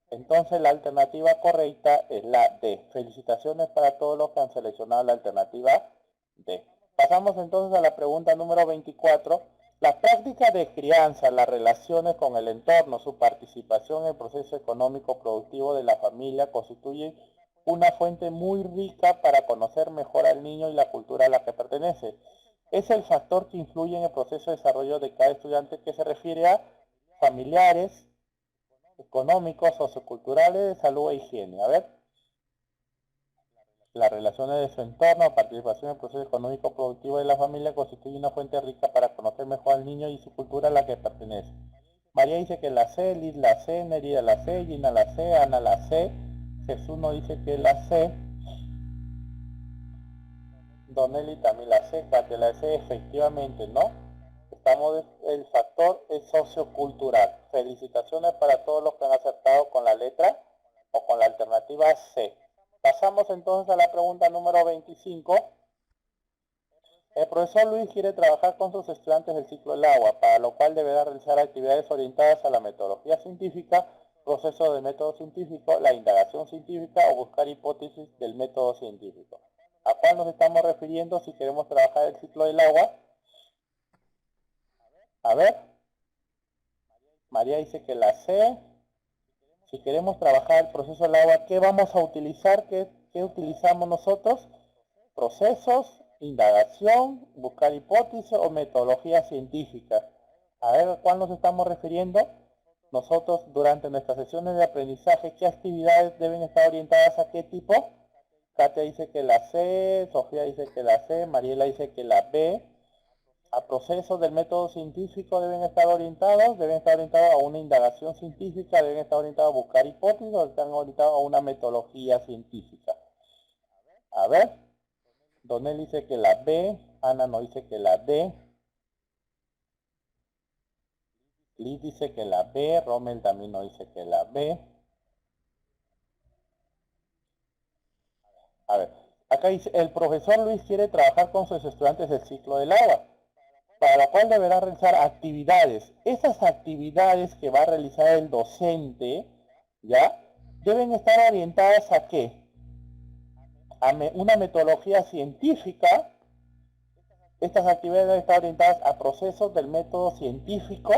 A: Entonces la alternativa correcta es la D. Felicitaciones para todos los que han seleccionado la alternativa D. Pasamos entonces a la pregunta número 24. La práctica de crianza, las relaciones con el entorno, su participación en el proceso económico productivo de la familia constituye una fuente muy rica para conocer mejor al niño y la cultura a la que pertenece. Es el factor que influye en el proceso de desarrollo de cada estudiante, que se refiere a familiares, económicos, socioculturales, de salud e higiene. A ver, las relaciones de su entorno, participación en el proceso económico productivo de la familia constituye una fuente rica para conocer mejor al niño y su cultura a la que pertenece. María dice que la C, Liz la C, Nerida la C, Gina la C, Ana la C, Jesús nos dice que la C, Donelli también la C, Katia la C, efectivamente, ¿no? Estamos, el factor es sociocultural. Felicitaciones para todos los que han acertado con la letra o con la alternativa C. Pasamos entonces a la pregunta número 25. El profesor Luis quiere trabajar con sus estudiantes del ciclo del agua, para lo cual deberá realizar actividades orientadas a la metodología científica, proceso del método científico, la indagación científica o buscar hipótesis del método científico. ¿A cuál nos estamos refiriendo si queremos trabajar el ciclo del agua? A ver, María dice que la C. Si queremos trabajar el proceso del agua, ¿qué vamos a utilizar? ¿Qué utilizamos nosotros? Procesos, indagación, buscar hipótesis o metodología científica. A ver a cuál nos estamos refiriendo. Nosotros durante nuestras sesiones de aprendizaje, ¿qué actividades deben estar orientadas a qué tipo? Katia dice que la C, Sofía dice que la C, Mariela dice que la B. A procesos del método científico deben estar orientados a una indagación científica, deben estar orientados a buscar hipótesis o están orientados a una metodología científica. A ver, Donel dice que la B, Ana nos dice que la D, Liz dice que la B, Rommel también nos dice que la B. A ver, acá dice, el profesor Luis quiere trabajar con sus estudiantes del ciclo del agua, para lo cual deberá realizar actividades. Esas actividades que va a realizar el docente, ¿ya? Deben estar orientadas ¿a qué? A una metodología científica. Estas actividades deben estar orientadas a procesos del método científico.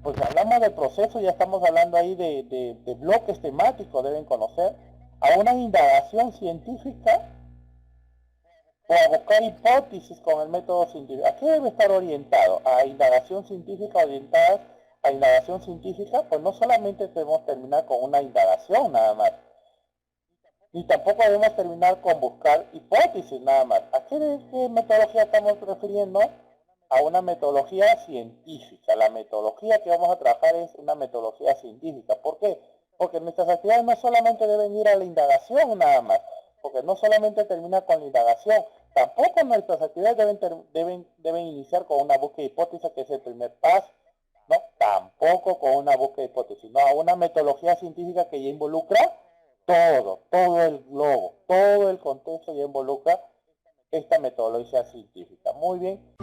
A: Pues si hablamos de proceso, ya estamos hablando ahí de bloques temáticos, deben conocer, a una indagación científica o a buscar hipótesis con el método científico. ¿A qué debe estar orientado? A indagación científica orientada a indagación científica, pues no solamente debemos terminar con una indagación nada más, ni tampoco debemos terminar con buscar hipótesis nada más. ¿A qué metodología estamos refiriendo? A una metodología científica. La metodología que vamos a trabajar es una metodología científica. ¿Por qué? Porque nuestras actividades no solamente deben ir a la indagación nada más, porque no solamente termina con la indagación, tampoco nuestras actividades deben iniciar con una búsqueda de hipótesis, que es el primer paso, ¿no? Tampoco con una búsqueda de hipótesis, no, una metodología científica que ya involucra todo el globo, todo el contexto ya involucra esta metodología científica. Muy bien.